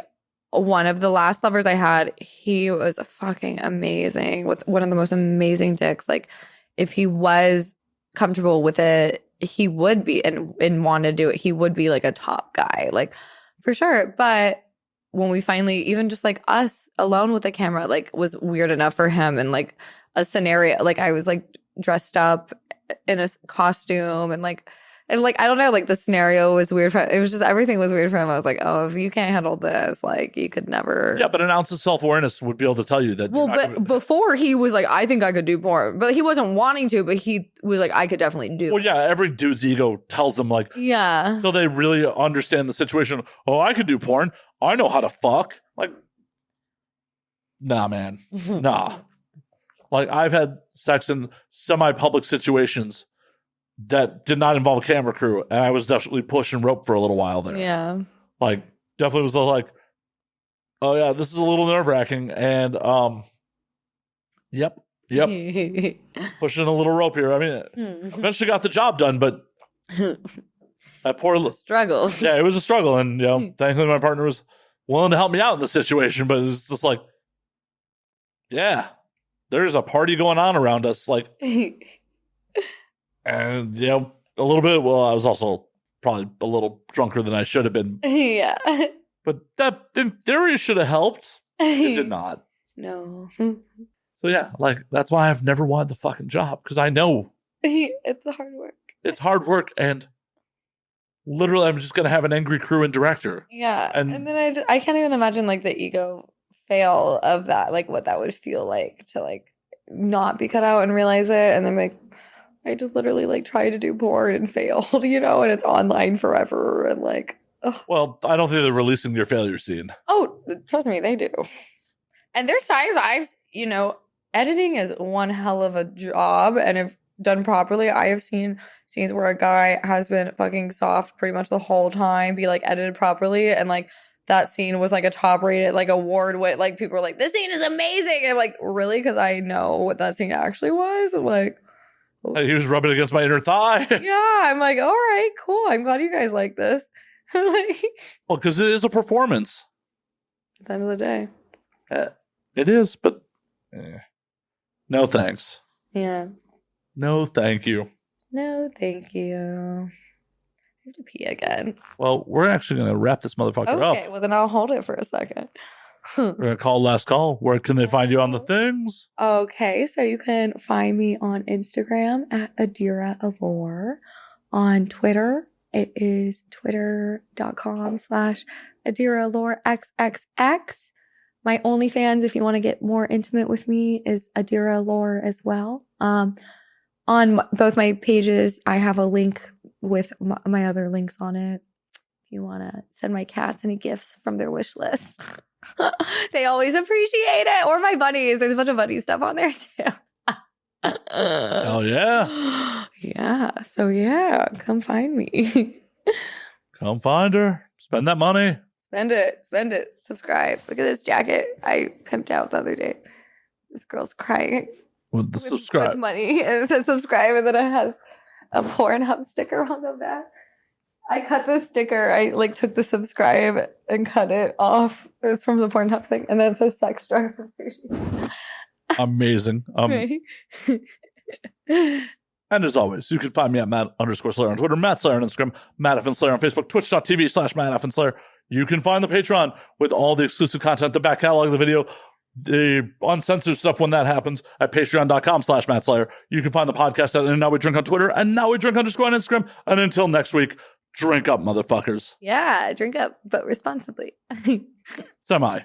one of the last lovers I had, he was fucking amazing with one of the most amazing dicks. Like if he was comfortable with it, he would be and want to do it, he would be like a top guy, like for sure. But when we finally, even just like us alone with the camera, like was weird enough for him. And like a scenario, like I was like dressed up in a costume and like I don't know, like the scenario was weird for him. It was just everything was weird for him. I was like, oh, if you can't handle this, like you could never. Yeah, but an ounce of self-awareness would be able to tell you that. Well, but before he was like, I think I could do more, but he wasn't wanting to, but he was like, I could definitely do. Well, yeah, every dude's ego tells them like, yeah, so they really understand the situation. Oh, I could do porn. I know how to fuck. Like, nah, man, nah. Like I've had sex in semi-public situations that did not involve a camera crew, and I was definitely pushing rope for a little while there. Yeah. Like, definitely was like, oh yeah, this is a little nerve-wracking, and yep. Pushing a little rope here. I mean, eventually got the job done, but that poor struggle. Yeah, it was a struggle, and you know, thankfully my partner was willing to help me out in the situation, but it was just like, yeah, there's a party going on around us, like. And, you know, a little bit, well, I was also probably a little drunker than I should have been. Yeah. But that, in theory, should have helped. It did not. No. So, yeah, like, that's why I've never wanted the fucking job. Because I know. It's hard work. It's hard work. And literally, I'm just going to have an angry crew and director. Yeah. And then I can't even imagine, like, the ego fail of that. Like, what that would feel like to, like, not be cut out and realize it. And then, like, I just literally like tried to do porn and failed, you know, and it's online forever and like. Ugh. Well, I don't think they're releasing your failure scene. Oh, trust me, they do. And there's times editing is one hell of a job, and if done properly, I have seen scenes where a guy has been fucking soft pretty much the whole time, be like edited properly, and like that scene was like a top rated, like award with, like people were like, this scene is amazing. And I'm like, really? Because I know what that scene actually was. I'm like, he was rubbing against my inner thigh. Yeah, I'm like, all right, cool. I'm glad you guys like this. Like, well, because it is a performance. At the end of the day. It is, but no thanks. Yeah. No, thank you. No, thank you. I have to pee again. Well, we're actually going to wrap this motherfucker up. Okay, well then I'll hold it for a second. We're going to call last call. Where can they find you on the things? Okay, so you can find me on Instagram at Adira Allure. On Twitter, it is twitter.com/Adira Allure XXX. My OnlyFans, if you want to get more intimate with me, is Adira Allure as well. On both my pages, I have a link with my other links on it. If you want to send my cats any gifts from their wish list, they always appreciate it. Or my buddies. There's a bunch of buddy stuff on there too. Oh, yeah. Yeah. So, yeah, come find me. Come find her. Spend that money. Spend it. Subscribe. Look at this jacket I pimped out the other day. This girl's crying. With the subscribe. With money. And it says subscribe, and then it has a Pornhub sticker on the back. I cut the sticker. I took the subscribe and cut it off. It was from the Pornhub thing. And then it says sex, drugs, and sushi. Amazing. Right. And as always, you can find me at Matt_Slayer on Twitter, Matt Slayer on Instagram, Matt F. Slayer on Facebook, twitch.tv/Matt F. Slayer. You can find the Patreon with all the exclusive content, the back catalog of the video, the uncensored stuff when that happens at patreon.com/Matt Slayer. You can find the podcast at And Now We Drink on Twitter and Now We Drink _ on Instagram. And until next week, drink up, motherfuckers. Yeah, drink up, but responsibly. Semi.